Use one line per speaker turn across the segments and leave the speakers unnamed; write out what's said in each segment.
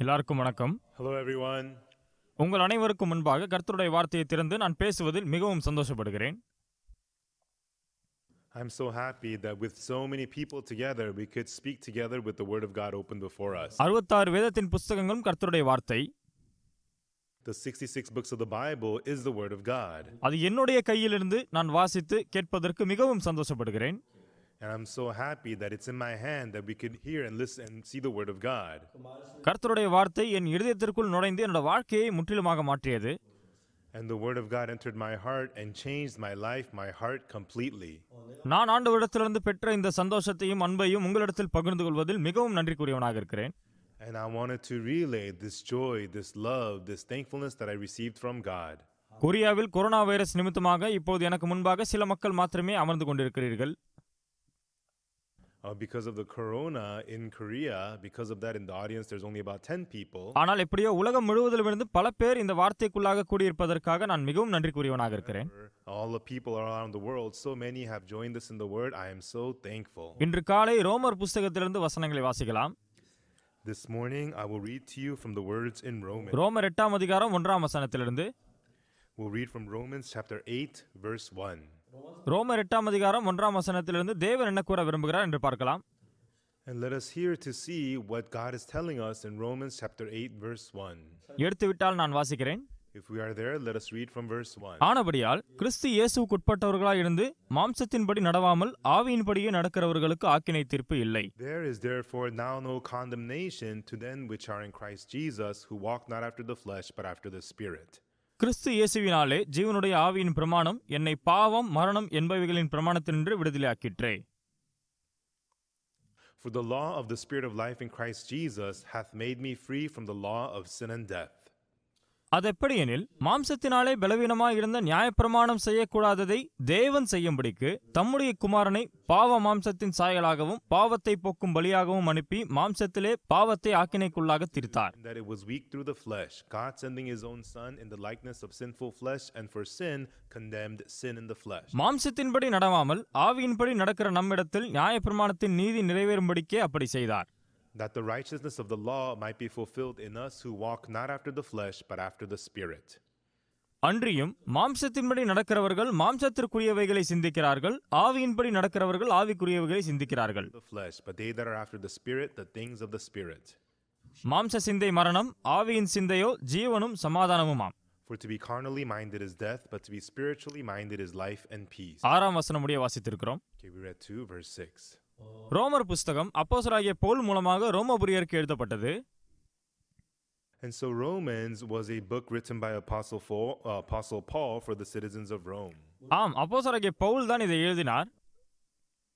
எல்லாருக்கும் வணக்கம்.
Hello everyone.
உங்கள் அனைவருக்கும் முன்பாக கர்த்தருடைய வார்த்தையை திறந்து நான் பேசுவதில் மிகவும் சந்தோஷப்படுகிறேன்.
I'm so happy that with so many people together we could speak together with the word of God open before us.
66 வேதத்தின் புத்தகங்களும் கர்த்தருடைய வார்த்தை.
The 66 books of the Bible is the word of God.
அது என்னுடைய கையிலிருந்து நான் வாசித்து கேட்பதற்கு மிகவும் சந்தோஷப்படுகிறேன்.
And I'm so happy that it's in my hand that we could hear and listen and see the word of God.
கர்த்தருடைய வார்த்தை என் இதயத்திற்குள் நுழைந்து என்னோட வாழ்க்கையை முற்றிலுமாக மாற்றியது.
And the word of God entered my heart and changed my life, my heart completely.
நான் ஆண்டவரிடத்திலிருந்து பெற்ற இந்த சந்தோஷத்தையும் அன்பையும் உங்களிடத்தில் பகிர்ந்து கொள்வதில் மிகவும் நன்றிக்குரியவனாக இருக்கிறேன்.
And I wanted to relay this joy, this love, this thankfulness that I received from God.
கொரியாவில் கொரோனா வைரஸ் நிமித்தமாக இப்போது எனக்கு முன்பாக சில மக்கள் மாத்திரமே அமர்ந்து கொண்டிருக்கிறீர்கள்.
Because of the corona in Korea, because of that in the audience there's only about 10 people.
ஆனால் எப்படியோ உலகம் முழுவதிலிருந்து பல பேர் இந்த வார்த்தைக்குள்ளாக கூடியிருப்பதற்காக நான் மிகவும் நன்றிக்குரியவனாக இருக்கிறேன்.
All the people around the world, so many have joined us in the word. I am so thankful.
இன்று காலை ரோமர் புத்தகத்திலிருந்து வசனங்களை வாசிக்கலாம்.
This morning I will read to you from the words in Romans.
ரோமர் 8ஆம் அதிகாரம் 1ஆம் வசனத்திலிருந்து.
We'll read from Romans chapter 8 verse 1.
ரோமர் 8ஆம் அதிகாரம் 1ஆம் வசனத்திலிருந்து தேவன் என்ன கூற விரும்புகிறார் என்று பார்க்கலாம்.
And let us hear to see what God is telling us in Romans chapter 8 verse 1.
எடுத்துவிட்டால் நான் வாசிக்கிறேன்.
If we are there, let us read from verse 1.
ஆனபடியால் கிறிஸ்து இயேசுவுக்குட்பட்டவர்களாய் இருந்து மாம்சத்தின்படி நடவாமல் ஆவியின்படியே நடக்கிறவர்களுக்கு ஆக்கினை தீர்ப்பு இல்லை.
There is therefore now no condemnation to them which are in Christ Jesus, who walk not after the flesh but after the Spirit.
கிறிஸ்து இயேசுவினாலே ஜீவனுடைய ஆவியின் பிரமாணம் என்னை பாவம் மரணம் என்பவைகளின் பிரமாணத்தினின்று விடுதலையாக்கிற்றே.
For the law of the Spirit of life in Christ Jesus hath made me free from the law of sin and death.
அதெப்படியெனில் மாம்சத்தினாலே பலவீனமாய் இருந்த நியாயப்பிரமாணம் செய்யக்கூடாததை தேவன் செய்யும்படிக்கு தம்முடைய குமாரனை பாவ மாம்சத்தின் சாயலாகவும் பாவத்தை போக்கும் பலியாகவும் அனுப்பி மாம்சத்திலே பாவத்தை ஆக்கினைக்குள்ளாக தீர்த்தார்.
That it was weak through the flesh, God sending his own son in the likeness of sinful flesh, and for sin condemned sin in the flesh.
மாம்சத்தின்படி நடவாமல் ஆவியின்படி நடக்கிற நம்மிடத்தில் நியாயப்பிரமாணத்தின் நீதி நிறைவேறும்படிக்கே அப்படி செய்தார்.
That the righteousness of the law might be fulfilled in us who walk not after the flesh but after the Spirit.
அன்றியும் மாம்சத்தின்படி நடக்கிறவர்கள் மாம்சத்திற்குரியவைகளை சிந்திக்கிறார்கள், ஆவியின்படி நடக்கிறவர்கள் ஆவிக்குரியவைகளை சிந்திக்கிறார்கள்.
The flesh, but they that are after the Spirit, the things of the Spirit.
மாம்ச சிந்தை மரணம், ஆவியின் சிந்தையோ ஜீவனும் சமாதானமுமாம்.
For to be carnally minded is death, but to be spiritually minded is life and peace.
6ஆம் வசனம் முடிய வாசித்திருக்கிறோம்.
Okay, we read 2 verse 6.
ரோமர் புஸ்தகம் அப்போஸ்தலனாகிய பவுல் மூலமாக ரோமாபுரியருக்கு எழுதப்பட்டது.
And so Romans was a book written by Apostle Paul for the citizens of Rome.
ஆம், அப்போஸ்தலனாகிய பவுல் தான் இதை எழுதினார்.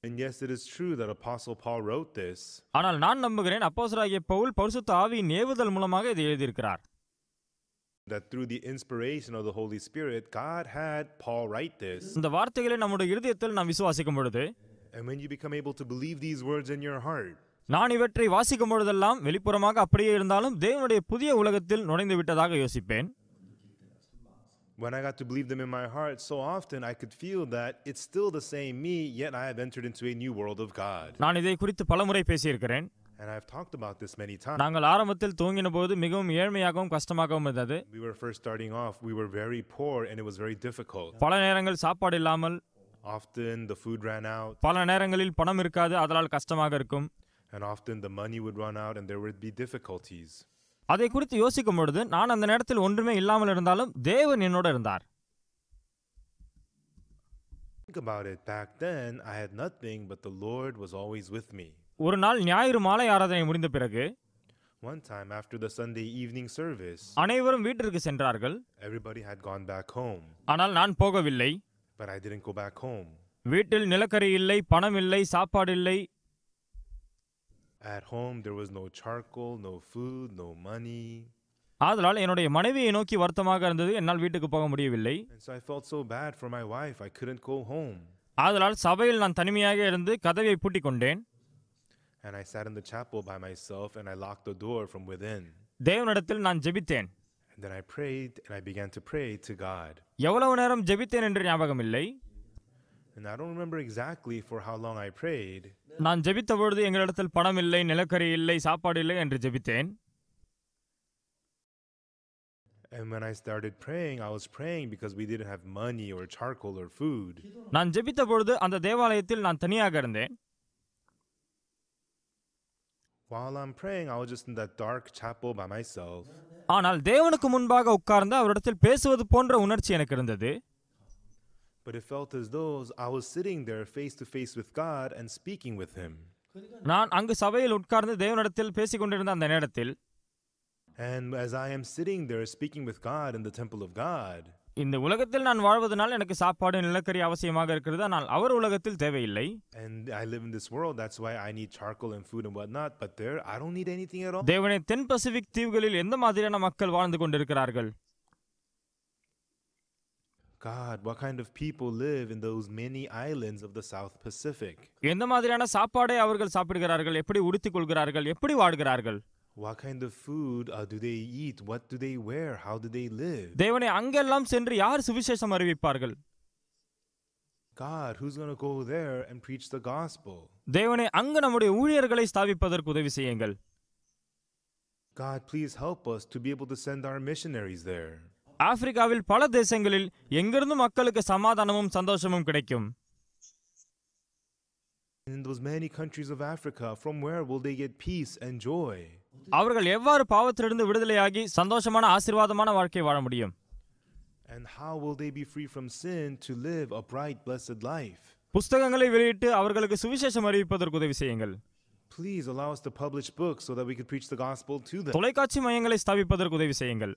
And yes, it is true that Apostle Paul wrote this.
ஆனால் நான் நம்புகிறேன் அப்போஸ்தலனாகிய பவுல் பரிசுத்த ஆவியின் ஏவுதல் மூலமாக இதை எழுதியிருக்கிறார்.
That through the inspiration of the Holy Spirit, God had Paul write this.
இந்த வார்த்தைகளை நம்முடைய இருதயத்தில் நாம் விசுவாசிக்கும் பொழுது,
And when you become able to believe these words in your heart,
நான் இவற்றை வாசிக்கும் பொழுதெல்லாம் வெளிப்புறமாக அப்படியே இருந்தாலும் தேவனுடைய புதிய உலகத்தில் நுழைந்து விட்டதாக யோசிப்பேன்.
when I got to believe them in my heart, so often I could feel that it's still the same me, yet I have entered into a new world of God.
நான் இதை குறித்து பலமுறை பேசியிருக்கிறேன்.
And I've talked about this many times.
நாங்கள் ஆரம்பத்தில் துவங்கின போது மிகவும் ஏழ்மையாகவும் கஷ்டமாகவும் இருந்தது.
We were first starting off, we were very poor and it was very difficult.
பல நேரங்கள் சாப்பாடு இல்லாமல்,
Often the food ran out.
பல நேரங்களில் பணம் இருக்காது, அதனால் கஷ்டமாக இருக்கும்.
And often the money would run out and there would be difficulties.
அதை குறித்து யோசிக்கும் பொழுது நான் அந்த நேரத்தில் ஒன்றுமே இல்லாமல் இருந்தாலும் தேவன் என்னோட இருந்தார்.
Think about it. Back then I had nothing, but the Lord was always with me.
ஒரு நாள் ஞாயிறு மாலை ஆராதனை முடிந்த பிறகு
One time after the Sunday evening service,
அனைவரும் வீட்டிற்கு சென்றார்கள்.
everybody had gone back home,
ஆனால் நான் போகவில்லை.
but I didn't go back home.
வீட்டில் நிலக்கரி இல்லை, பணம் இல்லை, சாப்பாடு இல்லை.
At home there was no charcoal, no food, no money.
ஆதலால் என்னுடைய மனைவியை நோக்கி வருத்தமாக இருந்தது, என்னால் வீட்டுக்கு போக முடியவில்லை.
And so I felt so bad for my wife. I couldn't go home.
ஆதலால் சபையில் நான் தனிமையாக இருந்து கதவை பூட்டிக் கொண்டேன்.
And I sat in the chapel by myself and I locked the door from within.
தேவனிடத்தில் நான் ஜெபித்தேன்.
And then I prayed and I began to pray to God.
எவ்வளவு நேரம் ஜெபித்தேன் என்று ஞாபகம் இல்லை.
And I don't remember exactly for how long I prayed.
நான் ஜெபித்த பொழுது எங்களிடத்தில் பணம் இல்லை, நிலக்கரி இல்லை, சாப்பாடு இல்லை என்று ஜெபித்தேன்.
And when I started praying, I was praying because we didn't have money or charcoal or food.
நான் ஜெபித்த பொழுது அந்த தேவாலயத்தில் நான் தனியாக இருந்தேன்.
While I'm praying, I was just in that dark chapel by myself.
ஆனால் தேவனுக்கு முன்பாக உட்கார்ந்து அவரிடத்தில் பேசுவது போன்ற உணர்ச்சி எனக்கு இருந்தது.
But it felt as though I was sitting there face to face with God and speaking with Him.
நான் அங்கு சபையில் உட்கார்ந்து தேவனிடத்தில் பேசிக் கொண்டிருந்த அந்த நேரத்தில்,
And as I am sitting there speaking with God in the temple of God,
இந்த உலகத்தில் நான் வாழ்வதனால் எனக்கு சாப்பாடு நிலக்கரி அவசியமாக இருக்கிறது, ஆனால் அவர் உலகத்தில் தேவையில்லை.
and I live in this world, that's why I need charcoal and food and whatnot. But there, I don't need anything at all.
தேவனே, தென் பசிபிக் தீவுகளில் எந்த மாதிரியான மக்கள் வாழ்ந்து கொண்டிருக்கிறார்கள்?
God, what kind of people live in those many islands of the South Pacific?
எந்த மாதிரியான சாப்பாடை அவர்கள் சாப்பிடுகிறார்கள்? எப்படி உடுத்திக் கொள்கிறார்கள்? எப்படி வாழ்கிறார்கள்?
What kind of food do they eat? What do they wear? How do they live?
தேவனே, அங்கெல்லாம் சென்று யார் சுவிசேஷம் அறிவிப்பார்கள்?
God, who's going to go there and preach the gospel?
தேவனே, அங்கு நம்முடைய ஊழியர்களை ஸ்தாபிப்பதற்கு உதவி செய்யுங்கள்.
God, please help us to be able to send our missionaries there.
ஆப்பிரிக்காவில் பல தேசங்களில் எங்கிருந்து மக்களுக்கு சமாதானமும் சந்தோஷமும் கிடைக்கும்?
In those many countries of Africa, from where will they get peace and joy?
அவர்கள் எவ்வாறு பாவத்திலிருந்து விடுதலையாகி சந்தோஷமான ஆசீர்வாதமான வாழ்க்கை வாழ முடியும்?
And how will they be free from sin to live a bright, blessed life?
புஸ்தகங்களை வெளியிட்டு அவர்களுக்கு சுவிசேஷம் அறிவிப்பதற்கு உதவி செய்யுங்கள்.
Please allow us to publish books so that we can preach the gospel to them.
தொலைக்காட்சி மையங்களை ஸ்தாபிப்பதற்கு உதவி செய்யுங்கள்.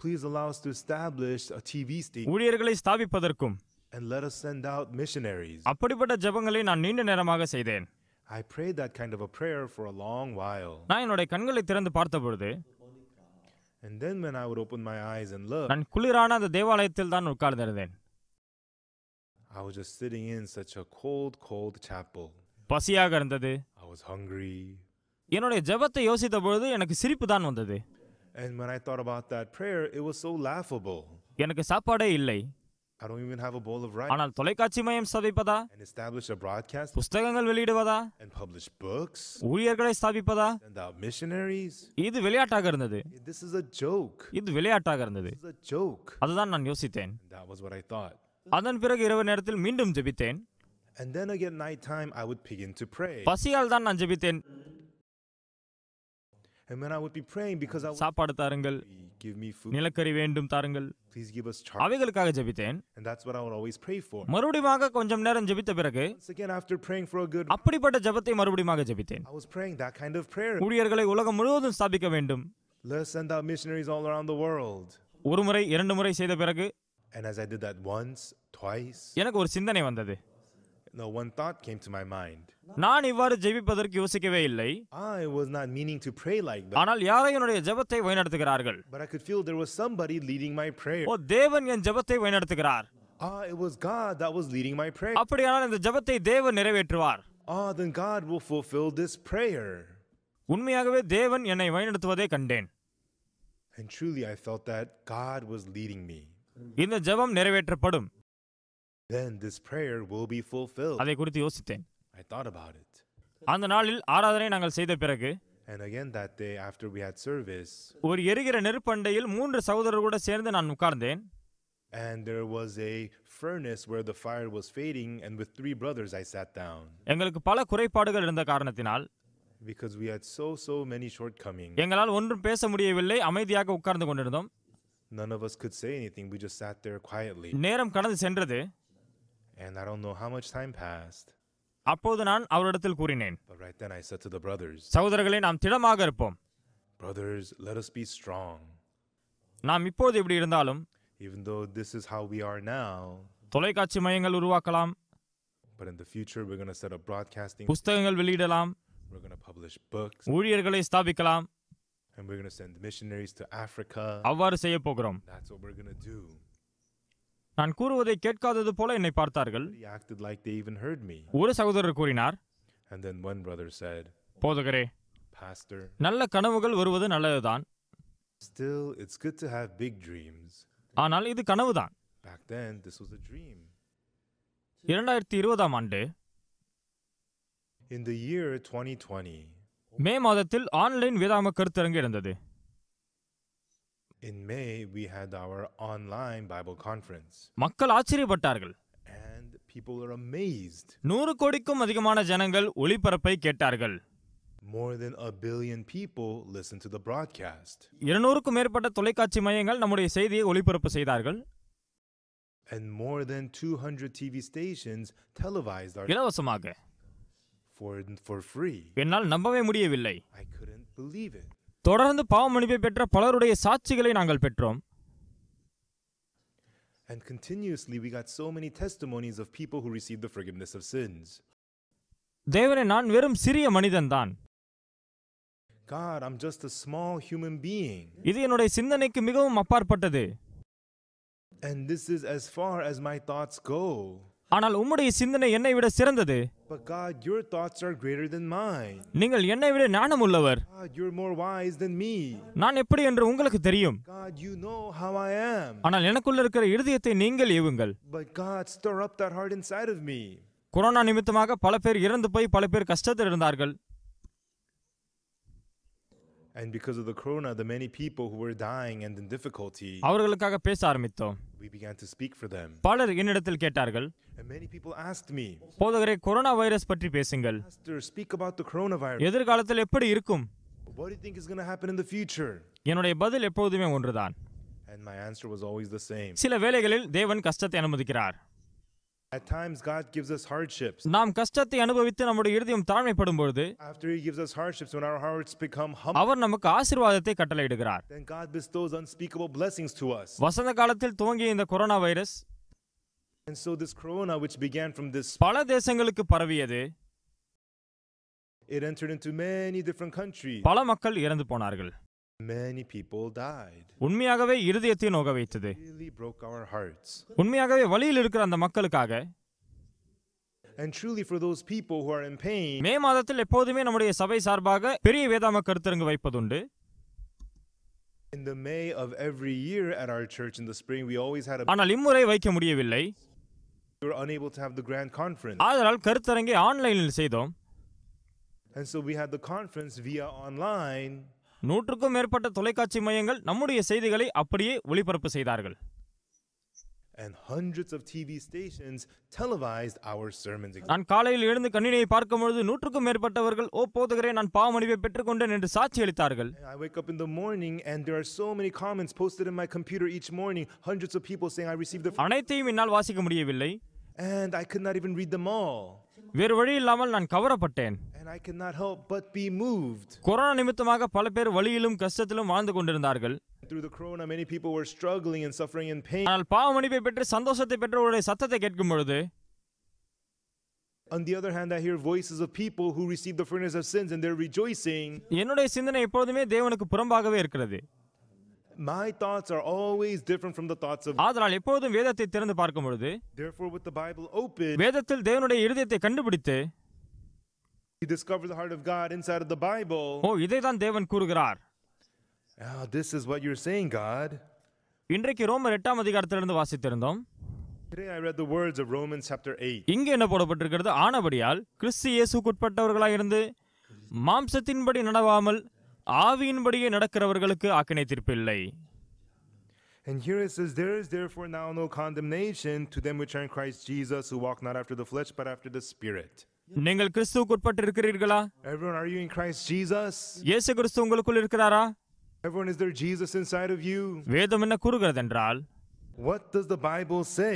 Please allow us to establish a TV station
ஊழியர்களை ஸ்தாபிப்பதற்கும்.
and let us send out missionaries.
அப்படிப்பட்ட ஜெபங்களை நான் நீண்ட நேரமாக செய்தேன்.
I prayed that kind of a prayer for a long while.
நான் என்னுடைய கண்களை திறந்து பார்த்தபொழுது,
And then when I would open my eyes and look,
நான் குளிரான அந்த தேவாலயத்தில் தான் உட்கார்ந்திருந்தேன்.
I was just sitting in such a cold chapel.
பசியாக இருந்தது.
I was hungry.
என்னுடைய ஜெபத்தை யோசித்த பொழுது எனக்கு சிரிப்பு தான் வந்தது.
And when I thought about that prayer, it was so laughable.
எனக்கு சாப்பாடே இல்லை,
I don't even have a bowl of rice.
ஆனால் தொலைக்காட்சி மையம் ஸ்தாபிப்பதா,
And establish a broadcast
புஸ்தகங்கள் வெளியிடுவதா,
and publish books,
ஊழியர்களை ஸ்தாபிப்பதா,
send out missionaries.
இது விளையாட்டாக இருந்தது.
This is a joke.
இது விளையாட்டாக இருந்தது.
This is a joke.
அதுதான் நான் யோசித்தேன்.
And that was what I thought.
அதன் பிறகு இரவு நேரத்தில் மீண்டும் ஜெபித்தேன்.
And then again, nighttime, I would begin to pray.
பசியால் தான் நான் ஜெபித்தேன்.
And when I would be praying, because I would
சாப்பாடு தாருங்கள்,
give me food,
நிலக்கரி வேண்டும் தாருங்கள்,
please give us charcoal.
அவைகளுக்காக ஜெபித்தேன்.
And that's what I would always pray for.
மறுபடியும் கொஞ்சம் நேரம் ஜெபித்த பிறகு
Once again, after praying for a good,
அப்படிப்பட்ட ஜெபத்தை மறுபடியும் ஜெபித்தேன்.
I was praying that kind of prayer.
ஊழியர்களை உலகம் முழுவதும் ஸ்தாபிக்க வேண்டும்.
Let us send out missionaries all around the world.
ஒரு முறை இரண்டு முறை செய்த பிறகு
And as I did that once, twice,
எனக்கு ஒரு சிந்தனை வந்தது.
no, one thought came to my mind.
நான் இவ்வாறு ஜெபிப்பதற்கு யோசிக்கவே இல்லை,
I was not meaning to pray like that,
ஆனால் யாரோ என்னுடைய ஜெபத்தை வழிநடத்துகிறார்கள்.
but I could feel there was somebody leading my prayer.
ஓ, தேவன் என் ஜெபத்தை வழிநடத்துகிறார்.
It was God that was leading my prayer.
அப்படியானால் இந்த ஜெபத்தை தேவன் நிறைவேற்றுவார்.
Then God will fulfill this prayer.
உண்மையாகவே தேவன் என்னை வழிநடத்துவதை கண்டேன்.
And truly I felt that God was leading me.
இந்த ஜெபம் நிறைவேற்றப்படும்.
Then this prayer will be fulfilled.
அதை குறித்து யோசித்தேன்.
I thought about it.
அந்த நாளில் ஆராதனை நாங்கள் செய்த பிறகு
And again that day after we had service,
ஒரு எரிகிற நெருப்பண்டையில் 3 சகோதரர்களோடு சேர்ந்து நான் உட்கார்ந்தேன்.
and there was a furnace where the fire was fading, and with 3 brothers I sat down.
எங்களுக்கு பல குறைபாடுகள் இருந்த காரணத்தினால்
Because we had so many shortcomings.
எங்களால் ஒன்றும் பேச முடியவில்லை. அமைதியாக உட்கார்ந்து கொண்டிருந்தோம்.
None of us could say anything. We just sat there quietly.
நேரம் கடந்து சென்றது.
And I don't know how much time passed.
அப்போது நான் அவரிடத்தில் கூறினேன்,
But right then I said to the brothers,
சகோதரர்களே, நாம் திடமாக இருப்போம்.
brothers, let us be strong.
நாம் இப்போது இப்படி இருந்தாலும்
Even though this is how we are now,
தொலைக்காட்சி மையங்கள் உருவாக்கலாம்,
but in the future we're going to set up broadcasting,
புஸ்தகங்கள் வெளியிடலாம்,
we're going to publish books,
ஊழியர்களை ஸ்தாபிக்கலாம்.
and we're going to send missionaries to Africa.
அவ்வாறு செய்ய போகிறோம்.
That's what we're going to do.
நான் கூறுவதை கேட்காதது போல என்னை பார்த்தார்கள்.
He acted like they even heard me.
ஒரு சகோதரர் கூறினார்,
And then one brother said,
போதகரே,
Pastor,
நல்ல கனவுகள் வருவது நல்லதுதான்,
still it's good to have big dreams.
ஆனால் இது கனவுதான்.
Back then this was a dream.
2020 ஆண்டு
In the year 2020,
மே மாதத்தில் ஆன்லைன் வேதாகம கருத்தரங்கு இருந்தது.
In May, we had our online Bible conference,
மக்கள் ஆச்சரியப்பட்டார்கள்.
and people are amazed.
100 கோடிக்கும் அதிகமான ஜனங்கள் ஒளிபரப்பை கேட்டார்கள்.
More than 1 billion people listened to the broadcast.
200க்கும் மேற்பட்ட தொலைக்காட்சி மையங்கள் நம்முடைய செய்தியை ஒளிபரப்பு செய்தார்கள்.
And more than 200 TV stations televised our
இலவசமாக.
for free.
என்னால் நம்பவே முடியவில்லை.
I couldn't believe it.
தொடர்ந்து பாவ மன்னிப்பை பெற்ற பலருடைய சாட்சிகளை நாங்கள் பெற்றோம்.
And continuously we got so many testimonies of people who received the forgiveness of sins.
தேவனே, நான் வெறும் சிறிய மனிதன்தான்.
God, I'm just a small human being.
இது என்னுடைய சிந்தனைக்கு மிகவும் அப்பாற்பட்டது.
And this is as far as my thoughts go.
ஆனால் உம்முடைய சிந்தனை என்னை விட சிறந்தது.
But God, your thoughts are greater than mine.
நீங்கள் என்னை விட ஞானம் உள்ளவர்.
God, you're more wise than me.
நான் எப்படி என்று உங்களுக்கு தெரியும்.
God, you know how I am.
ஆனால் எனக்குள்ள இருக்கிற இருதயத்தை நீங்கள் ஏவுங்கள்.
But God, stir up that heart inside of me.
Corona நிமித்தமாக பல பேர் இறந்து போய் பல பேர் கஷ்டத்தில் இருந்தார்கள்.
And because of the corona, the many people who were dying and in difficulty,
அவர்களுக்காக பேச ஆரம்பித்தோம்.
we began to speak for them.
பலர் என்னிடத்தில் கேட்டார்கள்,
And many people asked me,
போதகரே, கொரோனா வைரஸ் பற்றி பேசுங்கள்.
Pastor, speak about the coronavirus.
எதிர்காலத்தில் எப்படி இருக்கும்?
What do you think is going to happen in the future?
என்னுடைய பதில் எப்போதுமே ஒன்றுதான்.
And my answer was always the same.
சில வேளைகளில் தேவன் கஷ்டத்தை அனுமதிக்கிறார்.
At times, God gives us hardships.
நாம் கஷ்டத்தை அனுபவித்து நம்முடைய இருதயம் தாழ்மைப்படும் பொழுது
After He gives us hardships, when our hearts become humble,
அவர் நமக்கு ஆசீர்வாதத்தை கட்டளையிடுகிறார்.
then God bestows unspeakable blessings to us.
வசந்த காலத்தில் துவங்கிய இந்த corona virus
And so this corona, which began from this,
பல தேசங்களுக்கு பரவியது.
it entered into many different countries.
பல மக்கள் இறந்து போனார்கள்.
Many people died.
உண்மையாகவே இருதயத்தை நோக வைத்தது.
It really broke our hearts.
உண்மையாகவே வழியில் இருக்கிற அந்த மக்களுக்காக
And truly for those people who are in pain,
மே மாதத்தில் எப்போதுமே நம்முடைய சபை சார்பாக பெரிய வேதாம கருத்தரங்கு வைப்பதுண்டு.
in the May of every year at our church in the spring, we always had
ஆனால் இம்முறை வைக்க முடியவில்லை.
we were unable to have the grand conference.
ஆதலால் கருத்தரங்கை ஆன்லைனில் செய்தோம்.
And so we had the conference via online.
100க்கும் மேற்பட்ட தொலைக்காட்சி மையங்கள் நம்முடைய செய்திகளை அப்படியே ஒளிபரப்பு செய்தார்கள்.
And hundreds of TV stations televised our sermons.
நான் காலையில் எழுந்து கணினியை பார்க்கும் பொழுது 100க்கும் மேற்பட்டவர்கள், ஓ போதகரே, நான் பாவ மன்னிப்பை பெற்றுக்கொண்டேன் என்று சாட்சி அளித்தார்கள்.
And I wake up in the morning and there are so many comments posted in my computer each morning. Hundreds of people saying I received the
அனைத்தையும் என்னால் வாசிக்க முடியவில்லை.
and I could not even read them all.
வேறு வழி இல்லாமல் நான் கவரப்பட்டேன்.
And I could not help but be moved.
Corona நிமித்தமாக பல பேர் வலியிலும் கஷ்டத்திலும் வாழ்ந்து கொண்டிருந்தார்கள்.
Through the corona, many people were struggling and suffering in pain.
ஆனால் பாவ மன்னிப்பை பெற்று சந்தோஷத்தை பெற்றவருடைய சத்தத்தை கேட்கும் பொழுது,
On the other hand, I hear voices of people who received the forgiveness of sins and they're rejoicing.
என்னுடைய சிந்தனை எப்போதுமே தேவனுக்கு புறம்பாகவே இருக்கிறது.
My thoughts are always different from the thoughts of God.
ஆதலால் எப்போதும் வேதத்தை திறந்து பார்க்கும் பொழுது,
Therefore, with the Bible open,
வேதத்தில் தேவனுடைய இருதயத்தை கண்டுபிடித்து,
we discover the heart of God inside of the Bible.
ஓ, இதைதான் தேவன் கூறுகிறார்.
This is what you're saying, God.
இன்றைக்கு ரோமர் 8ஆம் அதிகாரத்திலிருந்து வாசித்திருந்தோம்.
Today I read the words of Romans chapter 8.
இங்கே என்ன போடப்பட்டிருக்கிறது? ஆனபடியால் கிறிஸ்து இயேசுக்குட்பட்டவர்களாயிருந்து மாம்சத்தின்படி நடவாமல் ஆவியின்படியே நடக்கிறவர்களுக்கு ஆக்கினை தீர்ப்பில்லை.
And here it says, there is therefore now no condemnation to them which are in Christ Jesus, who walk not after the flesh but after the Spirit.
நீங்கள் கிறிஸ்துவுக்குட்பட்டு இருக்கிறீர்களா?
Everyone, are you in Christ Jesus?
இயேசு கிறிஸ்து உங்களுக்குள் இருக்கிறாரா?
Everyone, is there Jesus inside of you?
வேதம் என்ன கூறுகிறது என்றால்,
What does the Bible say?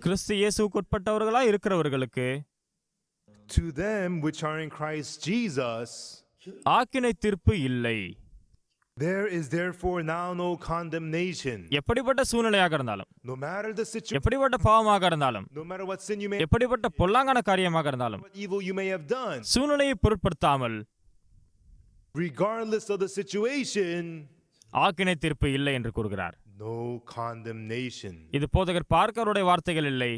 கிறிஸ்து இயேசுவுக்குட்பட்டவர்களா இருக்கிறவர்களுக்கு
To them which are in Christ Jesus,
ஆக்கினை தீர்ப்பு இல்லை.
there is therefore now no condemnation.
எப்படிப்பட்ட சூழ்நிலையாக இருந்தாலும்,
No matter the situation,
எப்படிப்பட்ட பாவமாக இருந்தாலும்,
no matter what sin you may,
எப்படிப்பட்ட பொல்லாங்கான காரியமாக இருந்தாலும்,
what evil you may have done,
சூழ்நிலையை பொருட்படுத்தாமல்
regardless of the situation,
ஆக்கினை தீர்ப்பு இல்லை என்று கூறுகிறார்.
no condemnation.
இது போதகர் பார்க்கருடைய வார்த்தைகள் இல்லை.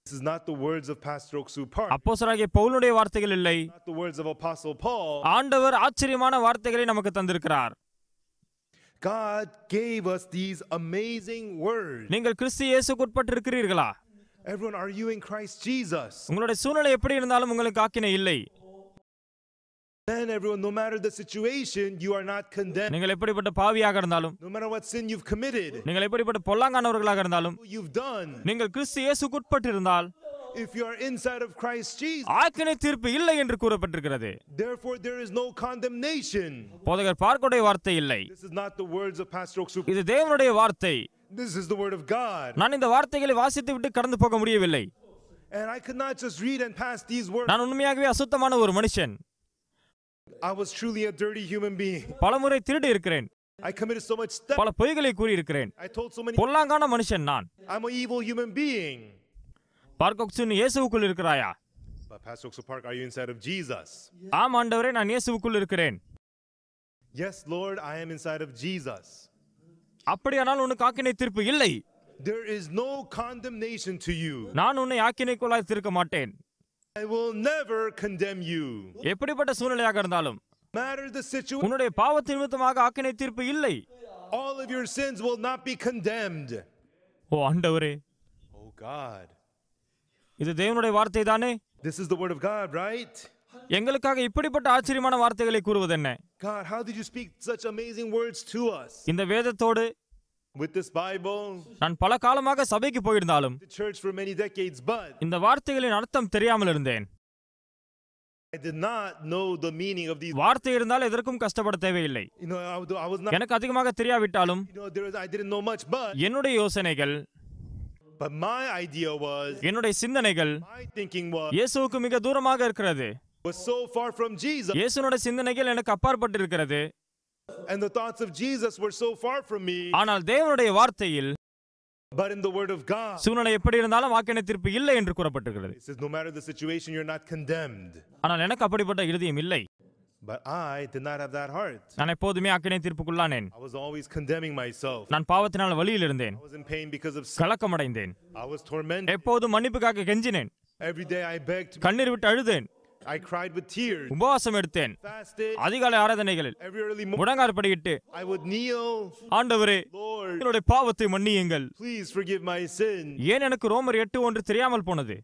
This is not the words of Pastor Oksu Park,
அப்போஸ்தலனாகிய பவுலுடைய வார்த்தைகள் இல்லை.
not the words of Apostle Paul.
ஆண்டவர் ஆச்சரியமான வார்த்தைகளை நமக்கு தந்திருக்கிறார்.
God gave us these amazing words.
நீங்கள் கிறிஸ்து இயேசுக்குட்பட்டு இருக்கிறீர்களா?
Everyone, are you in Christ Jesus?
உங்களுடைய சூழ்நிலை எப்படி இருந்தாலும் உங்களுக்கு ஆக்கினை இல்லை.
then everyone, no matter the situation, you are not condemned.
நீங்கள் எப்படிப்பட்ட பாவியாக இருந்தாலும்,
No matter what sin you've committed,
நீங்கள் எப்படிப்பட்ட பொல்லாங்கானவர்களாக இருந்தாலும்,
what you've done,
நீங்கள் கிறிஸ்து இயேசுக்குட்பட்டிருந்தால்
if you are inside of Christ Jesus,
ஆக்கினை தீர்ப்பு இல்லை என்று கூறப்பட்டிருக்கிறது.
therefore there is no condemnation.
போதகர் பார்க்கோடைய வார்த்தை இல்லை,
This is not the words of Pastor Oksup.
இது தேவனுடைய வார்த்தை.
This is the word of God.
நான் இந்த வார்த்தைகளை வாசித்து விட்டு கடந்து போக முடியவில்லை.
And I could not just read and pass these words.
நான் உண்மையாகவே அசுத்தமான ஒரு மனுஷன்.
I was truly a dirty human being.
பலமுறை திருடி இருக்கிறேன்,
I committed so much stuff.
பல பொய்களை கூறி இருக்கிறேன்.
I told so many.
பொல்லாங்கான மனுஷன் நான்.
I'm an evil human being.
பார்க்கோக்சு நீ இயேசுவுக்குள் இருக்கிறாயா?
But Pastor Oksup Park, are you inside of Jesus?
ஆம் ஆண்டவரே, நான் இயேசுவுக்குள் இருக்கிறேன்.
Yes, Lord, I am inside of Jesus.
அப்படியானால் உனக்கு ஆக்கினை தீர்ப்பு இல்லை.
There is no condemnation to you.
நான் உன்னை ஆக்கினைக்குள்ளாய் தீர்க்க மாட்டேன்.
I will never condemn you.
எப்படிப்பட்ட சூழ்நிலையாக இருந்தாலும்,
Matter the situation,
உன்னுடைய பாவத்தின் நிமித்தமாக ஆக்கினை தீர்ப்பு இல்லை.
all of your sins will not be condemned.
ஓ ஆண்டவரே,
Oh God.
இது தேவனுடைய வார்த்தை தானே?
This is the word of God, right?
எங்களுக்காக இப்படிப்பட்ட ஆச்சரியமான வார்த்தைகளை கூறுவதென்ன?
God, how did you speak such amazing words to us?
இந்த வேதத்தோடு
With this Bible,
நான் பல காலமாக சபைக்கு போயிருந்தாலும்
the church for many decades, but
இந்த வார்த்தைகளின் அர்த்தம் தெரியாமல் இருந்தேன்.
I did not know the meaning of these.
வார்த்தை இருந்தால் எதற்கும் கஷ்டப்பட தேவையில்லை.
I was not,
எனக்கு அதிகமாக தெரியாவிட்டாலும்
I didn't know much,
என்னுடைய யோசனைகள்,
but my idea was,
என்னுடைய சிந்தனைகள்
my thinking
இயேசுவுக்கு மிக தூரமாக இருக்கிறது.
was so far from Jesus,
இயேசுனுடைய சிந்தனைகள் எனக்கு அப்பாற்பட்டு இருக்கிறது.
and the thoughts of Jesus were so far from me.
ஆனால் தேவனுடைய வார்த்தையில்
But in the word of God,
சூழ்நிலை எப்படி இருந்தாலும் ஆக்கினை தீர்ப்பு இல்லை என்று கூறப்பட்டிருக்கிறது.
it says, no matter the situation, you're not condemned.
ஆனால் எனக்கு அப்படிப்பட்ட இருதயம் இல்லை.
But I did not have that heart.
நான் எப்போதுமே ஆக்கினை தீர்ப்புக்குள்ளானேன்.
I was always condemning myself.
நான் பாவத்தினால் வலியில் இருந்தேன்,
I was in pain because of sin.
கலக்கமடைந்தேன்,
I was tormented.
எப்போதும் மன்னிப்புக்காக கெஞ்சினேன்,
Every day I begged.
கண்ணீர் விட்டு அழுதேன்,
I cried with tears.
உபவாசம் எடுத்தேன்,
Fasted.
அதிகாலை ஆராதனைகளில்
Every early morning
முழங்காற்படியிட்டு,
I would kneel.
ஆண்டவரே
Lord,
என்னுடைய பாவத்தை மன்னியுங்கள்.
please forgive my sin.
ஏன் எனக்கு ரோமர் 8:1 தெரியாமல் போனது?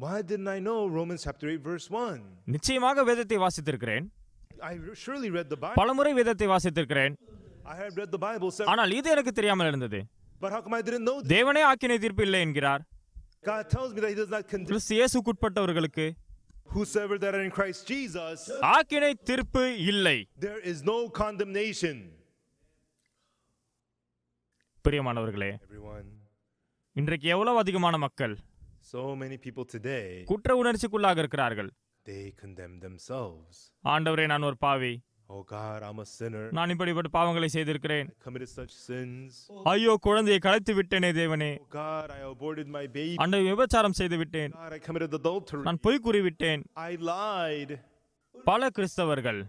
Why didn't I know Romans chapter 8 verse 1?
நிச்சயமாக வேதத்தை வாசித்திருக்கிறேன்,
I surely read the Bible.
பலமுறை வேதத்தை வாசித்திருக்கிறேன்,
I had read the Bible several.
ஆனால் இது எனக்கு தெரியாமல் இருந்தது.
But how come I didn't know this?
தேவனே ஆக்கினை தீர்ப்பு இல்லை என்கிறார்.
God tells me that he does not condemn
Kristu இயேசுக்குட்பட்டவர்களுக்கு
whosoever that are in Christ Jesus.
ஆக்கினை தீர்ப்பு இல்லை.
There is no condemnation.
பிரியமானவர்களே,
Everyone,
இன்றைக்கு எவ்வளவு அதிகமான மக்கள்
so many people today,
குற்ற உணர்ச்சிக்குள்ளாக இருக்கிறார்கள்.
they condemn themselves.
ஆண்டவரே, நான் ஒரு பாவி,
Oh God, I'm a sinner.
நான் இப்படிப்பட்ட பாவங்களை செய்திருக்கிறேன்.
I committed such sins.
ஐயோ, குழந்தையை கலைத்து விட்டேனே தேவனே.
Oh God, I aborted my baby.
ஆண்டவரே, விபச்சாரம் செய்து விட்டேன்,
God, I committed adultery.
நான் பொய் கூறிவிட்டேன்.
I lied.
பல கிறிஸ்தவர்கள்,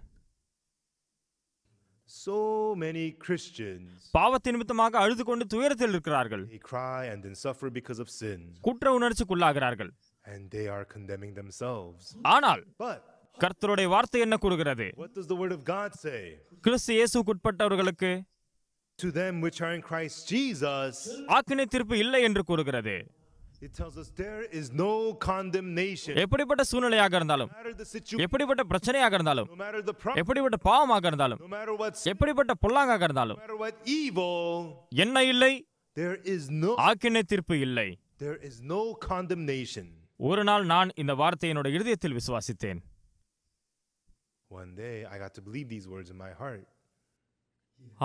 So many Christians,
பாவத்தின் நிமித்தமாக அழுது கொண்டு துயரத்தில் இருக்கிறார்கள்,
they cry and then suffer because of sin,
குற்ற உணர்ச்சிக்குள்ளாகிறார்கள்.
and they are condemning themselves.
ஆனால்
But
கர்த்தருடைய வார்த்தை என்ன கூறுகிறது?
what does the word of God say?
Kristu இயேசுக்குட்பட்டவர்களுக்கு
To them which are in Christ Jesus,
ஆக்கினை தீர்ப்பு இல்லை என்று கூறுகிறது.
it tells us there is no condemnation.
எப்படிப்பட்ட சூழ்நிலையாக இருந்தாலும்,
No matter the situation,
எப்படிப்பட்ட பிரச்சனையாக இருந்தாலும்,
no matter the problem,
எப்படிப்பட்ட பாவமாக இருந்தாலும்,
no matter what,
எப்படிப்பட்ட பொல்லாங்காக இருந்தாலும்,
no matter what evil,
என்ன இல்லை?
there is no,
ஆக்கினை தீர்ப்பு இல்லை.
there is no condemnation.
ஒரு நாள் நான் இந்த வார்த்தையை என்னோட இருதயத்தில் விசுவாசித்தேன்.
One day I got to believe these words in my heart.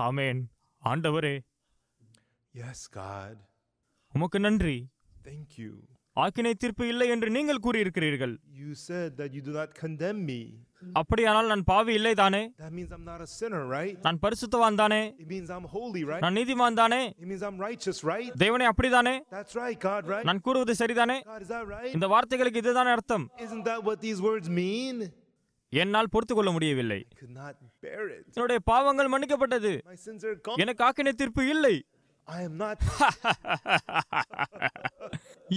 ஆமென். ஆண்டவரே,
Yes, God,
உமக்கு நன்றி.
thank you.
ஆக்கினை தீர்ப்பு இல்லை என்று நீங்கள் கூறியிருக்கிறீர்கள்.
You said that you do not condemn me.
அப்படியானால் நான் பாவி இல்லை தானே?
That means I'm not a sinner, right?
நான் பரிசுத்தவான் தானே?
It means I'm holy, right?
நான் நீதிமான் தானே?
It means I'm righteous, right?
தேவனே, அப்படிதானே?
That's right, God, right?
நான் கூறுவது சரிதானே?
God, is that right?
இந்த வார்த்தைகளுக்கு இதுதானே அர்த்தம்?
Isn't that what these words mean?
என்னால் பொறுத்து கொள்ள முடியவில்லை.
I could not bear it.
என்னுடைய பாவங்கள் மன்னிக்கப்பட்டது,
My sins are gone.
எனக்கு ஆக்கினை தீர்ப்பு இல்லை.
I am not.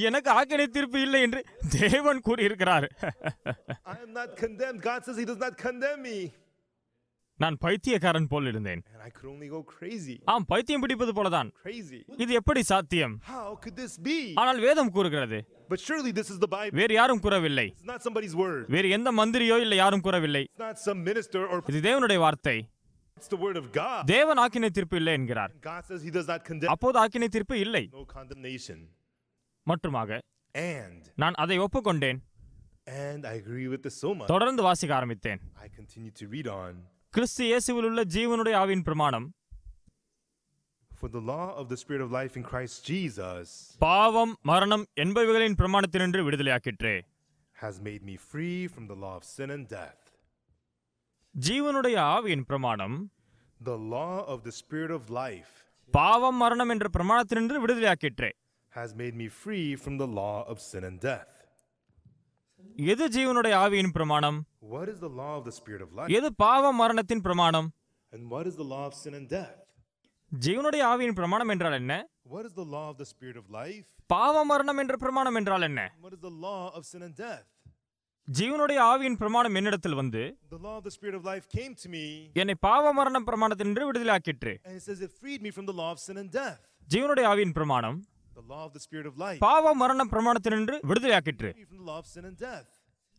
எனக்கு ஆக்கினை தீர்ப்பு இல்லை என்று தேவன் கூறியிருக்கிறார்.
I am not condemned. God says He does not condemn me.
நான் பைத்தியக்காரன் போல் இருந்தேன்.
And I could only go crazy.
ஆம், பைத்தியம் பிடிப்பது போலதான்.
Crazy.
இது எப்படி சாத்தியம்?
How could this be?
ஆனால் வேதம் கூறுகிறது,
But surely this is the Bible.
வேறு யாரும் கூறவில்லை.
It's not somebody's word.
வேறு எந்த மந்திரியோ இல்லை யாரும் கூறவில்லை.
It's not some minister or
இது தேவனுடைய வார்த்தை.
it's the word of God.
தேவன் ஆக்கினை தீர்ப்பு இல்லை என்கிறார்.
God says he does not condemn.
அப்போது ஆக்கினை தீர்ப்பு இல்லை.
No condemnation.
மற்றுமாக
And
நான் அதை ஒப்புக்கொண்டேன்.
I agree with this so much.
தொடர்ந்து வாசிக்க ஆரம்பித்தேன்.
I continue to read on.
கிறிஸ்து இயேசுவில் உள்ள ஜீவனுடைய ஆவியின் பிரமாணம்
For the law of the Spirit of life in Christ Jesus
பாவம் மரணம் என்பவைகளின் பிரமாணத்தினின்று விடுதலையாக்கிற்றே.
has made me free from the law of sin and death.
ஜீவனுடைய ஆவியின் பிரமாணம்
The law of the Spirit of life
பாவம் மரணம் என்ற பிரமாணத்தினின்று விடுதலையாக்கிற்றே.
has made me free from the law of sin and death.
எது ஜீவனுடைய ஆவியின் பிரமாணம்?
What is the law of the Spirit of life?
எது பாவம் மரணத்தின் பிரமாணம்?
And what is the law of sin and death?
ஜீவனுடைய ஆவியின் பிரமாணம் என்றால் என்ன?
What is the law of the Spirit of life?
பாவம் மரணம் என்ற பிரமாணம் என்றால் என்ன?
What is the law of sin and death?
ஜீவனுடைய ஆவியின் பிரமாணம் என்னிடத்தில் வந்து
The law of the Spirit of life came to me
என்னை பாவ மரண பிரமாணத்தினின்று விடுதலையாக்கிற்று.
and it says it freed me from the law of sin and death.
ஜீவனுடைய ஆவியின் பிரமாணம்
The law of the Spirit of life
பாவ மரண பிரமாணத்தினின்று விடுதலையாக்கிற்று.
freed me from the law of sin and death.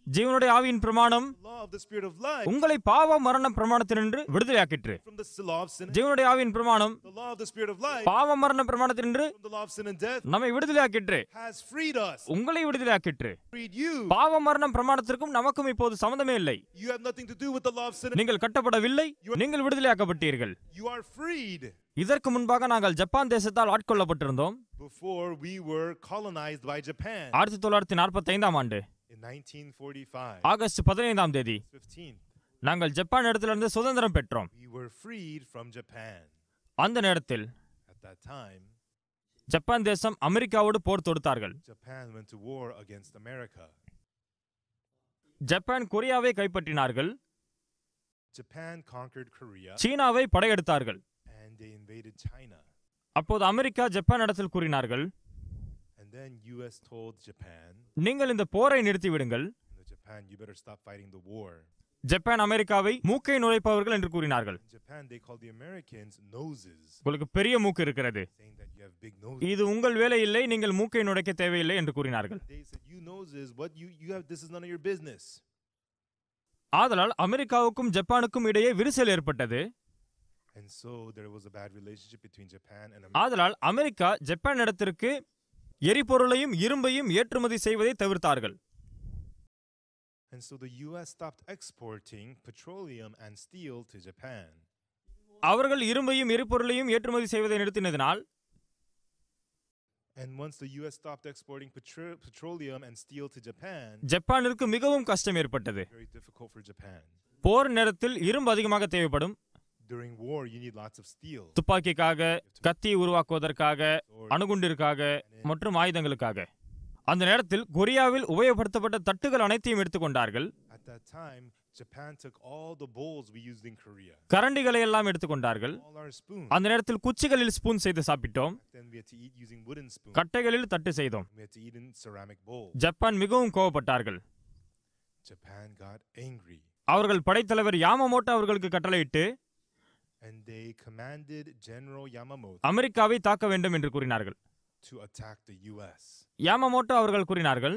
ஜீவனுடைய ஆவியின் பிரமாணம்
The law of the Spirit of life
உங்களை பாவ மரண பிரமாணத்தினின்று விடுதலையாக்கிற்று.
from the law of sin.
ஜீவனுடைய ஆவியின் பிரமாணம்
The law of the Spirit of life
பாவ மரண பிரமாணத்தினின்று
from the law of sin and death
நம்மை விடுதலையாக்கிற்று.
has freed us.
உங்களை விடுதலையாக்கிற்று.
Freed you.
பாவ மரண பிரமாணத்திற்கும் நமக்கும் இப்போது சம்பந்தமே இல்லை.
You have nothing to do with the law of sin.
நீங்கள் கட்டப்படவில்லை, நீங்கள் விடுதலையாக்கப்பட்டீர்கள்.
You are freed.
இதற்கு முன்பாக நாங்கள் Japan தேசத்தால் ஆட்கொள்ளப்பட்டிருந்தோம்.
Before we were colonized by Japan
1945 ஆண்டு
in 1945.
ஆகஸ்ட் 15ஆம் தேதி
15th.
நாங்கள் ஜப்பான் இடத்திலிருந்து சுதந்திரம் பெற்றோம்.
We were freed from Japan.
அந்த நேரத்தில்
At that time,
ஜப்பான் தேசம் அமெரிக்காவோடு போர் தொடுத்தார்கள்.
Japan went to war against America.
Japan கொரியாவை கைப்பற்றினார்கள்.
Japan conquered Korea
சீனாவை படையெடுத்தார்கள்.
and they invaded China.
அப்போது அமெரிக்கா ஜப்பான் இடத்தில் கூறினார்கள்,
And then US told Japan,
நீங்கள் இந்த போரை நிறுத்திவிடுங்கள்.
Japan, you better stop fighting the war.
Japan அமெரிக்காவை மூக்கை நுழைப்பவர்கள் என்று கூறினார்கள்.
In Japan, they called the Americans noses,
உங்களுக்கு பெரிய மூக்கு இருக்கிறது,
saying that you have big noses.
இது உங்கள் வேலை இல்லை, நீங்கள் மூக்கை நுழைக்க தேவையில்லை என்று கூறினார்கள்.
They said, you noses, what you have, this is none of your business.
ஆதலால் அமெரிக்காவுக்கும் ஜப்பானுக்கும் இடையே விரிசல் ஏற்பட்டது.
And so there was a bad relationship between Japan and America.
ஆதலால் அமெரிக்கா ஜப்பான் இடத்திற்கு எரிபொருளையும் இரும்பையும் ஏற்றுமதி செய்வதை தவிர்த்தார்கள்.
And so the US stopped exporting petroleum and steel to Japan.
அவர்கள் இரும்பையும் எரிபொருளையும் ஏற்றுமதி செய்வதை நிறுத்தினதினால்
And once the US stopped exporting petroleum and steel to Japan,
ஜப்பானிற்கு மிகவும் கஷ்டம் ஏற்பட்டது.
very difficult for Japan.
போர் நேரத்தில் இரும்பு அதிகமாக தேவைப்படும்.
During war, you need lots of steel.
துப்பாக்கிக்காக, கத்தி உருவாக்குவதற்காக, அணுகுண்டிற்காக மற்றும் ஆயுதங்களுக்காக. அந்த நேரத்தில் கொரியாவில் உபயோகப்படுத்தப்பட்ட தட்டுகள் அனைத்தையும் எடுத்துக்கொண்டார்கள்.
At that time, Japan took all the bowls we used in Korea.
கரண்டிகளை எல்லாம் எடுத்துக்கொண்டார்கள்.
All our spoons.
அந்த நேரத்தில் குச்சிகளில் ஸ்பூன் செய்து சாப்பிட்டோம்.
Then we had to eat using wooden spoons.
கட்டைகளில் தட்டு செய்தோம்.
We had to eat in ceramic bowls.
Japan மிகவும் கோபப்பட்டார்கள்.
Japan got angry.
அவர்கள் படைத்தலைவர் யாமமோட்டோ அவர்களுக்கு கட்டளையிட்டு
And they commanded General Yamamoto
அமெரிக்காவை தாக்க வேண்டும் என்று கூறினார்கள்.
to attack the US.
யாமமோட்டோ அவர்கள் கூறினார்கள்,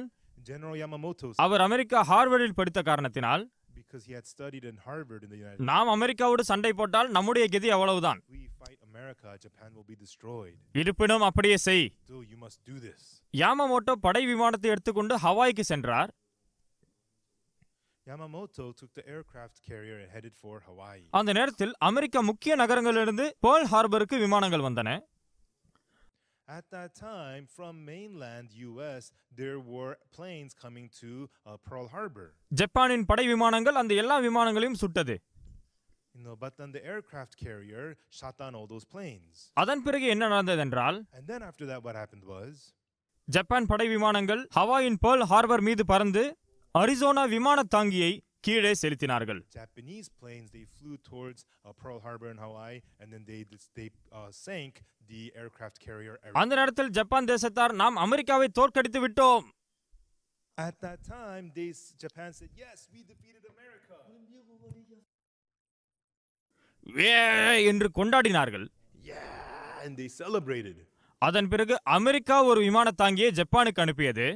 General Yamamoto,
அவர் அமெரிக்கா ஹார்வர்டில் படித்த காரணத்தினால்
because he had studied in Harvard in the United States,
நாம் அமெரிக்காவோடு சண்டை போட்டால் நம்முடைய கதி அவ்வளவுதான்.
we fight America, Japan will be destroyed.
இருப்பினும் அப்படியே செய்.
Still, you must do this.
யாமமோட்டோ படை விமானத்தை எடுத்துக்கொண்டு ஹவாய்க்கு சென்றார்.
Yamamoto took the aircraft carrier and headed for Hawaii.
அந்த நேரத்தில் அமெரிக்கா முக்கிய நகரங்களிலிருந்து பேர்ல் ஹார்பருக்கு விமானங்கள் வந்தன.
At that time, from mainland US, there were planes coming to Pearl Harbor.
ஜப்பானின் படை விமானங்கள் அந்த எல்லா விமானங்களையும் சுட்டது.
But then the aircraft carrier shot down all those planes.
அதன் பிறகு என்ன நடந்ததென்றால்,
And then after that, what happened was,
Japan படை விமானங்கள் ஹவாயின் பேர்ல் ஹார்பர் மீது பறந்து அரிசோனா விமான தாங்கியை கீழே செலுத்தினார்கள்.
Japanese planes, they flew towards Pearl Harbor in Hawaii, and then they sank the aircraft carrier.
அந்த நேரத்தில் ஜப்பான் தேசத்தார் நாம் அமெரிக்காவை தோற்கடித்து விட்டோம்.
At that time, Japan said, yes, we defeated America.
என்று கொண்டாடினார்கள்.
Yeah, and they celebrated.
அதன் பிறகு அமெரிக்கா ஒரு விமான தாங்கியை ஜப்பானுக்கு அனுப்பியது.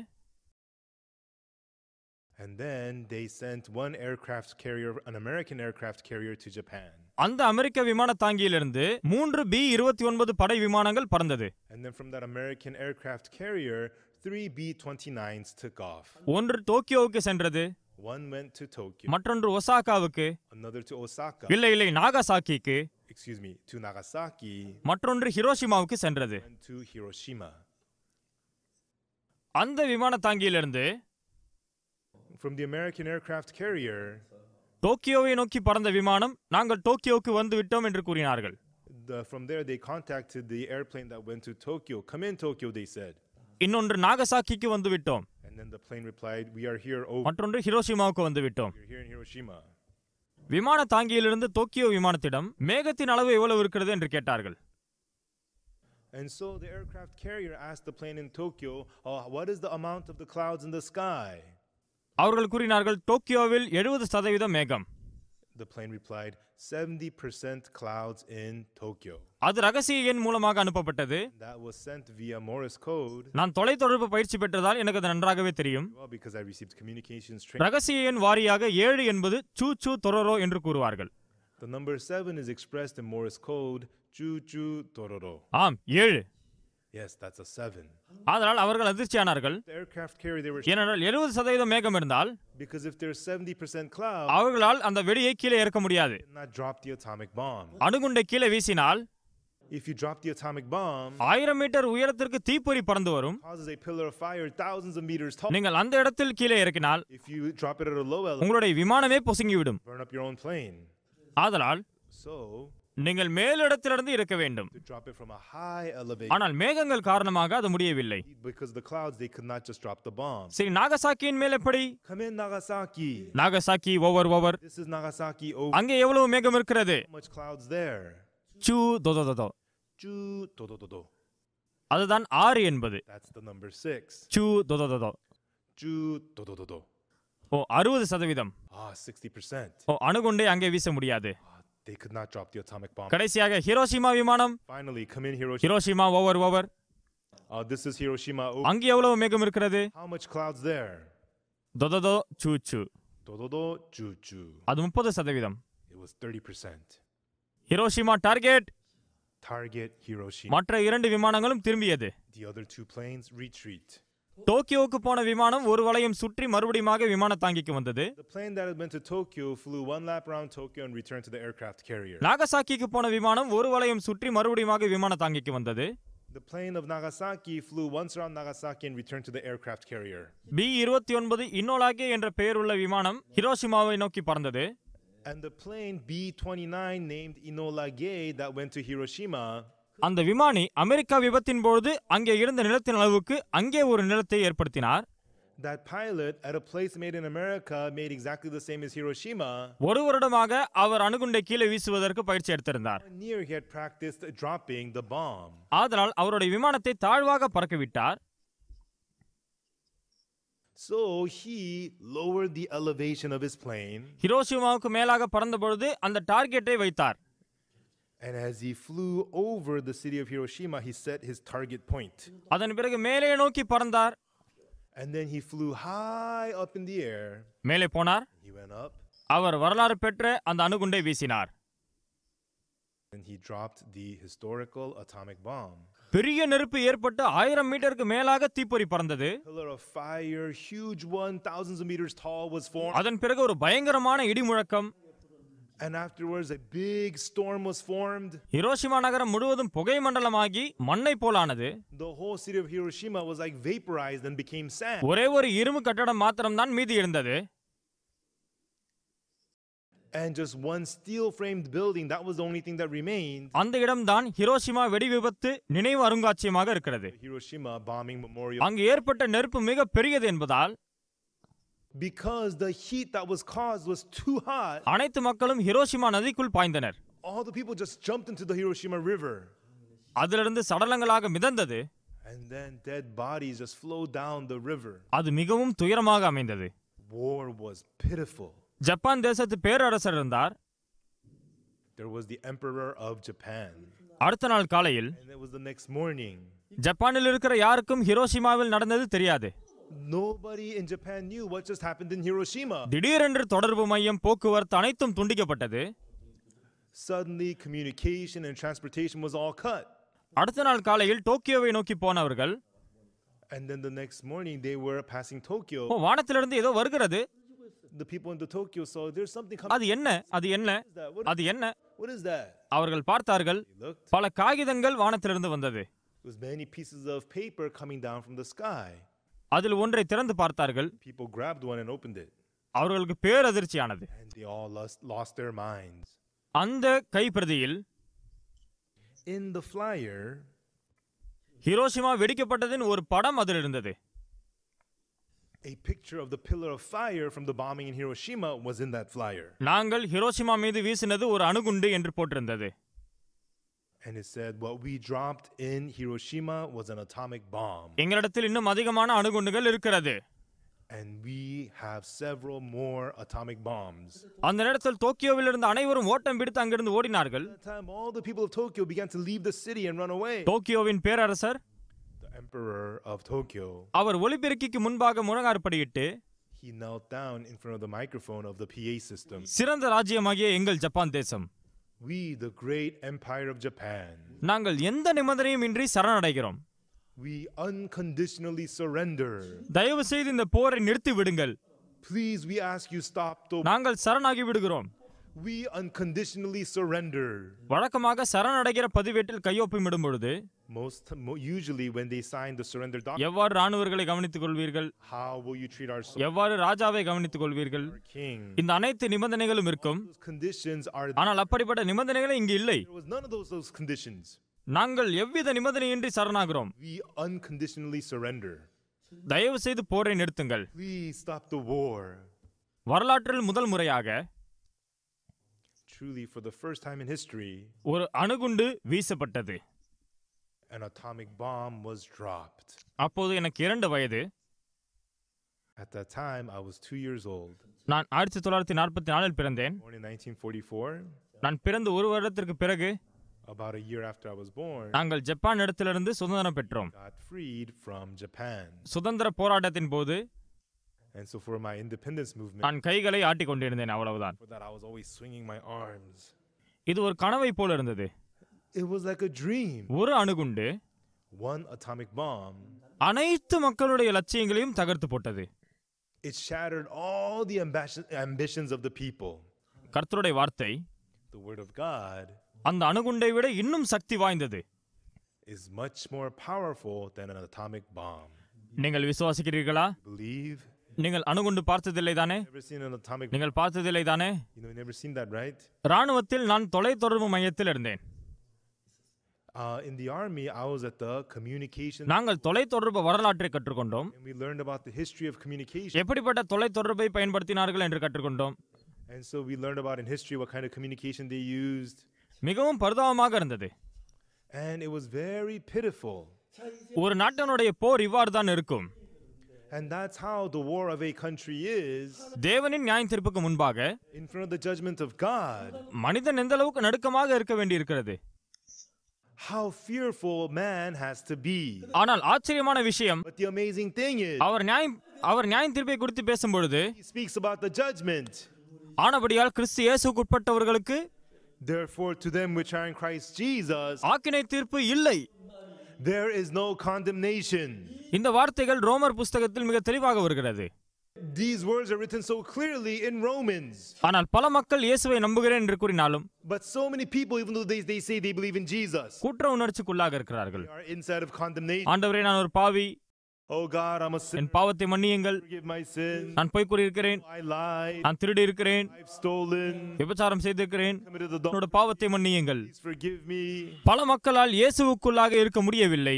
And then they sent one aircraft carrier, an American aircraft carrier, to Japan.
அந்த அமெரிக்க விமான தாங்கியிலிருந்து 3 B-29 படை விமானங்கள் பறந்தது.
And then from that American aircraft carrier, 3 B-29s took off.
ஒன்று டோக்கியோவுக்கு சென்றது.
One went to Tokyo.
மற்றொன்று ஒசாகாவுக்கு.
Another to Osaka.
இல்லை நாகாசாக்கிக்கு.
Excuse me, to Nagasaki.
மற்றொன்று ஹிரோஷிமாவுக்கு சென்றது.
And to Hiroshima.
அந்த விமான தாங்கியிலிருந்து
From the American aircraft carrier,
டோக்கியோவை நோக்கி பறந்த விமானம் நாங்கள் டோக்கியோவுக்கு வந்து விட்டோம் என்று கூறினார்கள்.
from there they contacted the airplane that went to Tokyo. Come in Tokyo, they said.
இன்னொன்று நாகசாக்கிக்கு வந்து விட்டோம்.
And then the plane replied, we are here. Oh,
மற்றொன்று ஹிரோஷிமாவுக்கு வந்து விட்டோம்.
we're here in Hiroshima.
விமான தாங்கியிலிருந்து டோக்கியோ விமானத்திடம் மேகத்தின் அளவு எவ்வளவு இருக்கிறது என்று கேட்டார்கள்.
And so the aircraft carrier asked the plane in Tokyo, what is the amount of the clouds in the sky?
அவர்கள் கூறினார்கள் டோக்கியோவில் 70% மேகம்.
The plane replied, 70% clouds in Tokyo.
அது ரகசிய எண் மூலமாக அனுப்பப்பட்டது.
That was sent via Morse code.
நான் தொலைத்தொடர்பு பயிற்சி பெற்றதால் எனக்கு அது நன்றாகவே தெரியும்.
Well, because I received communications training.
ரகசிய எண் வாரியாக 7 என்பது சூ சூ தொரோரோ என்று கூறுவார்கள்.
The number 7 is expressed in Morse code, chu chu tororo.
ஆம் 7.
Yes, that's a 7.
அதனால் அவர்கள் அதிர்ச்சியானார்கள்.
The aircraft carrier, they were
ஏனென்றால் 70% மேகம் இருந்தால்
because if there's 70% cloud,
அவர்களால் அந்த வெடியை கீழே இறக்க முடியாது.
they cannot drop the atomic bomb.
அணுகுண்டை கீழே வீசினால்
If you drop the atomic bomb,
1000 metre உயரத்திற்கு தீப்பொறி பறந்து வரும்.
causes a pillar of fire thousands of meters tall.
நீங்கள் அந்த இடத்தில் கீழே இறக்கினால்
If you drop it at a low elevation,
உங்களுடைய விமானமே பொசுங்கிவிடும்.
burn up your own plane.
ஆதலால்
So,
நீங்கள் மேலிடத்திலிருந்து இருக்க வேண்டும்.
to drop it from a high elevation,
ஆனால் மேகங்கள் காரணமாக அது முடியவில்லை.
because the clouds, they could not just drop the bomb.
சரி நாகசாக்கியின் மேல் எப்படி?
Come in Nagasaki.
Nagasaki over
This is Nagasaki. Oh,
அங்கே எவ்வளவு மேகம் இருக்கிறது?
how much clouds there?
சூ தோதோ
Chu do do do do.
அதுதான் 6 என்பது.
That's the number 6.
சூ தோதோ
Chu do do do do.
ஓ 60%.
60%.
ஓ அணுகுண்டை அங்கே வீச முடியாது.
They could not drop the atomic bomb.
கடைசியாக ஹிரோஷிமா விமானம்.
Finally, come in Hiroshima.
Hiroshima over
This is Hiroshima. Oh,
அங்கே எவ்வளவு மேகம் இருக்கிறது?
how much clouds there?
தோதோ சூ
Do do do chu chu.
அது 30%.
It was 30%.
Hiroshima target.
Target Hiroshima.
மற்ற 2 விமானங்களும் திரும்பியது.
The other 2 planes retreat.
டோக்கியோவுக்கு போன விமானம் ஒரு வளையம் சுற்றி மறுபடியும் விமான தாங்கிக்கு வந்தது.
The plane that had been to Tokyo flew one lap around Tokyo and returned to the aircraft carrier.
நாகசாக்கிக்கு போன விமானம் ஒரு வளையம் சுற்றி மறுபடியும் விமான தாங்கிக்கு வந்தது.
The plane of Nagasaki flew once around Nagasaki and returned to the aircraft carrier.
B-29 இன்னோலாகே என்ற பெயருள்ள விமானம் ஹிரோஷிமாவை நோக்கி பறந்தது.
And the plane B-29 named Enola Gay that went to Hiroshima.
அந்த விமானி அமெரிக்கா விபத்தின் பொழுது அங்கே இருந்த நிலத்தின் அளவுக்கு அங்கே ஒரு நிலத்தை ஏற்படுத்தினார்.
That pilot at a place made in America made exactly the same as Hiroshima.
ஒரு வருடமாக அவர் அணுகுண்டை கீழே வீசுவதற்கு பயிற்சி எடுத்திருந்தார்.
Near he had practiced dropping the bomb.
ஆதலால் அவருடைய விமானத்தை தாழ்வாக பறக்க விட்டார்.
So he lowered the elevation of his plane.
ஹிரோஷிமாவுக்கு மேலாக பறந்த பொழுது அந்த டார்கெட்டை வைத்தார்.
And as he flew over the city of Hiroshima, he set his target point.
அதன் பிறகு மேலே நோக்கி பறந்தார்.
And then he flew high up in the air.
மேலே போனார்.
He went up.
அவர் வரலாறு பெற்ற அந்த அணுகுண்டை வீசினார்.
And he dropped the historical atomic bomb.
பெரிய நெருப்பு ஏற்பட்டு 1000 மீட்டருக்கு மேலாக தீப்பொறி பறந்தது.
Pillar of fire, huge one, thousands of meters tall, was formed.
அதன் பிறகு ஒரு பயங்கரமான இடி முழக்கம்.
And afterwards a big storm was formed.
Hiroshima நகரம் முழுவதும் புகை மண்டலமாகி மண்ணை போலானது.
The whole city of Hiroshima was like vaporized and became sand.
ஒரே ஒரு இரும்பு கட்டடம் மாத்திரம்தான் மீதி இருந்தது.
And just one steel framed building, that was the only thing that remained.
அந்த இடம்தான் ஹிரோஷிமா வெடி விபத்து நினைவு அருங்காட்சியகமாக இருக்கிறது.
Hiroshima bombing memorial.
அங்கு ஏற்பட்ட நெருப்பு மிக பெரியது என்பதால்
Because the heat that was caused was too hot.
அனைத்து மக்களும் Hiroshima நதிக்குள் பாய்ந்தனர்.
All the people just jumped into the Hiroshima river.
அதிலிருந்து சடலங்களாக மிதந்தது.
And then dead bodies just flowed down the river.
அது மிகவும் துயரமாக அமைந்தது.
War was pitiful.
ஜப்பான் தேசத்து பேரரசர் இருந்தார்.
there was the emperor of Japan.
அடுத்த நாள் காலையில்
And it was the next morning.
ஜப்பானில் இருக்கிற யாருக்கும் ஹிரோஷிமாவில் நடந்தது தெரியாது.
Nobody in Japan knew what just happened in Hiroshima.
திடீரென்று தொடர்பு மையம், போக்குவரத்து அனைத்தும் துண்டிக்கப்பட்டது.
Suddenly communication and transportation was all cut.
அடுத்த நாள் காலையில் டோக்கியோவை நோக்கி போனவர்கள்,
And then the next morning they were passing Tokyo.
வானத்திலிருந்து ஏதோ வருகிறது,
The people into Tokyo saw there's something coming.
அது என்ன, அது என்ன, அது என்ன?
What is that?
அவர்கள் பார்த்தார்கள்,
They looked.
பல காகிதங்கள் வானத்திலிருந்து வந்தது.
It was many pieces of paper coming down from the sky.
அதில் ஒன்றை திறந்து பார்த்தார்கள்.
People grabbed one and opened it.
அவர்களுக்கு பேரதிர்ச்சியானது.
And they all lost their minds.
அந்த கைப்பிரதியில்
In the flyer,
ஹிரோஷிமா வெடிக்கப்பட்டதின் ஒரு படம் அதில் இருந்தது.
a picture of the pillar of fire from the bombing in Hiroshima was in that flyer.
நாங்கள் Hiroshima மீது வீசினது ஒரு அணுகுண்டு என்று போட்டிருந்தது.
And it said what we dropped in Hiroshima was an atomic bomb.
எங்களிடத்தில் இன்னும் அதிகமான அணுகுண்டுகள் இருக்கிறது.
And we have several more atomic bombs.
அந்த நேரத்தில் டோக்கியோவில் இருந்த அனைவரும் ஓட்டம் பிடித்து அங்கிருந்து ஓடினார்கள்.
At that time, all the people of Tokyo began to leave the city and run away.
டோக்கியோவின் பேரரசர்,
The emperor of Tokyo,
அவர் ஒலிபெருக்கிக்கு முன்பாக முழங்காற்படியிட்டு,
he knelt down in front of the microphone of the PA system.
சிறந்த ராஜ்யமாகிய எங்கள் Japan தேசம்,
We, the great empire of Japan,
நாங்கள் எந்த நிபந்தனையும் இன்றி சரணடைகிறோம்.
we unconditionally surrender.
தயவு செய்து இந்த போரை நிறுத்தி விடுங்கள்.
Please, we ask you stop the.
நாங்கள் சரணாகி விடுகிறோம்.
We unconditionally surrender.
வழக்கமாக சரணடைகிற பதிவேட்டில் கையொப்பமிடும் பொழுது
Usually when they sign the surrender document,
எவ்வாறு ராணுவர்களை கவனித்துக் கொள்வீர்கள்,
how will you treat our
எவ்வாறு ராஜாவை கவனித்துக் கொள்வீர்கள்,
king?
இந்த அனைத்து நிபந்தனைகளும் இருக்கும்.
Those conditions are.
ஆனால் அப்படிப்பட்ட நிபந்தனைகளே இங்கு இல்லை.
There was none of those conditions.
நாங்கள் எவ்வித நிபந்தனையின்றி சரணாகிறோம்.
We unconditionally surrender.
தயவு செய்து போரை நிறுத்துங்கள்.
Please stop the war.
வரலாற்றில் முதல் முறையாக
Truly, for the first time in history,
ஒரு அணுகுண்டு வீசப்பட்டது.
an atomic bomb was dropped.
அப்போது எனக்கு 2 வயது.
At that time, I was 2 years old.
நான் 1944 பிறந்தேன்.
Born in 1944.
நான் பிறந்து ஒரு வருடத்திற்கு பிறகு
About a year after I was born,
நாங்கள் ஜப்பான் இடத்திலிருந்து சுதந்திரம் பெற்றோம்.
got freed from Japan.
சுதந்திர போராட்டத்தின் போது
And so for my independence movement,
நான் கைகளை ஆட்டிக் கொண்டிருந்தேன், அவ்வளவுதான்.
for that I was always swinging my arms.
இது ஒரு கனவை போல இருந்தது.
It was like a dream.
ஒரு அணுகுண்டு
One atomic bomb,
அனைத்து மக்களுடைய லட்சியங்களையும் தகர்த்து போட்டது.
it shattered all the ambitions of the people.
கர்த்தருடைய வார்த்தை,
The word of God
அந்த அணுகுண்டை விட இன்னும் சக்தி வாய்ந்தது.
is much more powerful than an atomic bomb.
நீங்கள் விசுவாசிக்கிறீர்களா?
Believe?
நீங்கள் அணுகுண்டு பார்த்ததில்லை தானே?
Never seen an atomic bomb?
நீங்கள் பார்த்ததில்லை தானே?
Never seen that, right?
ராணுவத்தில் நான் தொலைத்தொடர்பு மையத்தில் இருந்தேன்.
In the army, I was at the communication.
நாங்கள் தொலைத்தொடர்பு வரலாற்றை கற்றுக்கொண்டோம்.
And we learned about the history of communication.
எப்படிப்பட்ட தொலைத்தொடர்பை பயன்படுத்தினார்கள் என்று கற்றுக்கொண்டோம்.
And so we learned about in history what kind of communication they used.
மிகவும் பரிதாபமாக இருந்தது.
And it was very pitiful.
ஒரு நாட்டினுடைய போர் இவ்வாறு தான் இருக்கும்.
And that's how the war of a country is.
தேவனின் நியாய தீர்ப்புக்கு முன்பாக
In front of the judgment of God.
மனிதன் எந்த அளவுக்கு நடுக்கமாக இருக்க வேண்டியிருக்கிறது.
How fearful man has to be.
ஆனால் ஆச்சரியமான விஷயம்,
But the amazing thing is,
அவர் நியாய தீர்ப்பை குறித்து பேசும்பொழுது,
he speaks about the judgment.
ஆனபடியால் கிறிஸ்து இயேசுவுக்கு உட்பட்டவர்களுக்கு
Therefore, to them which are in Christ Jesus,
ஆக்கினை தீர்ப்பு இல்லை.
there is no condemnation.
இந்த வார்த்தைகள் ரோமர் புஸ்தகத்தில் மிக தெளிவாக வருகிறது.
These words are written so clearly in Romans.
ஆனால் பல மக்கள் இயேசுவை நம்புகிறேன் என்று கூறினாலும்,
But so many people, even though they say they believe in Jesus,
குற்ற உணர்ச்சிக்குள்ளாக இருக்கிறார்கள்.
they are inside of condemnation.
ஆண்டவரே, நான் ஒரு பாவி,
Oh God, I'm a sinner.
என் பாவத்தை மன்னியுங்கள்,
Forgive my sin.
நான் பொய் கூறியிருக்கிறேன்,
I lied.
நான் திருடி இருக்கிறேன்,
I've stolen.
விபச்சாரம் செய்திருக்கிறேன்,
Committed
என்னோட
adultery.
பாவத்தை மன்னியுங்கள்.
Please forgive me.
பல மக்களால் இயேசுவுக்குள்ளாக இருக்க முடியவில்லை.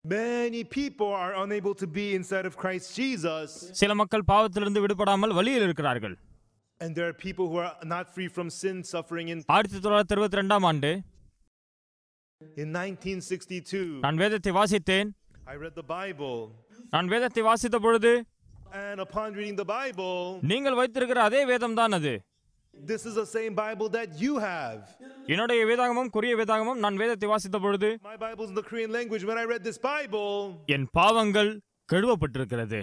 Many people are unable to be inside of Christ Jesus.
சில மக்கள் பாவத்திலிருந்து விடுபடாமல் வழியில் இருக்கிறார்கள்.
And there are people who are not free from sin, suffering in.
1962 ஆண்டு
In 1962,
நான் வேதத்தை வாசித்தேன்.
I read the Bible.
நான் வேதத்தை வாசித்த பொழுது
And upon reading the Bible,
நீங்கள் வைத்திருக்கிற அதே வேதம் தான் அது.
this is the same Bible that you have.
என்னுடைய வேதாகமம் கொரிய வேதாகமம். நான் வேதத்தை வாசித்த பொழுது
My Bible's in the Korean language. When I read this Bible,
என் பாவங்கள் கழுவப்பட்டிருக்கிறது.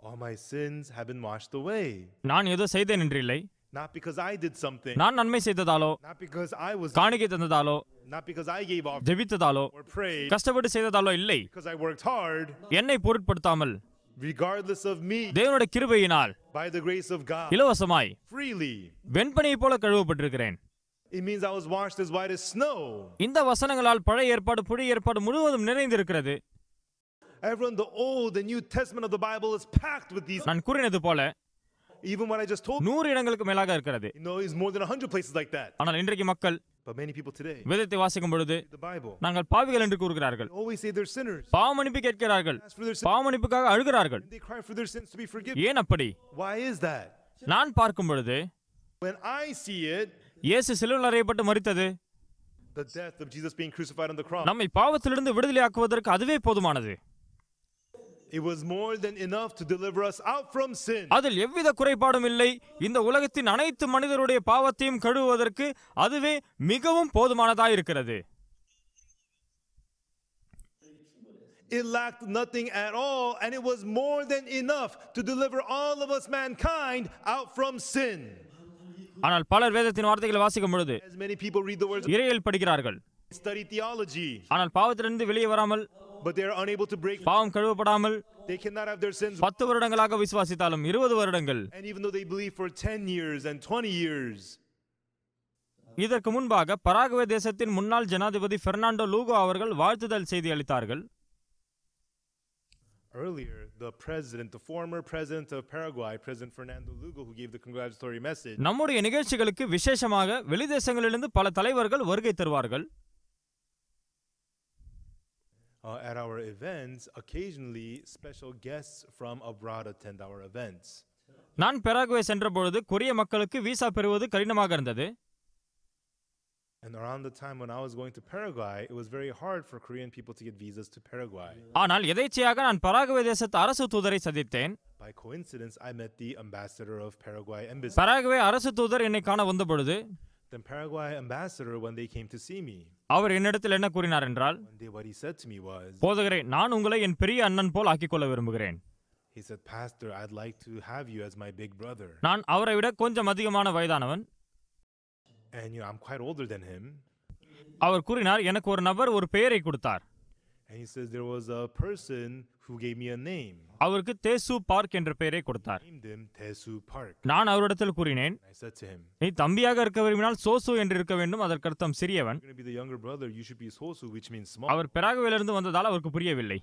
all my sins have been washed away.
நான் ஏதோ செய்தேன் என்று இல்லை.
Not because I did something.
நான் நன்மை செய்ததாலோ,
Not because I was.
காணிக்கை தந்ததாலோ,
Not because I gave off
ஜெபித்ததாலோ,
or prayed.
கஷ்டப்பட்டு செய்ததாலோ இல்லை.
Because I worked hard.
என்னை பொருட்படுத்தாமல்
Regardless of me.
தேவனுடைய கிருபையினால்
By the grace of God.
இலவசமாய்
Freely.
வெண்பனியைப் போல கழுவப்பட்டிருக்கிறேன்.
It means I was washed as white as snow.
இந்த வசனங்களால் பழைய ஏற்பாடு புதிய ஏற்பாடு முழுவதும் நிறைந்திருக்கிறது.
Everyone, the Old and New Testament of the Bible is packed with these.
நான் கூறினது போல
Even what I just told you,
100 இடங்களுக்கு மேலாக இருக்கிறது.
it's more than 100 places like that.
ஆனால் இன்றைக்கு மக்கள்
But many people today,
வேதத்தை வாசிக்கும் பொழுது
the Bible,
நாங்கள் பாவிகள் என்று கூறுகிறார்கள்.
they always say they're sinners.
பாவமன்னிப்பு கேட்கிறார்கள்.
Ask for their sins.
பாவமன்னிப்புக்காக அழுகிறார்கள்.
They cry for their sins to be forgiven.
ஏன் அப்படி?
Why is that?
நான் பார்க்கும் பொழுது
When I see it,
இயேசு சிலுவையில் அறையப்பட்டு மரித்தது,
the death of Jesus being crucified on the cross,
நம்மை பாவத்திலிருந்து விடுதலையாக்குவதற்கு அதுவே போதுமானது.
it was more than enough to deliver us out from sin.
அதில் எவ்வித குறைபாடும் இல்லை. இந்த உலகத்தின் அனைத்து மனிதருடைய பாவத்தையும் கழுவுவதற்கு அதுவே மிகவும் போதுமானதாய் இருக்கிறது.
It lacked nothing at all, and it was more than enough to deliver all of us mankind out from sin.
ஆனால் பலர் வேதத்தின் வார்த்தைகளை வாசிக்கும் பொழுது
As many people read the words,
இறையியல் படிக்கிறார்கள்.
study theology,
ஆனால் பாவத்திலிருந்து வெளியே வராமல்,
but they are unable to break.
பாவம் கழுவப்படாமல்
They cannot have their sins.
10 வருடங்களாக விசுவாசித்தாலும் 20 வருடங்கள்.
And even though they believe for 10 years and 20 years.
இதற்கு முன்பாக பராகுவே தேசத்தின் முன்னாள் ஜனாதிபதி பெர்னாண்டோ லூகோ அவர்கள் வாழ்த்துதல் செய்தி அளித்தார்கள்.
Earlier, the former president of Paraguay, President Fernando Lugo, who gave the congratulatory message.
நம்முடைய நிகழ்ச்சிகளுக்கு விசேஷமாக வெளிதேசங்களிலிருந்து பல தலைவர்கள் வருகை தருவார்கள்.
At our events, occasionally special guests from abroad attend our events.
நான் பெராகுவே சென்ற பொழுது கொரிய மக்களுக்கு விசா பெறுவது கடினமாக இருந்தது.
And around the time when I was going to Paraguay, it was very hard for Korean people to get visas to Paraguay.
ஆனால் எதேச்சையாக நான் பராகுவே தேசத்து அரசு தூதரை சந்தித்தேன்.
By coincidence, I met the ambassador of Paraguay embassy.
Paraguay அரசு தூதர் என்னை காண வந்த பொழுது
The Paraguay ambassador, when they came to see me,
அவர் என்னிடத்தில் என்ன கூறினார் என்றால்,
one day what he said to me was,
போதகரே, நான் உங்களை என் பெரிய அண்ணன் போல் ஆக்கிக்கொள்ள விரும்புகிறேன்.
he said, Pastor, I'd like to have you as my big brother.
நான் அவரை விட கொஞ்சம் அதிகமான வயதானவன்.
And I'm quite older than him.
அவர் கூறினார், எனக்கு ஒரு நபர் ஒரு பெயரை கொடுத்தார்.
And he says there was a person who gave me a name.
அவருக்கு தேசு பார்க் என்ற பெயரை கொடுத்தார்.
Named him Tesu Park.
நான் அவரிடத்தில் கூறினேன்,
I said to him,
நீ தம்பியாக இருக்க விரும்பினால் சோசு என்று இருக்க வேண்டும். அதற்கு அர்த்தம் சிறியவன்.
you're going to be the younger brother, you should be Sosu, which means small.
அவர் பெராகுவேலிருந்து வந்ததால் அவருக்கு புரியவில்லை.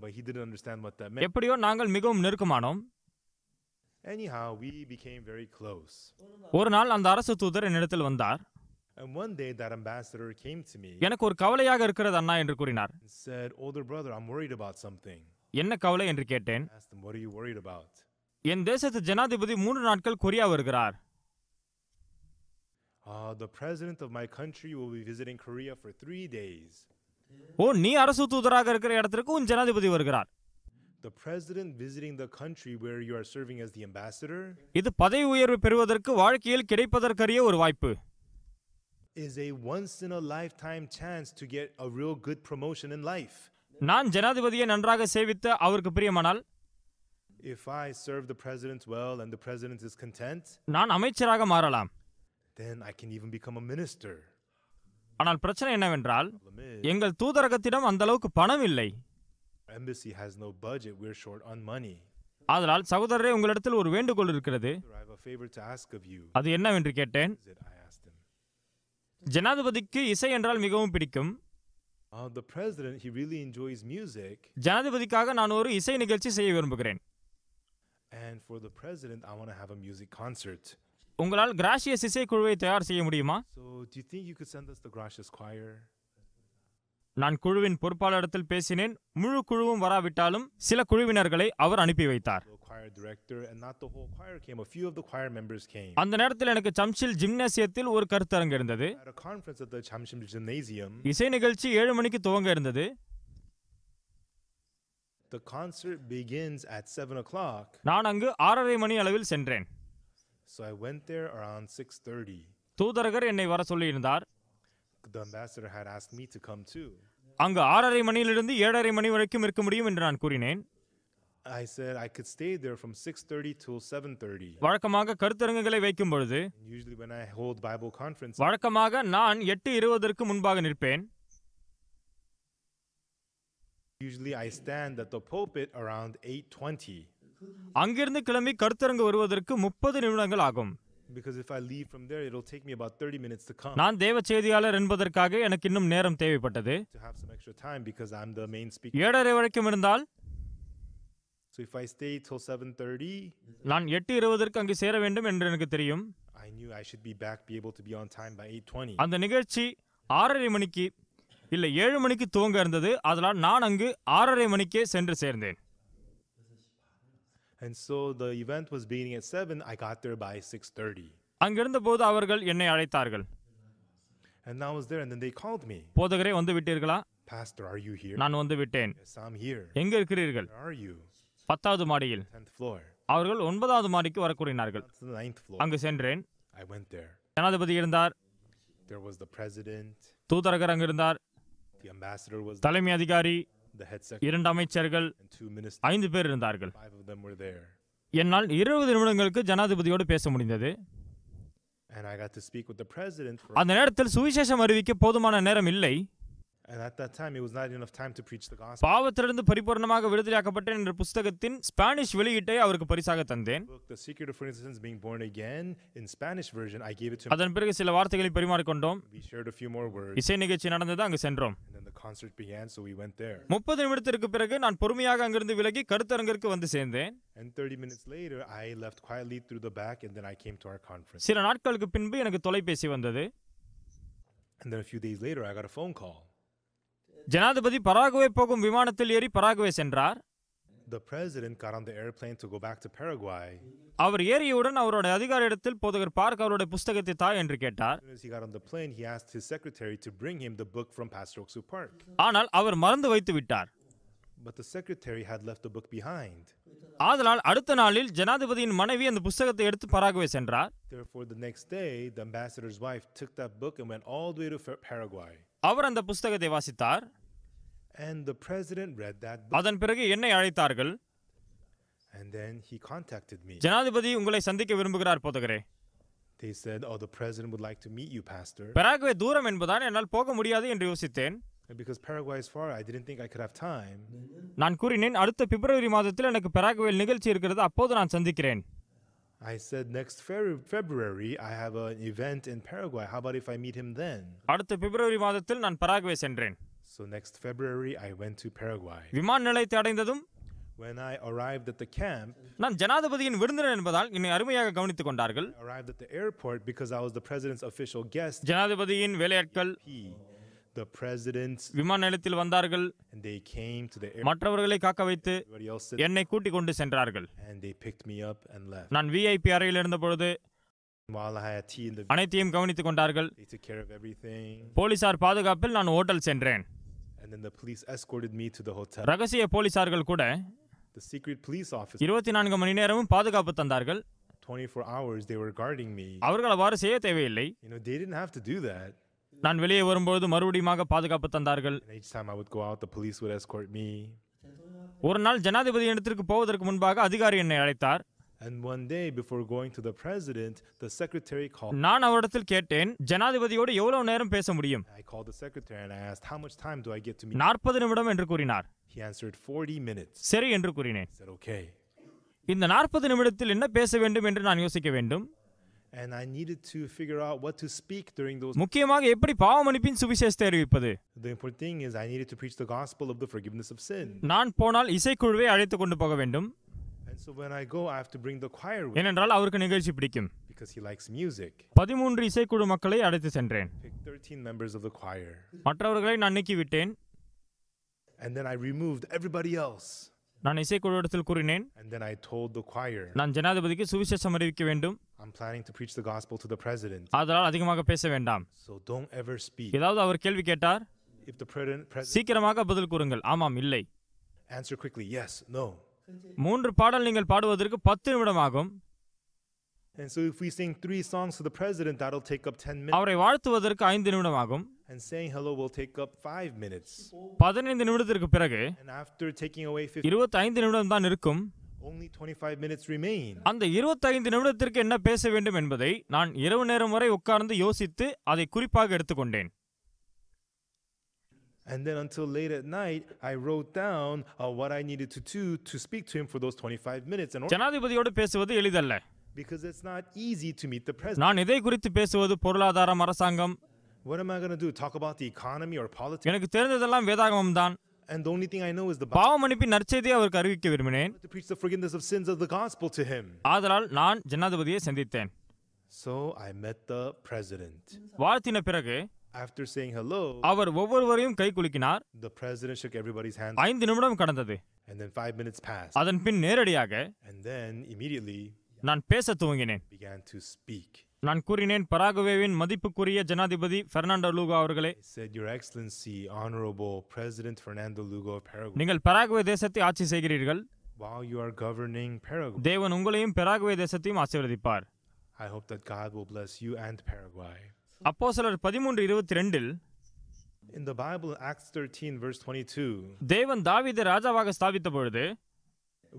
But he didn't understand what that meant.
எப்படியோ நாங்கள் மிகவும் நெருக்கமானோம்.
Anyhow, we became very close.
ஒரு நாள் அந்த அரசு தூதர் என்னிடத்தில் வந்தார்.
And one day that ambassador came to me
எனக்கு ஒரு கவலையாக இருக்கிறது அண்ணா என்று கூறினார்.
and said, older brother, I'm worried about something.
என்ன கவலை என்று கேட்டேன்.
I asked him, what are you worried about?
என் தேசத்து ஜனாதிபதி 3 நாட்கள் கொரியா வருகிறார்.
The president of my country will be visiting Korea for 3 days.
ஓ, நீ அரசு தூதராக இருக்கிற இடத்திற்கு உன் ஜனாதிபதி வருகிறார்.
The president visiting the country where you are serving as the ambassador
இது பதவி உயர்வு பெறுவதற்கு வாழ்க்கையில் கிடைப்பதற்கரிய ஒரு வாய்ப்பு.
is a once in a lifetime chance to get a real good promotion in life.
நான் ஜனாதிபதியை நன்றாக சேவித்து அவருக்கு பிரியமானால்,
If I serve the president well and the president is content,
நான் அமைச்சராக மாறலாம்.
then I can even become a minister.
ஆனால் பிரச்சனை என்னவென்றால்,
Problem is,
எங்கள் தூதரகத்திடம் அந்த அளவுக்கு பணம் இல்லை.
embassy has no budget, we're short on money.
ஆதலால் சகோதரரே, உங்களிடத்தில் ஒரு வேண்டுகோள் இருக்கிறது.
I have a favor to ask of you.
அது என்னவென்று கேட்டேன்.
Is it? I asked him.
ஜனாதிபதிக்கு இசை என்றால் மிகவும் பிடிக்கும்.
The president, he really enjoys music.
ஜனாதிபதிக்காக நான் ஒரு இசை நிகழ்ச்சி செய்ய விரும்புகிறேன்.
And for the president, I want to have a music concert.
உங்களால் கிராஷியஸ் இசை குழுவை தயார் செய்ய முடியுமா?
So, do you think you could send us the Gracious choir?
நான் குழுவின் பொறுப்பாளரிடத்தில் பேசினேன். முழு குழுவும் வராவிட்டாலும் சில குழுவினர்களை அவர் அனுப்பி வைத்தார்.
The choir director, and not the whole choir came. A few of the choir members came.
அந்த நேரத்தில் எனக்கு சம்ஷில் ஜிம்னேசியத்தில் ஒரு கருத்தரங்கு இருந்தது.
At a conference at the Chamshim Gymnasium,
இசை நிகழ்ச்சி 7 மணிக்கு துவங்க இருந்தது.
The concert begins at 7 o'clock.
நான் அங்கு 6:30 மணி அளவில் சென்றேன்.
So I went there around 6:30.
தூதரகர் என்னை வர சொல்லியிருந்தார்.
The ambassador had asked me to come too.
அங்கு 6:30 மணியிலிருந்து 7:30 மணி வரைக்கும் இருக்க முடியும் என்று நான் கூறினேன்.
I said I could stay there from 6:30 till 7:30.
வழக்கமாக கருத்தரங்குகளை வைக்கும் பொழுது
Usually when I hold Bible conferences,
வழக்கமாக நான் 8:20 முன்பாக நிற்பேன்.
usually I stand at the pulpit around 8:20.
அங்கிருந்து கிளம்பி கருத்தரங்கு வருவதற்கு 30 நிமிடங்கள் ஆகும்.
Because if I leave from there, it'll take me about 30 minutes to come.
நான் தேவ செய்தியாளர் என்பதற்காக எனக்கு இன்னும் நேரம் தேவைப்பட்டது.
To have some extra time because I'm the main speaker.
7:30 வரைக்கும் இருந்தால்
So if I stay till 7:30,
நான் 8:20 அங்கு சேர வேண்டும் என்று எனக்கு தெரியும்.
I knew I should be able to be on time by 8:20.
அந்த நிகழ்ச்சி 6:30 மணிக்கு இல்லை 7 மணிக்கு துவங்க இருந்தது. அதனால் நான் அங்கு 6:30 மணிக்கே சென்று சேர்ந்தேன்.
And so the event was beginning at 7. I got there by 6:30.
அங்கிருந்த போது அவர்கள் என்னை அழைத்தார்கள்.
And I was there and then they called me.
போதகரே வந்து விட்டீர்களா?
Pastor, are you here?
நான் வந்து விட்டேன்.
Yes, I'm here.
எங்க இருக்கிறீர்கள்?
Where are you?
10வது மாடியில்.
10th floor.
அவர்கள் 9வது மாடிக்கு வர கூறினார்கள்.
To the 9th floor.
அங்கு சென்றேன்.
I went there.
ஜனாதிபதி இருந்தார்.
There was the president.
தூதரகர் அங்கு இருந்தார்.
The ambassador was
தலைமை அதிகாரி,
the head secretary.
2 அமைச்சர்கள்,
And 2 ministers.
5 பேர் இருந்தார்கள்.
5 of them were there.
என்னால் 20 நிமிடங்களுக்கு ஜனாதிபதியோடு பேச முடிந்தது.
And I got to speak with the president for.
அந்த நேரத்தில் சுவிசேஷம் அறிவிக்க போதுமான நேரம் இல்லை.
And at that time, it was not enough time to preach the gospel.
பாவத்திலிருந்து பரிபூர்ணமாக விடுதலையாக்கப்பட்டேன் என்ற புத்தகத்தின் ஸ்பானிஷ் வெளியீட்டை அவருக்கு பரிசாக தந்தேன்.
The Secret of, for instance, being born again in Spanish version, I gave it to him.
அதன் பிறகு சில வார்த்தைகளை பரிமாறிக்கொண்டோம்.
We shared a few more words.
இசை நிகழ்ச்சி நடந்தது, அங்கு சென்றோம்.
And then the concert began, so we went there.
30 நிமிடத்திற்கு பிறகு நான் பொறுமையாக அங்கிருந்து விலகி கருத்தரங்கிற்கு வந்து சேர்ந்தேன்.
And 30 minutes later, I left quietly through the back, and then I came to our conference.
சில நாட்களுக்கு பின்பு எனக்கு தொலைபேசி வந்தது.
And then a few days later, I got a phone call.
ஜனாதிபதி பராகுவே போகும் விமானத்தில் ஏறி பராகுவே சென்றார்.
The president got on the airplane to go back to Paraguay.
அவர் ஏறியவுடன் அவருடைய அதிகாரியிடத்தில் போதகர் பார்க் அவருடைய புத்தகத்தை தா என்று கேட்டார்.
As soon as he got on the plane, he asked his secretary to bring him the book from Pastor Oksu Park.
ஆனால் அவர் மறந்து வைத்து விட்டார்.
But the secretary had left the book behind.
ஆதலால் அடுத்த நாளில் ஜனாதிபதியின் மனைவி அந்த புத்தகத்தை எடுத்து பராகுவே சென்றார்.
Therefore, the next day, the ambassador's wife took that book and went all the way to Paraguay.
அவர் அந்த புத்தகத்தை வாசித்தார்.
And the president read that book.
அதன் பிறகு என்னை அழைத்தார்கள்.
And then he contacted me.
ஜனாதிபதி உங்களை சந்திக்க விரும்புகிறார் போதகரே.
They said, "Oh, the president would like to meet you, pastor."
Paraguay தூரம் என்பதால் என்னால் போக முடியாது என்று யோசித்தேன்.
And because Paraguay is far, I didn't think I could have time.
நான் கூறினேன், அடுத்த பிப்ரவரி மாதத்தில் எனக்கு பராகுவேயில் நிகழ்ச்சி இருக்கிறது, அப்போது நான் சந்திக்கிறேன்.
I said, next February, I have an event in Paraguay. How about if I meet him then?
அடுத்த பிப்ரவரி மாதத்தில் நான் பராகுவே சென்றேன்.
So next February, I went to Paraguay.
விமான நிலையத்தை அடைந்ததும்
When I arrived at the camp,
நான் ஜனாதிபதியின் விருந்தினர் என்பதால் என்னை அருமையாக கவனித்துக் கொண்டார்கள்.
I arrived at the airport because I was the president's official guest.
ஜனாதிபதியின் வேலையாட்கள்
The presidents,
விமான நிலையத்தில் வந்தார்கள்.
and they came to the airport.
மற்றவர்களை காக்க வைத்து
Everybody else sit,
என்னை கூட்டிக் கொண்டு சென்றார்கள்.
and they picked me up and left.
நான் VIP அறையில் இருந்த பொழுது
While I had tea in the,
அனைத்தையும் கவனித்துக் கொண்டார்கள்.
they took care of everything.
போலீசார் பாதுகாப்பில் நான் ஹோட்டல் சென்றேன்.
And then the police escorted me to the hotel.
ரகசிய போலீசார்கள் கூட
The secret police officer,
24 மணி நேரமும் பாதுகாப்பு தந்தார்கள்.
24 hours, they were guarding me.
அவர்கள் அவ்வாறு செய்ய தேவையில்லை.
They didn't have to do that.
நான் வெளியே வரும்போது மறுபடியும் பாதுகாப்பு தந்தார்கள்.
And each time I would go out, the police would escort me.
ஒரு நாள் ஜனாதிபதி இடத்திற்கு போவதற்கு முன்பாக அதிகாரி என்னை அழைத்தார்.
And one day, before going to the president, the secretary called.
நான் அவரிடத்தில் கேட்டேன், ஜனாதிபதியோடு எவ்வளவு நேரம் பேச முடியும்?
I called the secretary and I asked, how much time do I get to meet?
40 நிமிடம் என்று கூறினார்.
He answered 40 minutes.
சரி என்று கூறினேன்.
I said, okay.
இந்த 40 நிமிடத்தில் என்ன பேச வேண்டும் என்று நான் யோசிக்க வேண்டும்.
And I needed to figure out what to speak during those.
முக்கியமாக எப்படி பாவமன்னிப்பின் சுவிசேஷத்தை அறிவிப்பது.
The important thing is I needed to preach the gospel of the forgiveness of sin.
நான் போனால் இசைக்குழுவை அழைத்து கொண்டு போக வேண்டும்.
And so when I go, I have to bring the choir with me
ஏனென்றால் அவருக்கு நிகழ்ச்சி பிடிக்கும்.
because he likes music.
13 இசைக்குழு மக்களை அழைத்து சென்றேன்.
Picked 13 members of the choir.
மற்றவர்களை நான் நீக்கிவிட்டேன்.
And then I removed everybody else.
நான் இசைக்குழு இடத்தில் கூறினேன்,
And then I told the choir,
நான் ஜனாதிபதிக்கு சுவிசேஷம் அறிவிக்க வேண்டும்.
I'm planning to preach the gospel to the president.
அதனால் அதிகமாக பேச வேண்டாம்.
So don't ever speak.
ஏதாவது அவர் கேள்வி கேட்டார்,
If the president
சீக்கிரமாக பதில் கூறுங்கள். ஆமாம், இல்லை.
Answer quickly, yes, no.
3 பாடல் நீங்கள் பாடுவதற்கு 10 நிமிடம் ஆகும்.
And so if we sing 3 songs to the president, that'll take up 10 minutes.
அவரை வாழ்த்துவதற்கு 5 நிமிடம் ஆகும்.
And saying hello will take up 5 minutes.
15 நிமிடத்திற்கு பிறகு
And after taking away 15,
25 நிமிடம் தான் இருக்கும்.
only 25 minutes remain.
அந்த 25 நிமிடத்திற்கு என்ன பேச வேண்டும் என்பதை நான் இரவு நேரம் வரை உட்கார்ந்து யோசித்து அதை குறிப்பாக எடுத்துக்கொண்டேன்.
And then until late at night, I wrote down what I needed to do to speak to him for those 25 minutes.
ஜனாதிபதியோடு பேசுவது எளிதல்ல.
Because it's not easy to meet the president.
நான் இதை குறித்து பேசுவது பொருளாதாரம், அரசாங்கம்.
What am I going to do? Talk about the economy or politics?
எனக்கு தெரிந்ததெல்லாம் வேதாகமம் தான்.
And the only thing I know is the
பாவ மன்னிப்பின் நற்செய்தியை அவருக்கு அறிவிக்க விரும்பினேன்.
to preach the forgiveness of sins of the gospel to him.
ஆதலால் நான் ஜனாதிபதியை சந்தித்தேன்.
So I met the president.
வாழ்த்தின பிறகு
After saying hello,
அவர் ஒவ்வொருவரையும் கை குலுக்கினார்.
the president shook everybody's hand.
5 நிமிடம் கடந்தது.
And then 5 minutes passed.
அதன் பின் நேரடியாக
And then immediately
நான் பேச துவங்கினேன்.
began to speak.
நான் கூறினேன், பராகுவேவின் மதிப்புக்குரிய ஜனாதிபதி பெர்னாண்டோ லூகோ அவர்களே,
I said, Your Excellency, Honorable President Fernando Lugo of Paraguay,
நீங்கள் பராகுவே தேசத்தை ஆட்சி செய்கிறீர்கள்.
while you are governing Paraguay,
தேவன் உங்களையும் பராகுவே தேசத்தையும் ஆசீர்வதிப்பார்.
I hope that God will bless you and Paraguay.
அப்போஸ்தலர் 13:22
In the Bible, Acts 13, verse 22,
தேவன் தாவீதை ராஜாவாக ஸ்தாபித்த பொழுது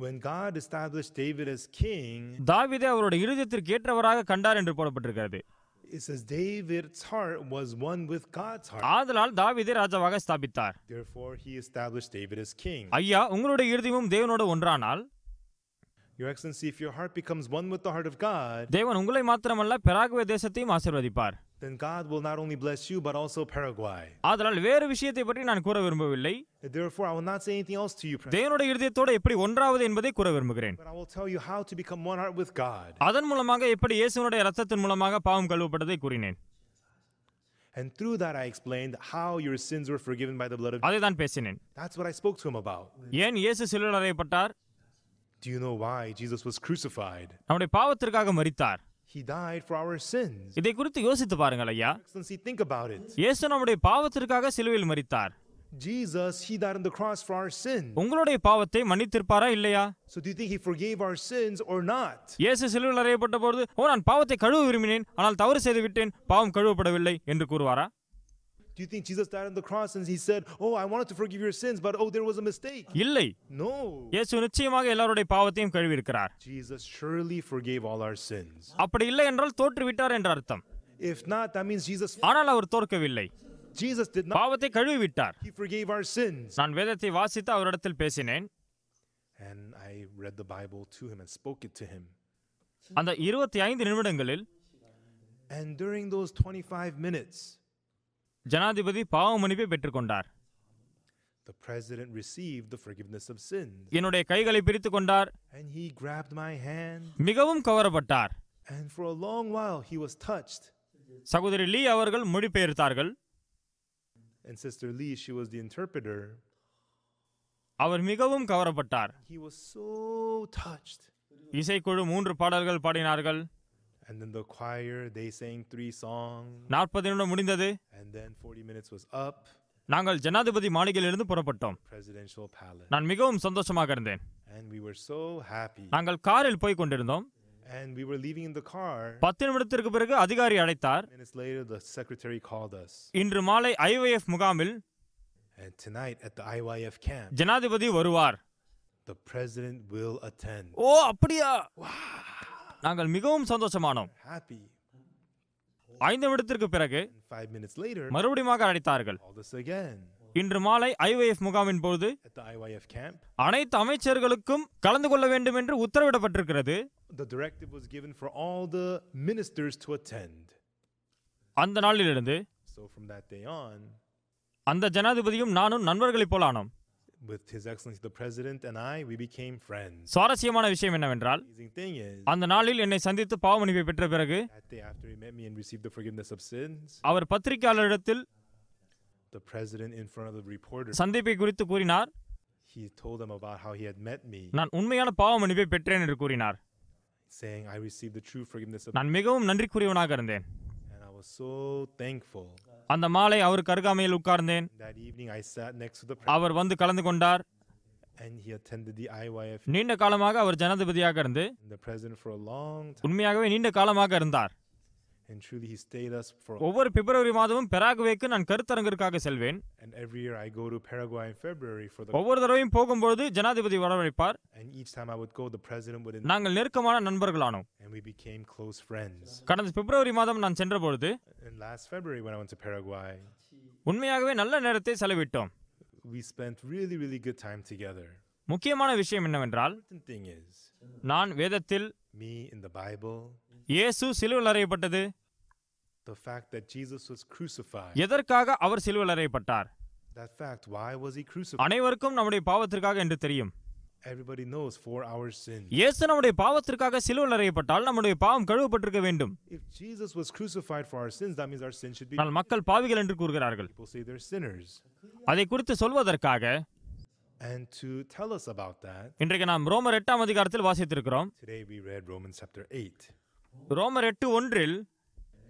when God established David as king,
தாவீதை அவருடைய இருதயத்திற்கு ஏற்றவராக கண்டார் என்று போடப்பட்டிருக்கிறது.
it says David's heart was one with God's heart.
ஆதலால் தாவீதை ராஜாவாக ஸ்தாபித்தார்.
Therefore, he established David as king.
ஐயா, உங்களுடைய இருதயமும் தேவனோடு ஒன்றானால்,
Your Excellency, if your heart becomes one with the heart of God,
தேவன் உங்களை மாத்திரமல்ல பராகுவே தேசத்தையும் ஆசீர்வதிப்பார்.
then God will not only bless you, but also Paraguay.
ஆதலால் வேறு விஷயத்தை பற்றி நான் கூற விரும்பவில்லை.
Therefore, I will not say anything else to you, President,
தேவனுடைய இருதயத்தோடு எப்படி ஒன்றாவது என்பதை கூற விரும்புகிறேன்.
but I will tell you how to become one heart with God.
அதன் மூலமாக எப்படி இயேசுவினுடைய இரத்தத்தின் மூலமாக பாவம் கழுவப்பட்டதை கூறினேன்.
And through that, I explained how your sins were forgiven by the blood of
அதை தான் பேசினேன்.
That's what I spoke to him about.
ஏன் இயேசு சிலுவையில் அறையப்பட்டார்?
Do you know why Jesus was crucified?
நம்முடைய பாவத்திற்காக மரித்தார்.
He died for our sins.
இதை குறித்து யோசித்து பாருங்கள் ஐயா.
Excellency, think about it.
இயேசு நம்முடைய பாவத்திற்காக சிலுவையில் மரித்தார்.
Jesus, he died on the cross for our sins.
உங்களுடைய பாவத்தை மன்னித்திருப்பாரா இல்லையா?
So do you think he forgave our sins or not?
இயேசு சிலுவையில் அறையப்பட்ட பொழுது, நான் பாவத்தை கழுவ விரும்பினேன், ஆனால் தவறு செய்து விட்டேன், பாவம் கழுவப்படவில்லை என்று கூறுவாரா?
Do you think Jesus died on the cross and he said, I wanted to forgive your sins, but there was a mistake?
இல்லை.
No.
இயேசு நிச்சயமாக எல்லாருடைய பாவத்தையும் கழுவி இருக்கிறார்.
Jesus surely forgave all our sins.
அப்படி இல்லை என்றால் தோற்றுவிட்டார் என்ற அர்த்தம்.
If not, that means Jesus
ஆனால் அவர் தோற்கவில்லை.
Jesus did not.
பாவத்தை கழுவி விட்டார்.
He forgave our sins.
நான் வேதத்தை வாசித்து அவரிடத்தில் பேசினேன்.
And I read the Bible to him and spoke it to him.
அந்த 25 நிமிடங்களில்
And during those 25 minutes,
ஜனாதிபதி பாவ மன்னிப்பை பெற்றுக்கொண்டார்.
the president received the forgiveness of sins.
என்னுடைய கைகளை பிரித்துக் கொண்டார்.
And he grabbed my hand.
மிகவும் கவரப்பட்டார்.
And for a long while he was touched.
சகோதரி லீ அவர்கள் மொழிபெயர்த்தார்கள்.
And Sister Lee, she was the interpreter.
அவர் மிகவும் கவரப்பட்டார்.
He was so touched.
இசைக்குழு 3 பாடல்கள் பாடினார்கள்.
And then the choir, they sang 3 songs.
40 நிமிடம் முடிந்தது.
And then 40 minutes was up.
நாங்கள் ஜனாதிபதி மாளிகையிலிருந்து புறப்பட்டோம்.
Presidential palace.
நான் மிகவும் சந்தோஷமாக இருந்தேன்.
And we were so happy.
நாங்கள் காரில் போய் கொண்டிருந்தோம்.
And we were leaving in the car.
10 நிமிடத்திற்கு பிறகு அதிகாரி அழைத்தார்.
Minutes later, the secretary called us.
இன்று மாலை IYF முகாமில்
And tonight at the IYF camp,
ஜனாதிபதி வருவார்.
the president will attend.
அப்படியா? நாங்கள் மிகவும் சந்தோஷமானோம்.
Happy.
5 நிமிடத்திற்கு பிறகு
5 minutes later,
மறுபடியும் அழைத்தார்கள்.
called us again.
இன்று மாலை IYF முகாமின் போது
At the IYF camp,
அனைத்து அமைச்சர்களுக்கும் கலந்து கொள்ள வேண்டும் என்று உத்தரவிடப்பட்டிருக்கிறது.
the directive was given for all the ministers to attend.
அந்த நாளிலிருந்து
So from that day on,
அந்த ஜனாதிபதியும் நானும் நண்பர்களைப் போல ஆனோம்.
with His Excellency the President and I, we became friends.
சுவாரஸ்யமான விஷயம் என்னவென்றால்,
Amazing thing is,
அந்த நாளில் என்னை சந்தித்து பாவ மன்னிப்பை பெற்ற பிறகு
that day after he met me and received the forgiveness of sins,
our பத்திரிகையாளரிடத்தில்
the president in front of the reporter,
சந்திப்பை குறித்து கூறினார்.
he told them about how he had met me,
நான் உண்மையான பாவ மன்னிப்பை பெற்றேன் என்று கூறினார்.
saying I received the true forgiveness of
நான் மிகவும் நன்றிக்குரியவனாக இருந்தேன்.
and I was so thankful.
அந்த மாலை அவருக்கு அருகாமையில் உட்கார்ந்தேன்.
That evening I sat next to the
அவர் வந்து கலந்து கொண்டார்.
And he attended the IYF
நீண்ட காலமாக அவர் ஜனாதிபதியாக இருந்து
and the president for a long time.
உண்மையாகவே நீண்ட காலமாக இருந்தார்.
And truly he stayed us for.
ஒவ்வொரு பிப்ரவரி மாதமும் பெராகுவேக்கு நான் கருத்தரங்கிற்காக செல்வேன்.
And every year I go to Paraguay in February for the.
ஒவ்வொரு தடவையும் போகும்போது ஜனாதிபதி வரவழைப்பார்.
And each time I would go, the president would.
நாங்கள் நெருக்கமான நண்பர்களானோம்.
And we became close friends.
கடந்த பிப்ரவரி மாதம் நான் சென்றபொழுது
And last February when I went to Paraguay,
உண்மையாகவே நல்ல நேரத்தை செலவிட்டோம்.
we spent really good time together.
முக்கியமான விஷயம் என்னவென்றால்,
The thing is,
நான் வேதத்தில்
me in the Bible,
இயேசு சிலுவையில் அறையப்பட்டது,
the fact that Jesus was crucified,
எதற்காக அவர் சிலுவையில் அறையப்பட்டார்,
that fact, why was he crucified?
அனைவருக்கும் நம்முடைய பாவத்திற்காக என்று தெரியும்.
Everybody knows for our sins.
இயேசு நம்முடைய பாவத்திற்காக சிலுவையில் அறையப்பட்டால் நம்முடைய பாவம் கழுவப்பட்டிருக்க வேண்டும்.
If Jesus was crucified for our sins, that means our sins should be.
ஆனால் மக்கள் பாவிகள் என்று கூறுகிறார்கள்.
People say they're sinners.
அதை குறித்து சொல்வதற்காக
And to tell us about that,
இன்றைக்கு நாம் ரோமர் 8ஆம் அதிகாரத்தில் வாசித்திருக்கிறோம்.
today we read Romans chapter 8.
ரோமர் 8:1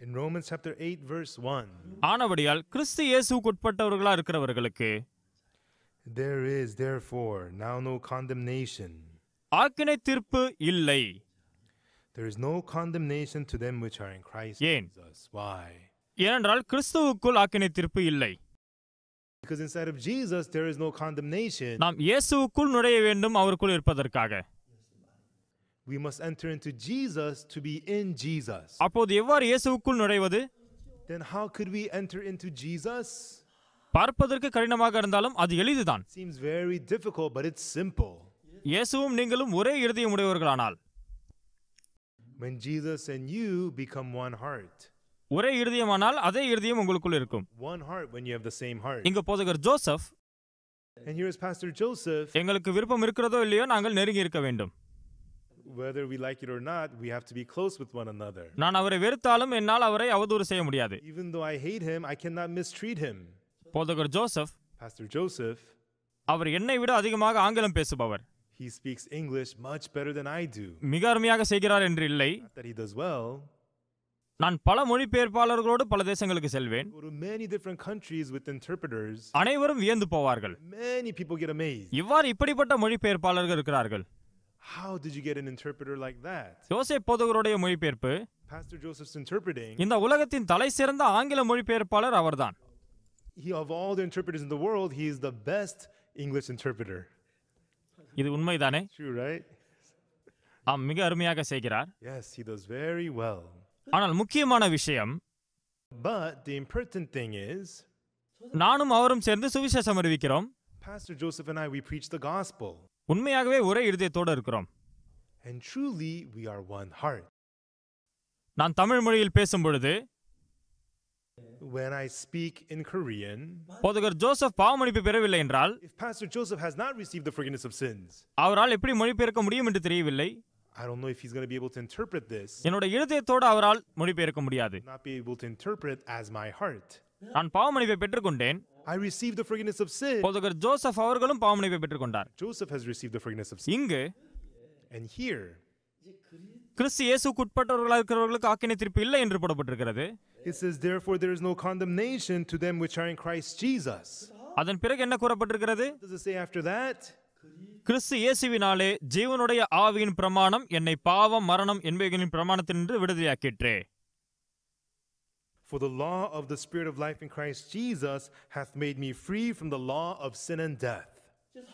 In Romans chapter 8 verse 1,
ஆனபடியால் கிறிஸ்து இயேசுவுக்கு உட்பட்டவர்களா இருக்கிறவர்களுக்கு
there is therefore now no condemnation.
ஆக்கினை தீர்ப்பு இல்லை.
There is no condemnation to them which are in Christ
ஏன்?
Jesus. Why?
ஏனென்றால் கிறிஸ்துவுக்குள் ஆக்கினை தீர்ப்பு இல்லை.
Because inside of Jesus there is no condemnation.
நாம் இயேசுவுக்குள் நுழைய வேண்டும், அவருக்குள் இருப்பதற்காக.
We must enter into Jesus to be in Jesus.
அப்போது எவ்வாறு இயேசுவுக்குள் நுழைவது?
Then how could we enter into Jesus?
பார்ப்பதற்கு கடினமாக இருந்தாலும் அது எளிதுதான்.
Seems very difficult, but it's simple.
இயேசுவும் நீங்களும் ஒரே இருதயம் உடையவர்களானால்,
When Jesus and you become one heart.
ஒரே இருதயமானால் அதே இருதயம் உங்களுக்குள் இருக்கும்.
One heart when you have the same heart.
இங்கு போதகர் Joseph,
And here is Pastor Joseph.
எங்களுக்கு விருப்பம் இருக்கிறதோ இல்லையோ நாங்கள் நெருங்கி இருக்க வேண்டும்.
Whether we like it or not, we have to be close with one another.
நான் அவரை வெறுத்தாலும் என்னால் அவரை அவதூறு செய்ய முடியாது.
Even though I hate him, I cannot mistreat him.
போதகர் ஜோசப்,
Pastor Joseph,
அவர் என்னை விட அதிகமாக ஆங்கிலம் பேசுபவர்.
he speaks English much better than I do.
மிக அருமையாக செய்கிறார் என்று இல்லை.
Not that he does well.
நான் பல மொழிபெயர்ப்பாளர்களோடு பல தேசங்களுக்கு செல்வேன்.
Go to many different countries with interpreters.
அனைவரும் வியந்து போவார்கள்.
Many people get amazed.
இவ்வாறு இப்படிப்பட்ட மொழிபெயர்ப்பாளர்கள் இருக்கிறார்கள்.
How did you get an interpreter like that?
யோசேப் போதகருடைய மொழிபெயர்ப்பு,
Pastor Joseph's interpreting.
இந்த உலகத்தின் தலை சிறந்த ஆங்கில மொழிபெயர்ப்பாளர் அவர்தான்.
Of all the interpreters in the world, he is the best English interpreter.
இது உண்மைதானே?
True, right?
ஆம், மிக அருமையாக செய்கிறார்.
Yes, he does very well.
ஆனால் முக்கியமான விஷயம்,
But the important thing is,
நானும் அவரும் சேர்ந்து சுவிசேஷம் அறிவிக்கிறோம்.
Pastor Joseph and I, we preach the gospel.
உண்மையாகவே ஒரே இருதயத்தோடு இருக்கிறோம்.
And truly, we are one heart.
நான் தமிழ் மொழியில் பேசும் பொழுது,
When I speak in Korean,
போதகர் ஜோசப் பாவமன்னிப்பு பெறவில்லை என்றால்,
if Pastor Joseph has not received the forgiveness of sins,
அவரால் எப்படி மொழிபெயர்க்க முடியும் என்று தெரியவில்லை.
I don't know if he's going to be able to interpret this.
என்னோட இருதயத்தோடு அவரால் மொழிபெயர்க்க முடியாது.
Not be able to interpret as my heart.
நான் பாவமன்னிப்பை பெற்றுக்கொண்டேன்.
I received the forgiveness of sin.
போதகர் ஜோசப் அவர்களும் பாவமன்னிப்பை பெற்றுக்கொண்டார்.
Joseph has received the forgiveness of sin.
இங்கு
And here,
கிறிஸ்து இயேசுவுக்கு உட்பட்டவர்களாக இருக்கிறவர்களுக்கு ஆக்கினை தீர்ப்பு இல்லை என்று போடப்பட்டிருக்கிறது.
it says, therefore there is no condemnation to them which are in Christ Jesus.
அதன் பிறகு என்ன கூறப்பட்டிருக்கிறது?
What does it say after that?
கிறிஸ்து இயேசுவினாலே ஜீவனுடைய ஆவியின் பிரமாணம் என்னை பாவம் மரணம் என்பவைகளின் பிரமாணத்தினின்று விடுதலையாக்கிற்றே.
For the law of the Spirit of life in Christ Jesus hath made me free from the law of sin and death.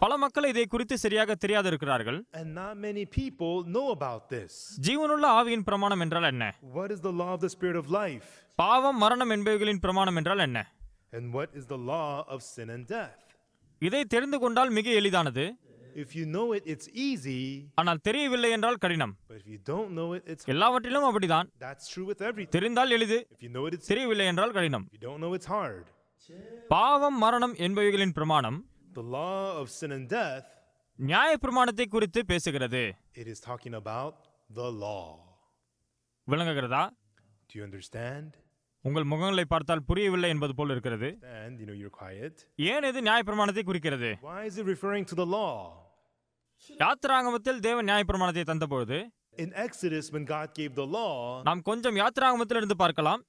பல மக்கள் இதை குறித்து சரியாக தெரியாது இருக்கிறார்கள்.
And not many people know about this.
ஜீவனுள்ள ஆவியின் பிரமாணம் என்றால் என்ன?
What is the law of the Spirit of life?
பாவம் மரணம் என்பவைகளின் பிரமாணம் என்றால் என்ன?
And what is the law of sin and death?
இதை தெரிந்து கொண்டால் மிக எளிதானது.
If you know it, it's easy.
ஆனால் தெரியவில்லை என்றால் கடினம்.
But if you don't know it, it's hard.
எல்லாவற்றிலும் அப்படிதான்.
That's true with everything.
தெரிந்தால் எளிது,
If you know it, it's
தெரியவில்லை என்றால் கடினம்.
If you don't know, it's hard.
பாவம் மரணம் என்பவைகளின் பிரமாணம்
The law of sin and death,
நியாய பிரமாணத்தை குறித்து பேசுகிறது.
it is talking about the law.
விளங்குகிறதா?
Do you understand?
உங்கள் முகங்களை பார்த்தால் புரியவில்லை என்பது போல் இருக்கிறது.
And you're quiet.
ஏன் இது நியாய பிரமாணத்தை குறிக்கிறது?
Why is it referring to the law?
யாத்திராகமத்தில் தேவன் நியாய பிரமாணத்தை தந்தபொழுது,
In Exodus, when God gave the law,
நாம் கொஞ்சம் யாத்திராகமத்தில் இருந்து பார்க்கலாம்.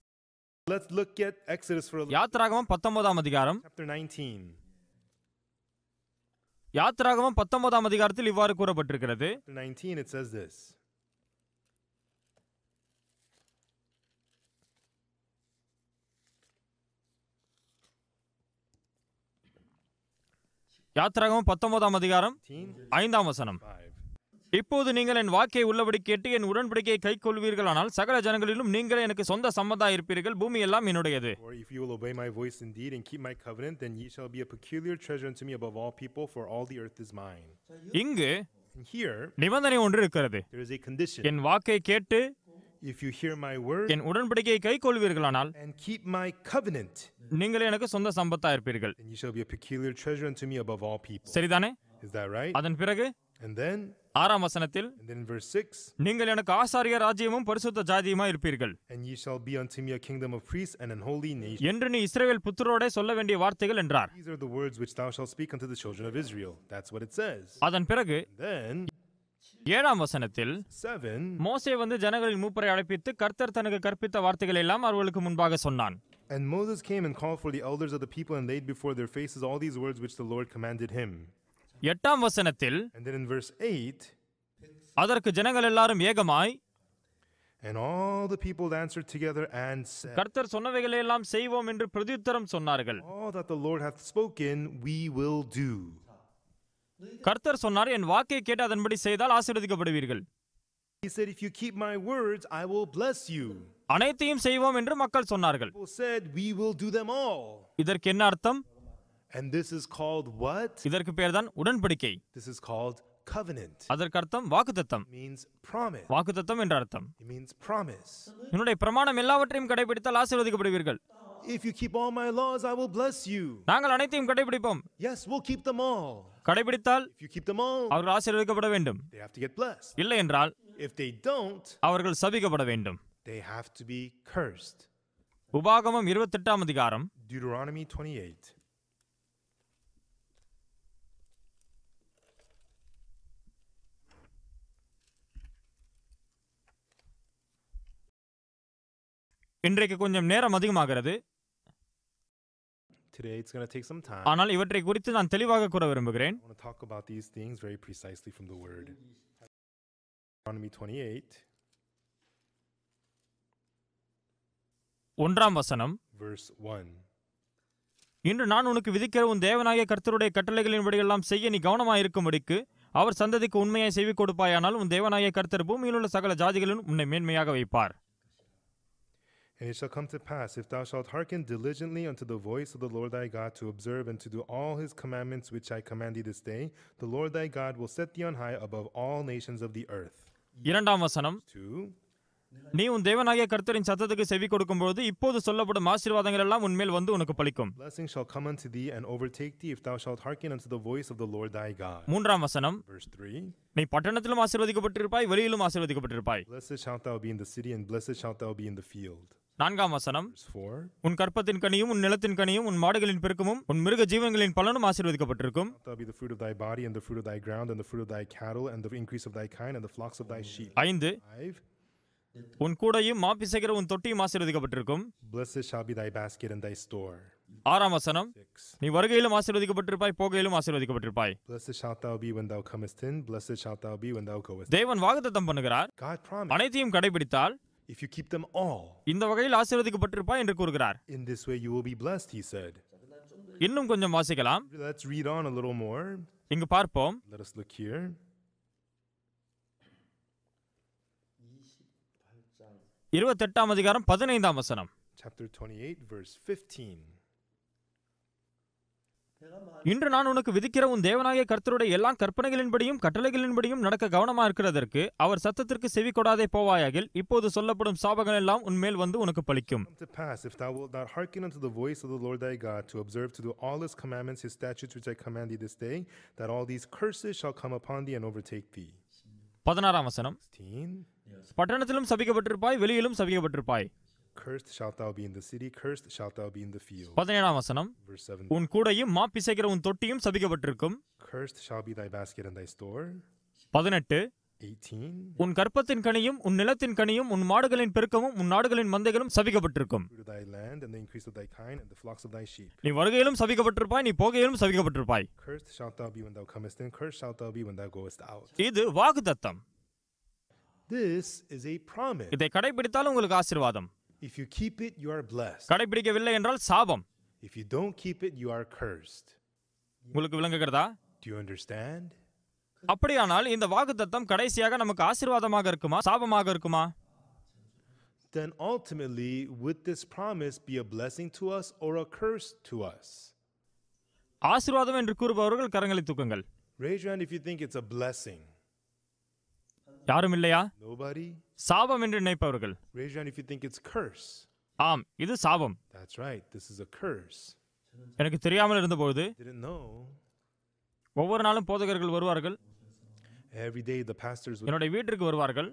let's look at Exodus for a
யாத்திராகமம் 19ஆம் அதிகாரம்
chapter 19.
யாத்திராகமம் 19ஆம் அதிகாரத்தில் இவ்வாறு கூறப்பட்டிருக்கிறது.
19 it says this.
யாத்திராகமம் 19ஆம் அதிகாரம்
19,
5ஆம் வசனம்.
5.
இப்போது நீங்கள் என் வாக்கை உள்ளபடி கேட்டு என் உடன்படிக்கையை கைக்கொள்வீர்களானால் சகல ஜனங்களிலும் நீங்களே எனக்கு சொந்த சம்பந்தமாய் இருப்பீர்கள். பூமி எல்லாம் என்னுடையது.
Or if you will obey my voice indeed and keep my covenant, then ye shall be a peculiar treasure unto me above all people, for all the earth is mine.
இங்கு
And here,
நிபந்தனை ஒன்று இருக்கிறது.
there is a condition.
என் வாக்கை கேட்டு
If you hear my word
என் உடன்படிக்கையை கைக்கொள்வீர்களானால்
and keep my covenant,
நீங்களே எனக்கு சொந்த சம்பத்தா இருப்பீர்கள்.
then ye shall be a peculiar treasure unto me above all people.
சரிதானே?
Is that right?
அதன் பிறகு
And then
6ஆம் வசனத்தில்
in verse 6,
நீங்கள் எனக்கு ஆசாரிய ராஜ்யமும் பரிசுத்த ஜாதியுமா இருப்பீர்கள்
and ye shall be unto me a kingdom of priests and an holy nation.
என்று நீ இஸ்ரவேல் புத்திரோடே சொல்ல வேண்டிய வார்த்தைகள் என்றார்.
These are the words which thou shalt speak unto the children of Israel. That's what it says.
அதன் பிறகு
Then
7ஆம் வசனத்தில்
7,
மோசே வந்து ஜனங்களின் மூப்பரை அழைப்பித்து கர்த்தர் தனக்கு கற்பித்த வார்த்தைகள் எல்லாம் அவர்களுக்கு முன்பாக சொன்னான்.
and Moses came and called for the elders of the people and laid before their faces all these words which the Lord commanded him.
8ஆம் வசனத்தில்
And then in verse 8,
அதற்கு ஜனங்கள் எல்லாரும் ஏகமாய்
and all the people answered together and said,
கர்த்தர் சொன்னவைகளை எல்லாம் செய்வோம் என்று பிரதியுத்தரம் சொன்னார்கள்.
all that the Lord hath spoken we will do.
கர்த்தர் சொன்னார், என் வாக்கை கேட்டு அதன்படி செய்தால் ஆசீர்வதிக்கப்படுவீர்கள்.
He said, if you keep my words, I will bless you.
அனைத்தையும் செய்வோம் என்று மக்கள் சொன்னார்கள்.
People said, we will do them all.
இதற்கு என்ன அர்த்தம்?
And this is called what?
இதற்கு பேர்தான் உடன்படிக்கை.
This is called covenant.
அதற்கு அர்த்தம் வாக்குத்தத்தம்.
It means promise.
வாக்குத்தத்தம் என்ற அர்த்தம்.
It means promise.
என்னுடைய பிரமாணம் எல்லாவற்றையும் கடைபிடித்தால் ஆசீர்வதிக்கப்படுவீர்கள்.
If you keep all my laws, I will bless you.
நாங்கள் அனைத்தையும் கடைபிடிப்போம்.
Yes, we'll keep them all.
கடைபிடித்தால்
If you keep them all,
அவர்கள் ஆசீர்வதிக்கப்பட வேண்டும்.
they have to get blessed.
இல்லை என்றால்
If they don't,
அவர்கள் சபிக்கப்பட வேண்டும்.
they have to be cursed.
உபாகமம் 28ஆம் அதிகாரம்
Deuteronomy 28.
இன்றைக்கு கொஞ்சம் நேரம் அதிகமாகிறது.
Today it's going to take some time.
ஆனால் இவற்றை குறித்து நான் தெளிவாக கூற விரும்புகிறேன்.
I want to talk about these things very precisely from the word. Deuteronomy 28,
1ஆம் வசனம்.
verse 1.
இன்று நான் உனக்கு விதிக்கிற உன் தேவனாகிய கர்த்தருடைய கட்டளைகளின்படியெல்லாம் செய்ய நீ கவனமாயிருக்கும்படிக்கு அவர் சந்ததிக்கு உண்மையாய் செவி கொடுப்பாயானால் உன் தேவனாகிய கர்த்தர் பூமியில் உள்ள சகல ஜாதிகளிலும் உன்னை மேன்மையாக வைப்பார்.
And it shall come to pass, if thou shalt hearken diligently unto the voice of the Lord thy God to observe and to do all his commandments which I command thee this day, the Lord thy God will set thee on high above all nations of the earth.
2ஆம் வசனம்.
2.
நீ உன் தேவனாகிய கர்த்தரின் சத்தத்துக்கு செவி கொடுக்கும்போது இப்போது சொல்லப்படும் ஆசீர்வாதங்கள் எல்லாம் உன்மேல் வந்து உனக்கு பலிக்கும்.
Blessing shall come unto thee and overtake thee if thou shalt hearken unto the voice of the Lord thy God.
3ஆம் வசனம்.
Verse 3.
நீ பட்டணத்திலும் ஆசீர்வதிக்கப்பட்டிருப்பாய், வெளியிலும் ஆசீர்வதிக்கப்பட்டிருப்பாய்.
Blessed shalt thou be in the city and blessed shalt thou be in the field.
4ஆம் வசனம்.
Verse 4.
உன் கற்பத்தின் கனியும் உன் நிலத்தின் கனியும் உன் மாடுகளின் பெருக்கமும் உன் மிருக ஜீவன்களின் பலனும் ஆசீர்வதிக்கப்பட்டிருக்கும்.
Shalt thou be the fruit of thy body and the fruit of thy ground and the fruit of thy cattle and the increase of thy kind and the flocks of thy sheep.
5.
5.
உன் கூடையும் மாப்பிசைக்கிற உன் தொட்டியும் ஆசீர்வதிக்கப்பட்டிருக்கும்.
Blessed shall be thy basket and thy store.
6ஆம் வசனம்.
6.
நீ வருகையிலும் ஆசீர்வதிக்கப்பட்டிருப்பாய், போகையிலும் ஆசீர்வதிக்கப்பட்டிருப்பாய்.
Blessed shalt thou be when thou comest in, blessed shalt thou be when thou goest.
தேவன் வாக்குத்தத்தம் பண்ணுகிறார்.
God promised,
அனைத்தையும் கடைபிடித்தால்
if you keep them all,
இந்த வகையில் ஆசீர்வதிக்கப்பட்டிருப்பாய் என்று கூறுகிறார்.
in this way you will be blessed, he said.
இன்னும் கொஞ்சம் வாசிக்கலாம்.
Let's read on a little more.
இங்கு பார்ப்போம்.
Let us look here.
28ஆம் அதிகாரம் 15ஆம் வசனம்.
Chapter 28, verse 15.
இன்று நான் உனக்கு விதிக்கிற உன் தேவனாகிய கர்த்தருடைய எல்லா கற்பனைகளின்படியும் கட்டளைகளின்படியும் நடக்க கவனமா இருக்கிறதற்கு அவர் சத்தத்திற்கு செவி கொடாதே போவாயாகில் இப்போது சொல்லப்படும் சாபங்கள் எல்லாம் உன்மேல் வந்து உனக்கு பலிக்கும்.
Come to pass, if thou wilt not hearken unto the voice of the Lord thy God, to observe to do all his commandments, his statutes which I command thee this day, that all these curses shall come upon thee and overtake thee.
16ஆம் வசனம்.
16.
பட்டணத்திலும் சபிக்கப்பட்டிருப்பாய், வெளியிலும் சபிக்கப்பட்டிருப்பாய்.
Cursed shalt thou be in the city, cursed shalt thou be in the field.
17ஆம் வசனம்.
Verse 7.
உன் கூடையும் மாப்பிசைக்கிற உன் தொட்டியும் சபிக்கப்பட்டிருக்கும்.
Cursed shall be thy basket and thy store.
18.
18.
உன் கற்பத்தின் கனியும் உன் நிலத்தின் கனியும் உன் மாடுகளின் பெருக்கமும் உன் நாடுகளின் மந்தைகளும் சபிக்கப்பட்டிருக்கும்.
Fruit of thy land and the increase of thy kind and the flocks of thy sheep.
நீ வருகையிலும் சபிக்கப்பட்டிருப்பாய், நீ போகையிலும் சபிக்கப்பட்டிருப்பாய்.
Cursed shalt thou be when thou comest in, cursed shalt thou be when thou goest out.
இது வாக்குத்தத்தம்.
This is a promise.
இதை கடைபிடித்தால் உங்களுக்கு ஆசீர்வாதம்.
If you keep it, you are blessed.
கடைபிடிக்கவில்லை என்றால் சாபம்.
If you don't keep it, you are cursed.
உங்களுக்கு விளங்குகிறதா?
Do you understand?
அப்படியானால் இந்த வாக்குத்தத்தம் கடைசியாக நமக்கு ஆசீர்வாதமாக இருக்குமா, சாபமாக இருக்குமா?
Then ultimately, would this promise be a blessing to us or a curse to us?
ஆசீர்வாதம் என்று கூறுபவர்கள் கரங்களை தூக்குங்கள்.
Raise your hand if you think it's a blessing.
யாரும் இல்லையா?
Nobody?
சாபம் என்று நினைப்பவர்கள்.
Raise your hand if you think it's curse.
ஆம், இது சாபம்.
That's right. This is a curse.
எனக்கு தெரியாமல் இருந்தபோது
Didn't know.
ஒவ்வொரு நாளும் போதகர்கள் வருவார்கள்,
Every day the pastors would,
என்னுடைய வீட்டிற்கு வருவார்கள்.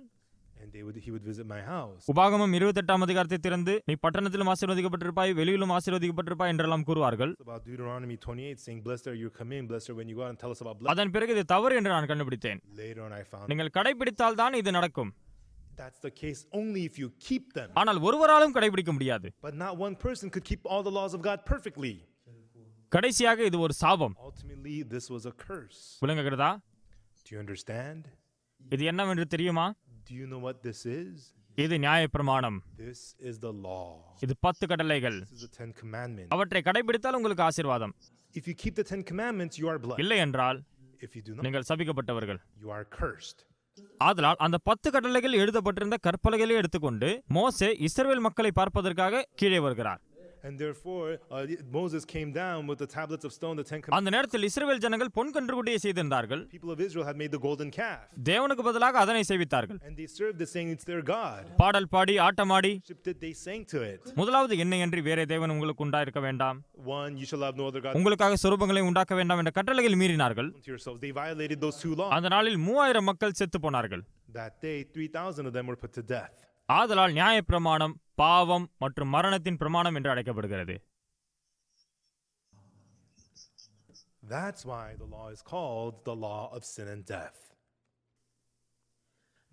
and he would visit my house.
உபாகமம் 28ஆம் அதிகாரத்தை திறந்து நீ பட்டணத்திலும் ஆசீர்வதிக்கப்பட்டிருப்பாய், வெளியிலும் ஆசீர்வதிக்கப்பட்டிருப்பாய் என்றெல்லாம் கூறுவார்கள்.
About Deuteronomy 28 saying, blessed are you come in, blessed are when you go out, and tell us about blessing.
அதன் பிறகு இது தவறு என்று நான் கண்டுபிடித்தேன்.
Later on I found
நீங்கள் கடைபிடித்தால் தான் இது நடக்கும்.
that's the case only if you keep them.
ஆனால் ஒருவராலும் கடைபிடிக்க முடியாது.
But not one person could keep all the laws of God perfectly.
கடைசியாக இது ஒரு சாபம்.
Ultimately, this was a curse.
விளங்குகிறதா?
Do you understand?
இது என்னவென்று தெரியுமா?
Do you know what this is?
இது நியாயப்பிரமாணம்.
This is the law.
இது 10 கட்டளைகள்.
This is the 10 commandments.
அவற்றை கடைபிடித்தால் உங்களுக்கு ஆசீர்வாதம்.
If you keep the 10 commandments, you are blessed.
இல்லை என்றால்
If you do not,
நீங்கள் சபிக்கப்பட்டவர்கள்.
you are cursed.
ஆதலால் அந்த 10 கட்டளைகள் எழுதப்பட்டிருந்த கற்பலகைகளை எடுத்துக்கொண்டு மோசே இஸ்ரவேல் மக்களை பார்ப்பதற்காக கீழே வருகிறார்.
And therefore, Moses came down with the tablets of stone, the 10 commandments.
அந்த நேரத்தில் இஸ்ரவேல் ஜனங்கள் பொன் கன்றுக்குட்டியை செய்திருந்தார்கள்.
People of Israel had made the golden calf.
தேவனுக்கு பதிலாக அதனை சேவித்தார்கள்.
And they served it, saying it's their God.
பாடல் பாடி ஆட்டமாடி
Worshipped it, they sang to it.
முதலாவது என்னையன்றி வேறே தேவன் உங்களுக்கு உண்டாயிருக்க வேண்டாம்,
One, you shall have no other God
உங்களுக்காக சொரூபங்களை உண்டாக்க வேண்டாம் என்ற கட்டளைகள் மீறினார்கள்.
unto yourselves. They violated those 2 laws.
அந்த நாளில் 3000 மக்கள் செத்து போனார்கள்.
That day, 3,000 of them were put to death.
ஆதலால் நியாயப்பிரமாணம் பாவம் மற்றும் மரணத்தின் பிரமாணம் என்று அழைக்கப்படுகிறது.
That's why the law is called the law of sin and death.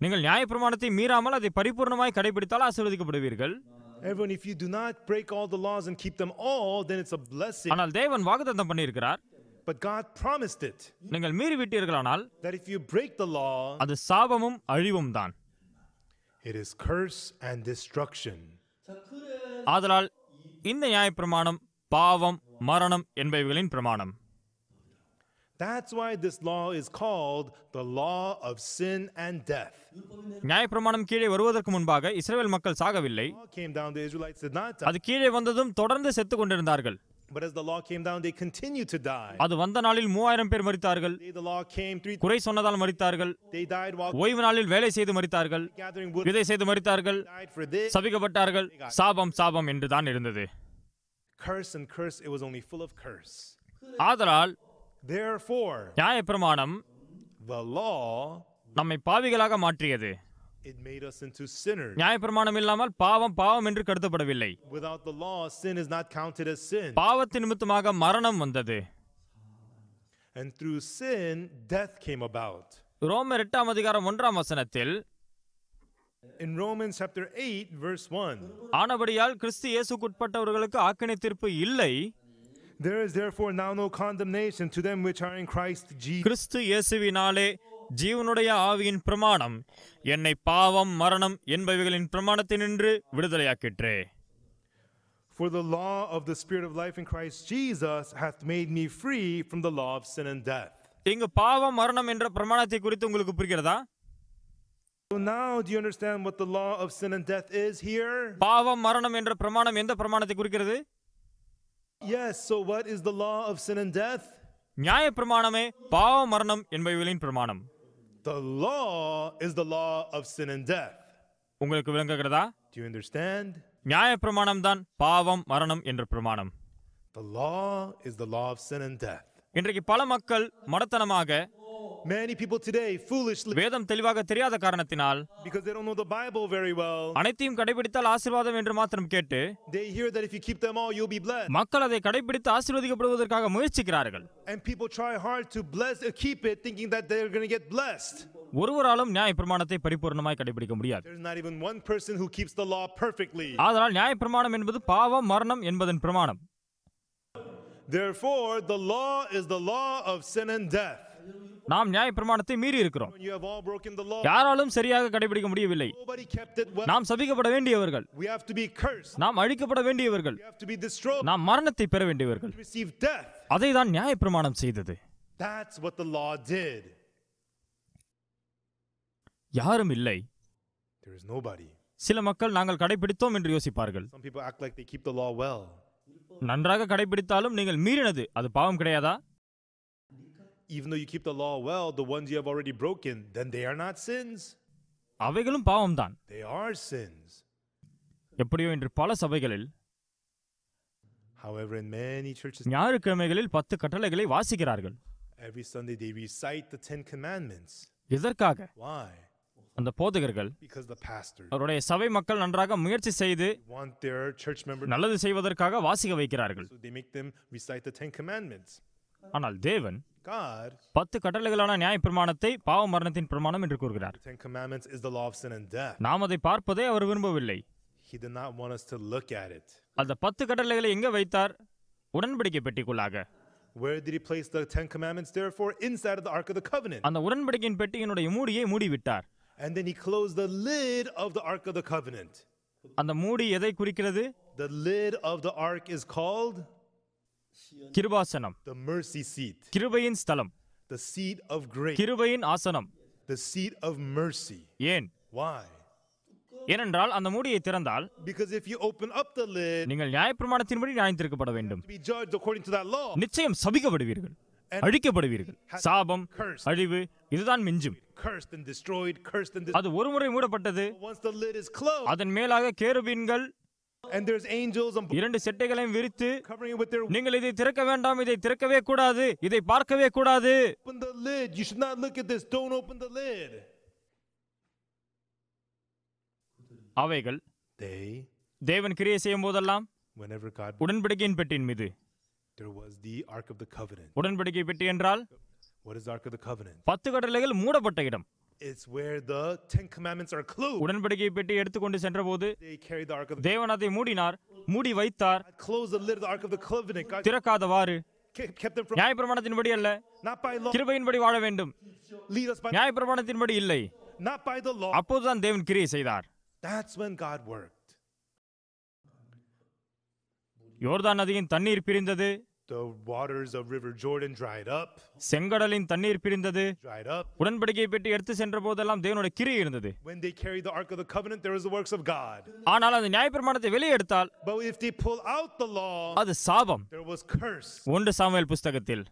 நீங்கள் நியாயப்பிரமாணத்தை மீறாமல் அதை பரிபூர்ணமாய் கடைபிடித்தால் ஆசீர்வதிக்கப்படுவீர்கள்.
Everyone, if you do not break all the laws and keep them all, then it's a blessing.
ஆனால் தேவன் வாக்குத்தத்தம் பண்ணியிருக்கிறார்,
But God promised it,
நீங்கள் மீறி விட்டீர்களானால்
that if you break the law,
அது சாபமும் அழிவும் தான்.
it is curse and destruction.
ஆதலால் இந்த நியாயப்பிரமாணம் பாவம் மரணம் என்பவைகளின் பிரமாணம்.
That's why this law is called the law of sin and death.
நியாயப்பிரமாணம் கீழே வருவதற்கு முன்பாக இஸ்ரவேல் மக்கள் சாகவில்லை.
The law came down, the Israelites did not die.
அது கீழே வந்ததும் தொடர்ந்து செத்து கொண்டிருந்தார்கள்.
But as the law came down, they continued to die.
அது வந்த நாளில் 3000 பேர் மரித்தார்கள்.
The law came,
குறை சொன்னதால் மரித்தார்கள்.
they died while
ஓய்வு நாளில் வேலை செய்து மரித்தார்கள்.
gathering wood,
விதை செய்து மரித்தார்கள்.
died for this.
சபிக்கப்பட்டார்கள். சாபம் சாபம் என்று தான் இருந்தது.
Curse and curse, it was only full of curse.
ஆதலால்
Therefore,
நியாயப்பிரமாணம்
the law,
நம்மை பாவிகளாக மாற்றியது.
it made us into sinners.
நியாயப்பிரமாணம் இல்லாமல் பாவம் பாவம் என்று கருதப்படவில்லை.
Without the law, sin is not counted as sin.
பாவத்தின் நிமித்தமாக மரணம் வந்தது.
And through sin, death came about.
ரோமர் 8ஆம் அதிகாரம் 1ஆம் வசனத்தில்
In Romans chapter 8, verse 1,
ஆனபடியால் கிறிஸ்து இயேசுக்குட்பட்டவர்களுக்கு ஆக்கினை தீர்ப்பு இல்லை,
there is therefore now no condemnation to them which are in Christ Jesus.
கிறிஸ்து இயேசுவினாலே ஜீவனுடைய ஆவியின் பிரமாணம் என்னை பாவம் மரணம் என்பவைகளின் பிரமாணத்தினின்று விடுதலையாக்கிற்றே.
For the law of the Spirit of life in Christ Jesus hath made me free from the law of sin and death.
இங்கு பாவம் மரணம் என்ற பிரமாணத்தை குறித்து உங்களுக்கு புரிகிறதா?
So now do you understand what the law of sin and death is here?
பாவம் மரணம் என்ற பிரமாணம் எந்த பிரமாணத்தை குறிக்கிறது?
Yes, so what is the law of sin and death?
நியாய பிரமாணமே பாவம் மரணம் என்பவைகளின் பிரமாணம்.
The law is the law of sin and death.
உங்களுக்கு விளங்குகிறதா?
Do you understand?
நியாய பிரமாணம் தான் பாவம் மரணம் என்ற பிரமாணம்.
The law is the law of sin and death.
இன்றைக்கு பல மக்கள் மடத்தனமாக
Many people today foolishly,
வேதம் தெளிவாக தெரியாத காரணத்தினால்
because they don't know the Bible very well,
அனைத்தையும் கடைபிடித்தால் ஆசீர்வாதம் என்று மாத்திரம் கேட்டு
they hear that if you keep them all, you'll be blessed.
மக்கள் அதை கடைபிடித்து ஆசீர்வதிக்கப்படுவதற்காக முயற்சிக்கிறார்கள்.
And people try hard to keep it, thinking that they're going to get blessed.
ஒருவராலும் நியாயப்பிரமாணத்தை பரிபூர்ணமாய் கடைபிடிக்க முடியாது.
There's not even one person who keeps the law perfectly.
ஆதலால் நியாயப்பிரமாணம் என்பது பாவம், மரணம் என்பதன் பிரமாணம்.
Therefore, the law is the law of sin and death.
நாம் நியாயப்பிரமாணத்தை மீறி இருக்கிறோம்.
You have all broken the law.
யாராலும் சரியாக கடைபிடிக்க முடியவில்லை.
Nobody kept it well.
நாம் சபிக்கப்பட வேண்டியவர்கள்.
We have to be cursed.
நாம் அழிக்கப்பட வேண்டியவர்கள்.
We have to be destroyed.
நாம் மரணத்தை பெற வேண்டியவர்கள்.
To receive death.
அதை தான் நியாயப்பிரமாணம் செய்தது.
That's what the law did.
யாரும் இல்லை.
There is nobody.
சில மக்கள் நாங்கள் கடைபிடித்தோம் என்று யோசிப்பார்கள்.
Some people act like they keep the law well.
நன்றாக கடைபிடித்தாலும் நீங்கள் மீறினது அது பாவம் கிடையாதா?
Even though you keep the law well, the ones you have already broken, then they are not sins.
அவைகளும் பாவம்தான்.
They are sins.
எப்படியோ இன்று பல சபைகளில்,
However, in many churches,
ஞாயிற்றுக்கிழமைகளில் 10 கட்டளைகளை வாசிக்கிறார்கள்.
every Sunday they recite the 10 commandments.
எதற்காக?
Why?
அந்த போதகர்கள்
Because the pastor
அவருடைய சபை மக்கள் நன்றாக முயற்சி செய்து
want their church members
நல்லது செய்வதற்காக வாசிக்க வைக்கிறார்கள்.
so they make them recite the 10 commandments.
ஆனால் தேவன்
God,
10 கட்டளைகளான நியாயப்பிரமாணத்தை பாவ மரணத்தின் பிரமாணம் என்று கூறுகிறார்.
the 10 commandments is the law of sin and death.
நாம் அதை பார்ப்பதை அவர் விரும்பவில்லை.
He did not want us to look at it.
அந்த 10 கட்டளைகளை எங்க வைத்தார்? உடன்படிக்கை பெட்டிக்குள்ளாக.
Where did he place the 10 commandments? Therefore, inside of the Ark of the Covenant.
அந்த உடன்படிக்கையின் பெட்டியினுடைய மூடியை மூடிவிட்டார்.
And then he closed the lid of the Ark of the Covenant.
அந்த மூடி எதை குறிக்கிறது?
The lid of the Ark is called
கிருபாசனம்,
the mercy seat,
கிருபையின் ஸ்தலம்,
the seat of grace,
கிருபையின் ஆசனம்.
the seat of mercy.
ஏன்?
Why?
ஏனென்றால் அந்த மூடியை திறந்தால்
Because if you open up the lid,
நீங்கள் நியாயப்பிரமாணத்தின்படி நியாயத்தீர்க்கப்பட வேண்டும்.
to be judged according to that law,
நிச்சயம் சபிக்கப்படுவீர்கள், அழிக்கப்படுவீர்கள். சாபம், அழிவு இதுதான் மிஞ்சும்.
cursed and destroyed, cursed and destroyed.
அது ஒருமுறை மூடப்பட்டது.
Once the lid is closed,
அதன் மேலாக கேருபீன்கள்
and there's angels and
2 செட்டைகளையும் விரித்து,
covering it with their
நீங்கள் இதை திறக்க வேண்டாம், இதை திறக்கவே கூடாது, இதை பார்க்கவே கூடாது.
open the lid. You should not look at this. Don't open the lid.
அவைகள்
They,
தேவன் கிரியை செய்யும் போதெல்லாம்
whenever God,
உடன்படிக்கையின் பெட்டியின் மீது.
there was the Ark of the Covenant.
உடன்படிக்கை பெட்டி என்றால்
What is the Ark of the Covenant?
10 கட்டளைகள் மூடப்பட்ட இடம்.
It's where the 10 commandments are closed.
உடன்படிக்கை பெட்டி எடுத்துக்கொண்டு சென்றபோது
They carried the Ark of the
தேவன் அதை மூடினார், மூடி வைத்தார்.
God closed the lid of the Ark of the Covenant. God
திறக்காதவாறு.
kept them from,
நியாயப்பிரமாணத்தின்படி அல்ல,
not by law,
கிருபையின்படி வாழ வேண்டும்.
lead us by,
நியாயப்பிரமாணத்தின்படி இல்லை.
not by the law.
அப்போதுதான் தேவன் கிரியை செய்தார்.
That's when God worked.
யோர்தான் நதியின் தண்ணீர் பிரிந்தது.
The waters of River Jordan dried up.
செங்கடலின் தண்ணீர் பிரிந்தது.
Dried up.
உடன்படிக்கை பெட்டி எடுத்து சென்ற போதெல்லாம் தேவனுடைய கிரியை இருந்தது.
When they carried the Ark of the Covenant, there was the works of God.
ஆனால் அந்த நியாயப்பிரமாணத்தை வெளியே எடுத்தால்
But if they pull out the law,
அது சாபம்.
there was curse.
1 சாமுவேல் புஸ்தகத்தில்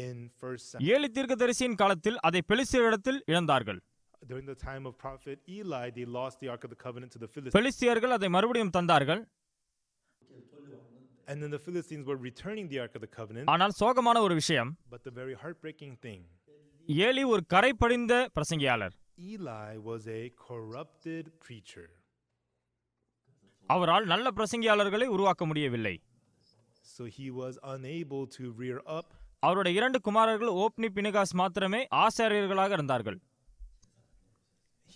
In 1 Samuel,
ஏலி தீர்க்கதரிசியின் காலத்தில் அதை பெலிஸ்தியரிடத்தில் இழந்தார்கள்.
during the time of prophet Eli, they lost the Ark of the Covenant to the Philistines.
பெலிஸ்தியர்கள் அதை மறுபடியும் தந்தார்கள்.
And then the Philistines were returning the Ark of the Covenant.
ஆனால் சோகமான ஒரு விஷயம்,
But the very heartbreaking thing,
ஏலி ஒரு கரை படிந்த பிரசங்கியாளர்.
Eli was a corrupted preacher.
அவரால் நல்ல பிரசங்கியாளர்களை உருவாக்க முடியவில்லை.
So he was unable to rear up.
அவருடைய 2 குமாரர்கள் ஓப்னி பினகாஸ் மாத்திரமே ஆசாரியர்களாக இருந்தார்கள்.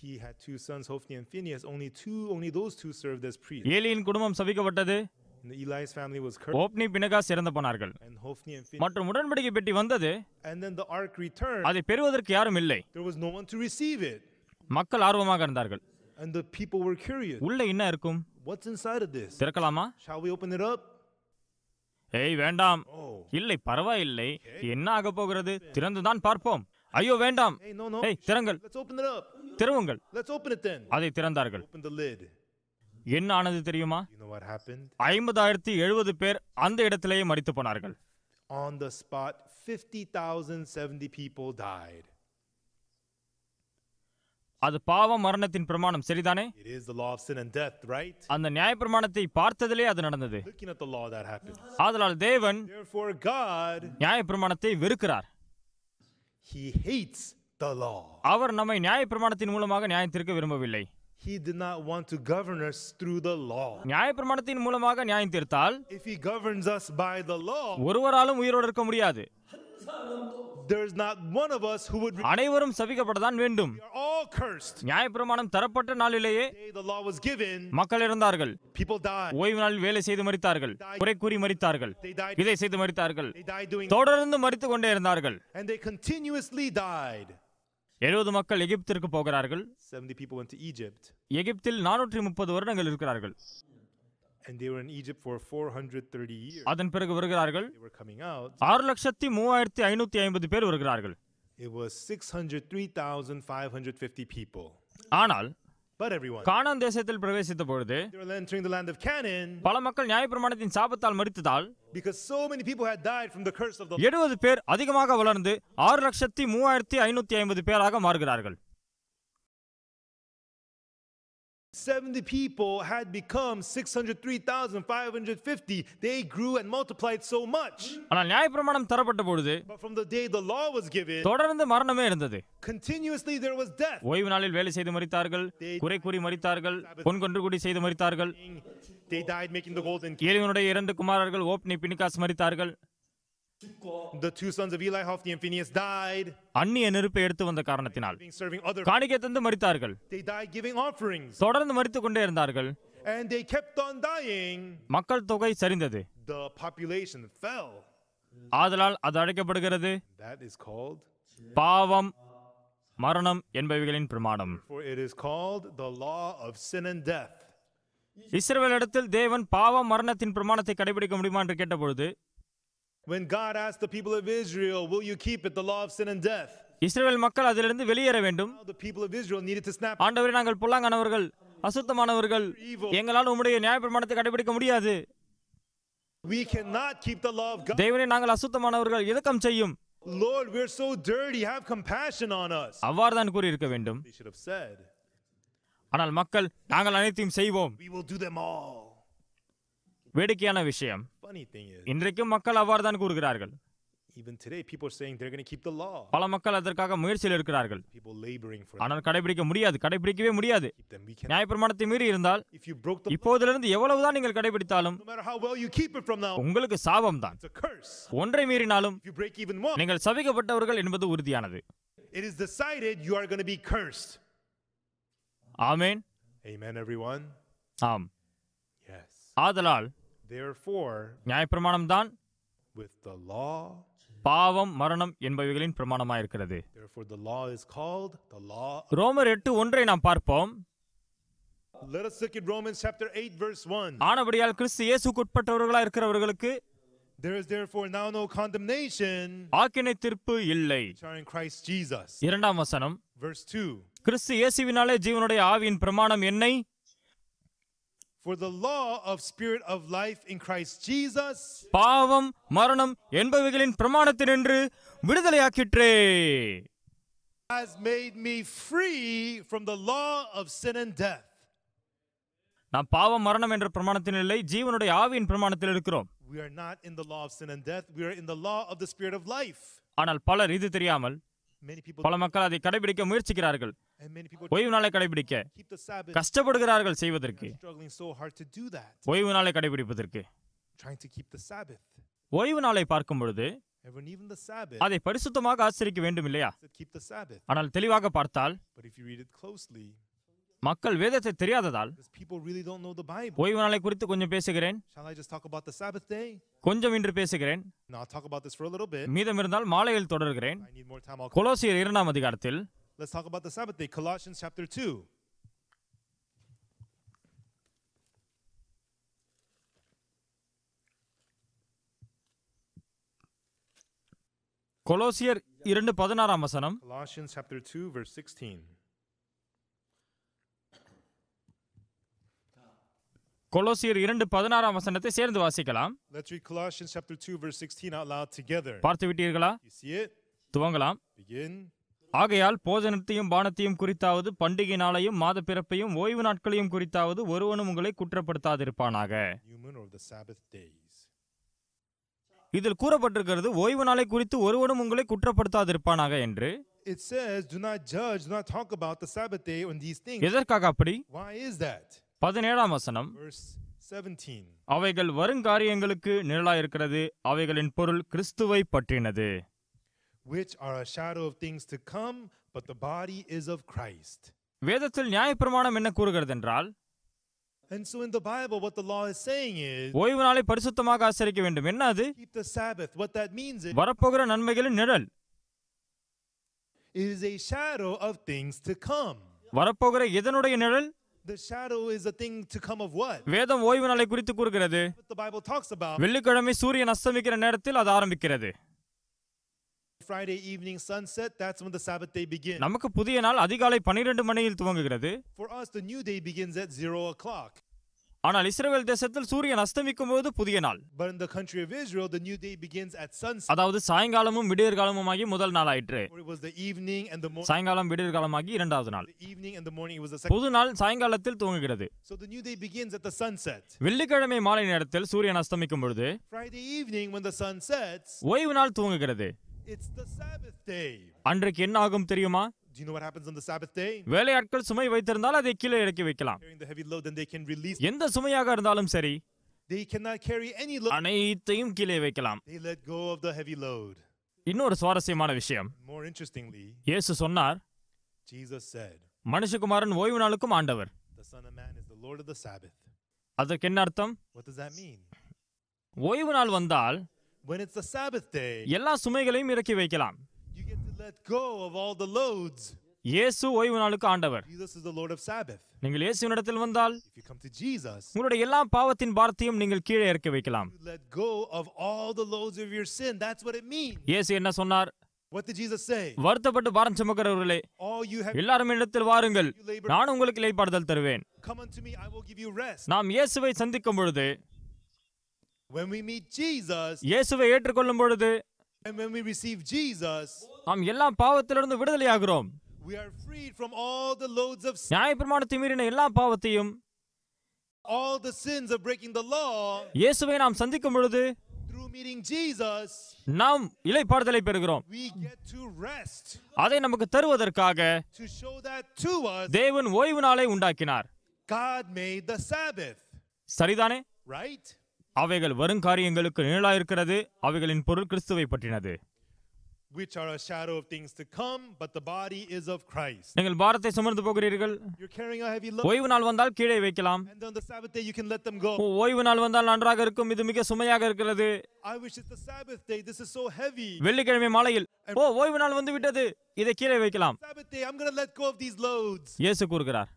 He had 2 sons, Hophni and Phinehas. Only those 2 served as priests.
ஏலியின் குடும்பம் சபிக்கப்பட்டது.
And Eli's family was cursed.
ஓப்னி பினகாஸ் இறந்து போனார்கள்.
And Hophni and Phinehas.
மற்றும் உடன்படிக்கை பெட்டி வந்தது.
And then the ark returned.
அதை பெறுவதற்கு யாரும் இல்லை.
There was no one to receive it.
மக்கள் ஆர்வமாக இருந்தார்கள்.
And the people were curious.
உள்ள என்ன இருக்கும்?
What's inside of this?
திறக்கலாமா?
Shall we open it up?
ஏய் வேண்டாம்.
Oh.
இல்லை பரவாயில்லை. என்ன ஆக போகிறது? திறந்துதான் பார்ப்போம். ஐயோ வேண்டாம்.
Hey, no.
ஏய் திறங்கள்.
Let's open it up.
திறவுங்கள்.
Let's open it then.
அதை திறந்தார்கள்.
Open the lid.
என்ன ஆனது தெரியுமா?
You know what happened?
50,070 பேர் அந்த இடத்திலேயே மரித்து போனார்கள்.
On the spot, 50,070 people died.
அது பாவம் மரணத்தின் பிரமாணம் சரிதானே?
It is the law of sin and death, right?
அந்த நியாயப்பிரமாணத்தை பார்த்ததிலே அது நடந்தது.
Looking at the law that happened.
ஆதலால் தேவன்
Therefore, God,
நியாயப்பிரமாணத்தை வெறுக்கிறார்.
He hates the law.
அவர் நம்மை நியாயப்பிரமாணத்தின் மூலமாக நியாயத்திற்கு விரும்பவில்லை.
He did not want to govern us through the law.
நியாயப்பிரமாணத்தின் மூலமாக நியாயம் தீர்த்தால்
If he governs us by the law,
ஒருவராலும் உயிரோடு இருக்க முடியாது.
There's not one of us who would.
அனைவரும் சபிக்கப்படத்தான் வேண்டும்.
We are all cursed.
நியாயப்பிரமாணம் தரப்பட்ட நாளிலேயே
The day the law was given,
மக்கள் இருந்தார்கள்.
people died.
ஓய்வு நாளில் வேலை செய்து மரித்தார்கள், குறை கூறி மரித்தார்கள்,
They died.
இதை செய்து மரித்தார்கள்,
They died doing.
தொடர்ந்து மரித்து கொண்டே இருந்தார்கள்.
And they continuously died.
70 மக்கள் எகிப்திற்கு போகிறார்கள்.
70 people went to Egypt.
எகிப்தில் 430 வருடங்கள் இருக்கிறார்கள்.
And they were in Egypt for 430 years.
அதன் பிறகு வருகிறார்கள்.
They were coming out.
6,3550 பேர் வருகிறார்கள்.
It was 603,550 people.
ஆனால்
But everyone.
கானான் தேசத்தில் பிரவேசித்த பொழுது
They were entering the land of Canaan.
பல மக்கள் நியாயப்பிரமாணத்தின் சாபத்தால் மரித்ததால்
Because so many people had died from the curse of the
70 பேர் அதிகமாக வளர்ந்து 6,3550 பேராக மாறுகிறார்கள்.
70 people had become 603,550. They grew and multiplied so much.
ஆனால் நியாயப்பிரமாணம் தரப்பட்ட பொழுது
But from the day the law was given,
தொடர்ந்து மரணமே இருந்தது.
continuously there was death.
ஓய்வு நாளில் வேலை செய்து மரித்தார்கள், குறை கூறி மரித்தார்கள், பொன் கொன்று கூடி செய்து மரித்தார்கள்.
They died making the golden calf.
ஏலியனுடைய 2 குமாரர்கள் ஓப்னி பினிகாஸ் மரித்தார்கள்.
The 2 sons of Eli, Hophni and Phinehas, died.
அந்நிய நெருப்பை எடுத்து வந்த காரணத்தினால்
Serving other.
காணிக்கை தந்து மரித்தார்கள்.
They died giving offerings.
தொடர்ந்து மரித்து கொண்டே இருந்தார்கள்.
And they kept on dying.
மக்கள் தொகை சரிந்தது.
The population fell.
ஆதலால் அது அழைக்கப்படுகிறது
That is called.
பாவம் மரணம் என்பவைகளின் பிரமாணம்.
For it is called the law of sin and death.
இஸ்ரவேலிடத்தில் தேவன் பாவம் மரணத்தின் பிரமாணத்தை கடைபிடிக்க முடியுமா என்று கேட்டபொழுது
When God asked the people of Israel, will you keep it, the law of sin and death?
இஸ்ரவேல் மக்கள் அதிலிருந்து வெளியேற வேண்டும்.
The people of Israel needed to snap.
ஆண்டவரே, நாங்கள் பொல்லாங்கானவர்கள், அசுத்தமானவர்கள், எங்களால் உம்முடைய நியாயப்பிரமாணத்தை கடைபிடிக்க முடியாது.
We cannot keep the law of God.
தேவனே, நாங்கள் அசுத்தமானவர்கள், இரக்கம் செய்யும்.
Lord, we're so dirty, have compassion on us.
அவ்வாறுதான் கூறியிருக்க வேண்டும்.
They should have said,
ஆனால் மக்கள் நாங்கள் அனைத்தையும் செய்வோம்.
we will do them all.
வேடிக்கையான விஷயம்,
Funny thing is,
இன்றைக்கும் மக்கள் அவ்வாறுதான் கூறுகிறார்கள்.
even today people are saying they're going to keep the law.
பல மக்கள் அதற்காக முயற்சியில் இருக்கிறார்கள்.
People laboring for
ஆனால் கடைபிடிக்க முடியாது, கடைபிடிக்கவே முடியாது.
keep them. We can.
நியாயப்பிரமாணத்தை மீறி இருந்தால்
If you broke the law,
இப்போதிலிருந்து எவ்வளவுதான் நீங்கள் கடைபிடித்தாலும்
no matter how well you keep it from now,
உங்களுக்கு சாபம் தான்.
it's a curse.
ஒன்றை மீறினாலும்
If you break even one,
நீங்கள் சபிக்கப்பட்டவர்கள் என்பது உறுதியானது.
it is decided you are going to be cursed.
Amen.
Amen, everyone.
ஆம்.
Yes.
ஆதலால்
Therefore,
நியாயப்பிரமாணம் தான்
with the law,
பாவம் மரணம் என்பவைகளின் பிரமாணமாயிருக்கிறது.
therefore the law is called the law.
ரோமர் 8:1 நாம் பார்ப்போம்.
Let us look at Romans chapter 8 verse 1.
ஆனபடியால் கிறிஸ்து இயேசுவுக்கு உட்பட்டவர்களாய் இருக்கிறவர்களுக்கு
There is therefore now no condemnation
ஆக்கினை தீர்ப்பு இல்லை.
which are in Christ Jesus.
2ஆம் வசனம்,
Verse 2.
கிறிஸ்து இயேசுவினாலே ஜீவனுடைய ஆவியின் பிரமாணம் என்னை
For the law of spirit of life in Christ Jesus
பாவம் மரணம் என்பவைகளின் பிரமாணத்தினின்று விடுதலையாக்கிற்றே.
has made me free from the law of sin and death.
நாம் பாவம் மரணம் என்ற பிரமாணத்தில் இல்லை, ஜீவனுடைய ஆவியின் பிரமாணத்தில் இருக்கிறோம்.
We are not in the law of sin and death. We are in the law of the spirit of life.
ஆனால் பலர் இது தெரியாமல்
Many people
பல மக்கள் அதை கடைபிடிக்க முயற்சிக்கிறார்கள்.
and many people
ஓய்வு நாளை கடைபிடிக்க
keep the Sabbath.
கஷ்டப்படுகிறார்கள் செய்வதற்கு,
Struggling so hard to do that.
ஓய்வு நாளை கடைபிடிப்பதற்கு.
Trying to keep the Sabbath.
ஓய்வு நாளை பார்க்கும் பொழுது
And even the Sabbath.
அதை பரிசுத்தமாக ஆச்சரிக்க வேண்டும் இல்லையா?
Keep the Sabbath.
ஆனால் தெளிவாக பார்த்தால்
But if you read it closely,
மக்கள் வேதத்தை தெரியாததால்
because people really don't know the Bible.
ஓய்வு நாளை குறித்து கொஞ்சம் பேசுகிறேன்,
Shall I just talk about the Sabbath day?
கொஞ்சம் இன்று பேசுகிறேன்,
No, I'll talk about this for a little bit.
மீதம் இருந்தால் மாலையில் தொடர்கிறேன்.
I need more time. I'll
கொலோசியர் 2ஆம் அதிகாரத்தில்
Let's talk about the Sabbath day. Colossians chapter 2.
கொலோசியர் 2:16 வசனம்.
Colossians chapter 2 verse 16.
கொலோசியர் 2:16 வசனத்தை சேர்ந்து வாசிக்கலாம்.
Let's read Colossians chapter 2 verse 16 out loud together.
பார்த்து விட்டீர்களா?
You see it?
துவங்கலாம்.
Begin.
ஆகையால் போஜனத்தையும் பானத்தையும் குறித்தாவது பண்டிகை நாளையும் மாத பிறப்பையும் ஓய்வு நாட்களையும் குறித்தாவது ஒருவனும் உங்களை குற்றப்படுத்தாதிருப்பானாக.
New moon or the Sabbath days.
இதில் கூறப்பட்டிருக்கிறது ஓய்வு நாளை குறித்து ஒருவனும் உங்களை குற்றப்படுத்தாதிருப்பானாக என்று.
It says, do not judge, do not talk about the Sabbath day on these things.
எதற்காக அப்படி?
Why is that?
17ஆம் வசனம்.
Verse 17.
அவைகள் வருங்காரியங்களுக்கு நிழலாயிருக்கிறது, அவைகளின் பொருள் கிறிஸ்துவை பற்றினது.
which are a shadow of things to come, but the body is of Christ.
வேதத்தில் நியாயப்பிரமாணம் என்ன கூறுகிறது என்றால்,
And so in the Bible, what the law is saying is,
ஓய்வு நாளை பரிசுத்தமாக ஆசரிக்க வேண்டும். என்ன அது?
keep the Sabbath. What that means is,
வரப்போகிற நன்மைகளின் நிழல்.
it is a shadow of things to come.
வரப்போகிற எதனுடைய நிழல்?
The shadow is a thing to come of what?
வேதம் ஓய்வு நாளை குறித்து கூறுகிறது.
What the Bible talks about.
வெள்ளிக்கிழமை சூரியன் அஸ்தமிக்கிற நேரத்தில் அது ஆரம்பிக்கிறது.
Friday evening sunset, that's when the Sabbath day begins.
நமக்கு புதிய நாள் அதிகாலை 12 மணியில் துவங்குகிறது.
For us, the new day begins at 0 o'clock.
ஆனால் இஸ்ரவேல் தேசத்தில் சூரியன் அஸ்தமிக்கும் போது புதிய நாள்.
But in the country of Israel, the new day begins at sunset.
அதாவது சாயங்காலமும் விடியற்காலமுமாகி முதல் நாள் ஆயிற்று.
It was the evening and the morning.
சாயங்காலம் விடியற்காலமாகி இரண்டாவது நாள்.
The evening and the morning, it was the second.
புது நாள் சாயங்காலத்தில் துவங்குகிறது.
So the new day begins at the sunset.
வெள்ளிக்கிழமை மாலை நேரத்தில் சூரியன் அஸ்தமிக்கும் பொழுது
Friday evening, when the sun sets,
ஓய்வு நாள் துவங்குகிறது.
it's the Sabbath day.
அன்றைக்கு என்ன ஆகும் தெரியுமா?
Do you know what happens on the Sabbath day?
வேலையாட்கள் சுமை வைத்திருந்தால் அதை கீழே இறக்கி வைக்கலாம்.
Carrying the heavy load, then they can release.
எந்த சுமையாக இருந்தாலும் சரி,
They cannot carry any load.
அனைத்தையும் கீழே வைக்கலாம்.
They let go of the heavy load.
இன்னொரு சுவாரஸ்யமான விஷயம்,
More interestingly,
இயேசு சொன்னார்,
Jesus said,
மனுஷகுமாரன் ஓய்வு நாளுக்கும் ஆண்டவர்.
the Son of Man is the Lord of the Sabbath.
அதற்கு என்ன அர்த்தம்?
What does that mean?
ஓய்வு நாள் வந்தால்
When it's the Sabbath day,
எல்லா சுமைகளையும் இறக்கி வைக்கலாம்.
you get to let go of all the loads.
இயேசு ஓய்வு நாளுக்கு ஆண்டவர்.
Jesus is the Lord of Sabbath.
நீங்கள் இயேசுவினிடத்தில் வந்தால்
If you come to Jesus,
உங்களுடைய எல்லா பாவத்தின் பாரத்தையும் நீங்கள் கீழே இறக்கி வைக்கலாம்.
you let go of all the loads of your sin. That's what it means.
இயேசு என்ன சொன்னார்?
What did Jesus say?
வருத்தப்பட்டு பாரம் சுமக்கிறவர்களே,
All you have,
எல்லாரும் இடத்தில் வாருங்கள்,
you labor,
நான் உங்களுக்கு இளைப்பாறுதல் தருவேன்.
come unto me, I will give you rest.
நாம் இயேசுவை சந்திக்கும் பொழுது,
When we meet Jesus,
இயேசுவை ஏற்றுக்கொள்ளும் பொழுது,
and when we receive Jesus,
நாம் எல்லா பாவத்திலிருந்து விடுதலையாகிறோம்.
we are freed from all the loads of sin,
நியாயப்பிரமாணத்தை மீறின எல்லா பாவத்தையும்,
all the sins of breaking the law.
இயேசுவை நாம் சந்திக்கும் பொழுது
Through meeting Jesus,
நாம் இளைப்பாறுதலை பெறுகிறோம்.
we get to rest.
அதை நமக்கு தருவதற்காக
To show that to us,
தேவன் ஓய்வு நாளை உண்டாக்கினார்.
God made the Sabbath.
சரிதானே?
Right?
அவைகள் வருங்காரியங்களுக்கு நிழலாயிருக்கிறது. அவைகளின் பொருள் கிறிஸ்துவை பற்றினது.
Which are a shadow of things to come, but the body is of Christ.
நீங்கள் பாரத்தை சுமந்து போகிறீர்கள்.
You're carrying a heavy load,
ஓய்வு நாள் வந்தால் கீழே வைக்கலாம்.
and on the Sabbath day you can let them go.
ஓய்வு நாள் வந்தால் நன்றாக இருக்கும், இது மிக சுமையாக இருக்கிறது.
I wish it's the Sabbath day. This is so heavy.
வெள்ளிக்கிழமை மாலையில் ஓய்வு நாள் வந்து விட்டது, இதை கீழே வைக்கலாம்.
Sabbath day, I'm going to let go of these loads.
இயேசு கூறுகிறார்,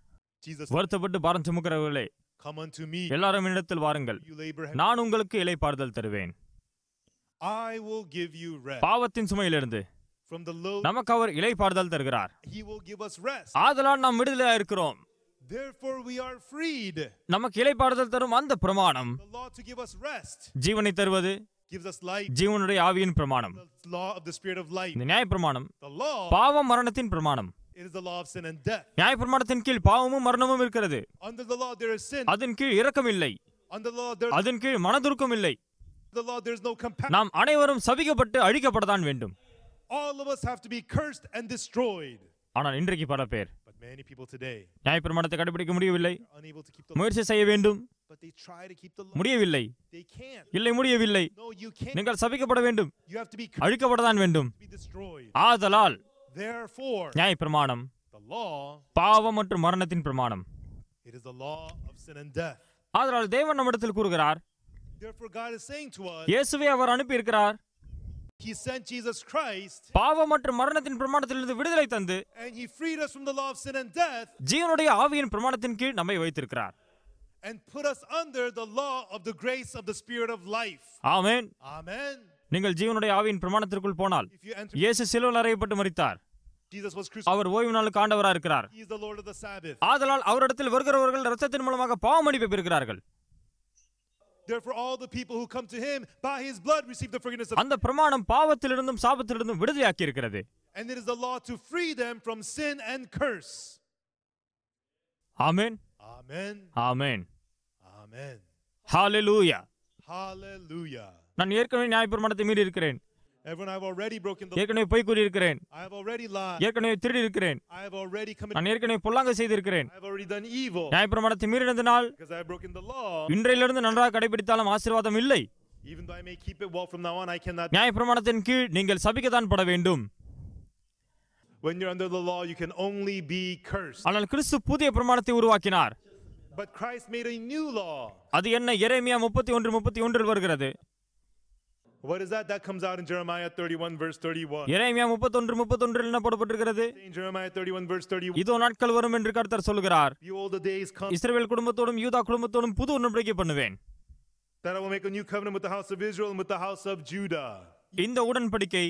Jesus,
வருத்தப்பட்டு பாரம் சுமக்கிறவர்களே,
come unto me.
எல்லாரும் என்னிடத்தில் வாருங்கள்,
You labor heavy.
நான் உங்களுக்கு இளைப்பாறுதல் தருவேன்.
I will give you rest.
பாவத்தின் சுமையிலிருந்து
From the load,
நமக்கு அவர் இளைப்பாறுதல் தருகிறார்.
He will give us rest.
ஆதலால் நாம் விடுதலையா இருக்கிறோம்.
Therefore we are freed.
நமக்கு இளைப்பாறுதல் தரும் அந்த பிரமாணம்,
The law to give us rest
ஜீவனை தருவது,
gives us life.
ஜீவனுடைய ஆவியின் பிரமாணம்.
The law of the spirit of life.
இந்த நியாயப்பிரமாணம்
The law,
பாவம் மரணத்தின் பிரமாணம்.
it is the law of sin and death.
நியாயப்பிரமாணத்தின் கீழ் பாவமும் மரணமும் இருக்கிறது.
Under the law there is sin.
அதன் கீழ் இரக்கம் இல்லை.
Under the law there,
அதன் கீழ் மனதுருக்கம் இல்லை.
the law there is no compassion.
நாம் அனைவரும் சபிக்கப்பட்டு அழிக்கப்படத்தான் வேண்டும்.
All of us have to be cursed and destroyed.
ஆனால் இன்றைக்கு பல பேர்
But many people today
நியாயப்பிரமாணத்தை கடைபிடிக்க முடியவில்லை.
are unable to keep the law.
முயற்சி செய்ய வேண்டும்,
But they try to keep the law.
முடியவில்லை.
They can't.
இல்லை, முடியவில்லை.
No, you can't.
நீங்கள் சபிக்கப்பட வேண்டும்,
You have to be cursed,
அழிக்கப்படத்தான் வேண்டும்.
to be destroyed.
ஆதலால்
Therefore,
நியாயப்பிரமாணம்
the law,
பாவம் மற்றும் மரணத்தின் பிரமாணம்.
it is the law of sin and death.
ஆதலால் தேவன் நம்மிடத்தில் கூறுகிறார்,
Therefore God is saying to us,
இயேசுவை அவர் அனுப்பியிருக்கிறார்.
He sent Jesus Christ
பாவம் மற்றும் மரணத்தின் பிரமாணத்திலிருந்து விடுதலை தந்து
and He freed us from the law of sin and death
ஜீவனுடைய ஆவியின் பிரமாணத்தின் கீழ் நம்மை வைத்திருக்கிறார்.
and put us under the law of the grace of the spirit of life.
Amen.
Amen.
நீங்கள் ஜீவனுடைய ஆவியின் பிரமாணத்திற்குள் போனால்,
If you enter,
இயேசு சிலுவையில் அறையப்பட்டு மரித்தார்.
Jesus was crucified.
அவர் ஓய்வு நாளுக்கு ஆண்டவராக இருக்கிறார்.
He is the Lord of the Sabbath.
ஆதலால் அவரிடத்தில் வருகிறவர்கள் இரத்தத்தின் மூலமாக பாவ மன்னிப்பை பெறுகிறார்கள்.
Therefore all the people who come to Him by His blood receive the forgiveness of
அந்த பிரமாணம் பாவத்திலிருந்தும் சாபத்திலிருந்தும் விடுதலையாக்கி இருக்கிறது.
and it is the law to free them from sin and curse.
Amen.
Amen.
Amen.
Amen.
Hallelujah.
Hallelujah.
நான் ஏற்கனவே நியாயப்பிரமாணத்தை மீறி இருக்கிறேன்.
Everyone, I have already broken the law.
ஏற்கனவே பொய் கூறியிருக்கிறேன்.
I have already lied.
ஏற்கனவே திருடி இருக்கிறேன்.
I have already committed.
நான் ஏற்கனவே பொல்லாங்கை செய்திருக்கிறேன்.
I have already done evil
நியாயப்பிரமாணத்தை மீறினதினால்
because I have broken the law.
இன்றையிலிருந்து நன்றாக கடைபிடித்தாலும் ஆசீர்வாதம் இல்லை.
Even though I may keep it well from now on, I cannot.
நியாயப்பிரமாணத்தின் கீழ் நீங்கள் சபிக்கத்தான் பட வேண்டும்.
When you're under the law, you can only be cursed.
ஆனால் கிறிஸ்து புதிய பிரமாணத்தை உருவாக்கினார்.
But Christ made a new law.
அது என்ன? எரேமியா 31:31 வருகிறது.
What is that? That comes out in Jeremiah 31 verse 31.
எரேமியா 31:31 என்ன போடப்பட்டிருக்கிறது?
In Jeremiah 31 verse 31.
இதோ நாட்கள் வரும் என்று கர்த்தர் சொல்கிறார்.
Behold, the days come
இஸ்ரவேல் குடும்பத்தோடும் யூதா குடும்பத்தோடும் புது உடன்படிக்கை பண்ணுவேன்.
that I will make a new covenant with the house of Israel and with the house of Judah.
இந்த உடன்படிக்கை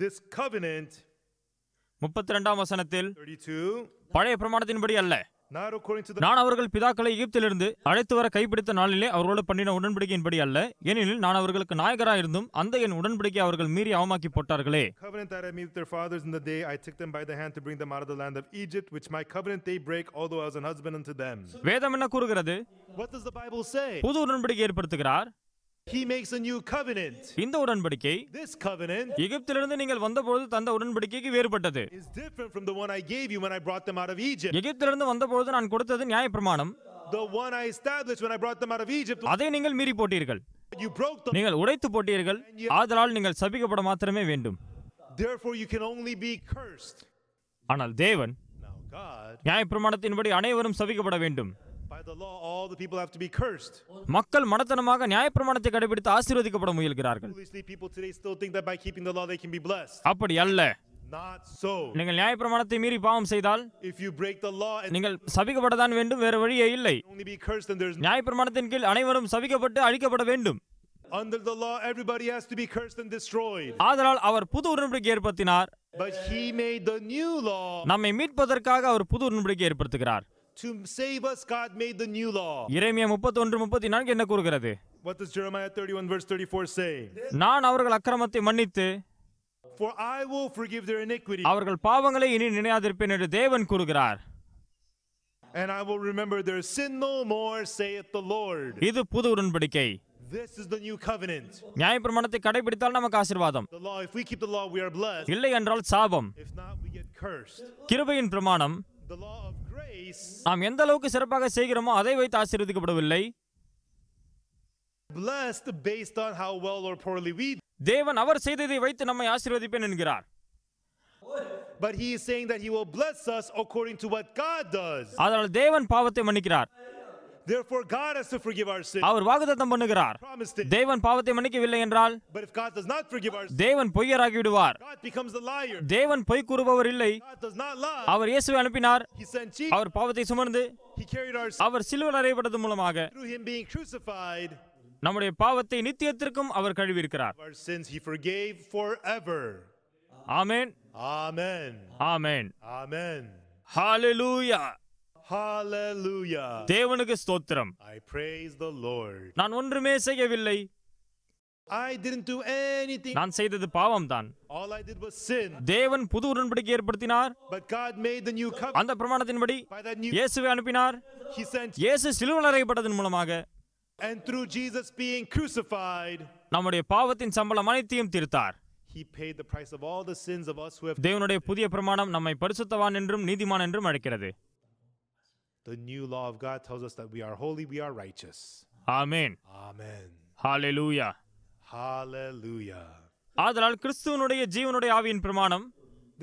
This covenant
32ஆம் வசனத்தில்
32
பழைய பிரமாணத்தின்படி அல்ல,
not according to the
நான் அவர்கள் பிதாக்களை எகிப்திலிருந்து அழைத்து வர கைப்பிடித்த நாளிலே அவர்களோடு பண்ணின உடன்படிக்கையின்படி அல்ல, ஏனெனில் நான் அவர்களுக்கு நாயகராயிருந்தும் அந்த என் உடன்படிக்கை அவர்கள் மீறி அவமாக்கி போட்டார்களே.
covenant that I made with their fathers in the day I took them by the hand to bring them out of the land of Egypt, which my covenant they break, although I was an husband unto them.
வேதம் என்ன கூறுகிறது?
What does the Bible say?
புது உடன்படிக்கை ஏற்படுத்துகிறார்.
He makes a new covenant.
இந்த உடன்படிக்கை
This covenant
எகிப்திலிருந்து நீங்கள் வந்தபோது தந்த உடன்படிக்கைக்கு வேறுபட்டது.
is different from the one I gave you when I brought them out of Egypt.
எகிப்திலிருந்து வந்தபோது நான் கொடுத்தது நியாயப்பிரமாணம்.
The one I established when I brought them out of Egypt,
அதை நீங்கள் மீறி போட்டீர்கள்,
you broke them.
நீங்கள் உடைத்து போட்டீர்கள். ஆதலால் நீங்கள் சபிக்கப்பட மாத்திரமே வேண்டும்.
Therefore you can only be cursed.
ஆனால் தேவன்
Now God,
நியாயப்பிரமாணத்தின்படி அனைவரும் சபிக்கப்பட வேண்டும்.
by the law, all the people have to be cursed.
மக்கள் மனத்தனமாக நியாயப்பிரமாணத்தை கடைபிடித்து ஆசீர்வதிக்கப்பட முயல்கிறார்கள்.
Foolishly, people today still think that by keeping the law they can be blessed.
அப்படி அல்ல.
Not so.
நீங்கள் நியாயப்பிரமாணத்தை மீறி பாவம் செய்தால்
If you break the law and
நீங்கள் சபிக்கப்படத்தான் வேண்டும், வேறு வழியே இல்லை.
only be cursed, then there's
நியாயப்பிரமாணத்தின் கீழ் அனைவரும் சபிக்கப்பட்டு அழிக்கப்பட வேண்டும்.
under the law everybody has to be cursed and destroyed.
ஆதலால் அவர் புது உடன்படிக்கை ஏற்படுத்தினார்.
But he made the new law.
நம்மை மீட்பதற்காக அவர் புது உடன்படிக்கை ஏற்படுத்துகிறார்.
To save us, God made the new law.
எரேமியா 31:34 என்ன கூறுகிறது?
What does Jeremiah 31 verse 34 say?
நான் அவர்கள் அக்கிரமத்தை மன்னித்து
For I will forgive their iniquity,
அவர்கள் பாவங்களை இனி நினையாதிருப்பேன் என்று தேவன் கூறுகிறார்.
and I will remember their sin no more, saith the Lord.
இது புது உடன்படிக்கை.
This is the new covenant.
நியாயப்பிரமாணத்தை கடைபிடித்தால் நமக்கு ஆசீர்வாதம்,
The law, if we keep the law, we are blessed.
இல்லை என்றால் சாபம்.
If not, we get cursed.
கிருபையின் பிரமாணம்
The law of grace,
நாம் எந்த அளவுக்கு சிறப்பாக செய்கிறோமோ அதை வைத்து ஆசீர்வதிக்கப்படவில்லை.
blessed based on how well or poorly we do.
தேவன் அவர் செய்ததை வைத்து நம்மை ஆசீர்வதிப்பேன் என்கிறார்.
But he is saying that he will bless us according to what God does.
அதனால் தேவன் பாவத்தை மன்னிக்கிறார்.
Therefore, God has to forgive our sins.
அவர் வாக்குத்தத்தம் பண்ணுகிறார்.
Promised it.
தேவன் பாவத்தை மன்னிக்கவில்லை என்றால்
But if God does not forgive our sins,
தேவன் பொய்யராகி விடுவார்.
God becomes a liar.
தேவன் பொய் கூறுபவர் இல்லை.
God does not lie.
அவர் இயேசுவை அனுப்பினார்.
He sent Jesus.
அவர் பாவத்தை சுமந்து
He carried our sins
அவர் சிலுவையில் அறையப்பட்டது மூலமாக
through him being crucified.
நம்முடைய பாவத்தை நித்தியத்திற்கும் அவர் கழுவியிருக்கிறார்.
Our sins he forgave forever.
Amen,
Amen.
Amen,
Amen.
Hallelujah.
Hallelujah.
தேவனுக்கு ஸ்தோத்திரம்.
I praise the Lord.
நான் ஒன்றுமே செய்யவில்லை,
I didn't do anything.
நான் செய்தது பாவம்தான்.
All I did was sin.
தேவன் புது உடன்படிக்கை ஏற்படுத்தினார்.
But God made the new covenant.
அந்த பிரமாணத்தின்படி
By that new,
இயேசுவை அனுப்பினார்.
he sent,
இயேசு சிலுவையில் அறையப்பட்டதன் மூலமாக
and through Jesus being crucified,
நம்முடைய பாவத்தின் சம்பளம் அனைத்தையும் தீர்த்தார்.
he paid the price of all the sins of us who have.
தேவனுடைய புதிய பிரமாணம் நம்மை பரிசுத்தவான் என்றும் நீதிமான் என்றும் அழைக்கிறது.
The new law of God tells us that we are holy, we are righteous.
Amen,
Amen.
Hallelujah.
Hallelujah.
ஆதலால் கிறிஸ்துவனுடைய ஜீவனுடைய ஆவியின் பிரமாணம்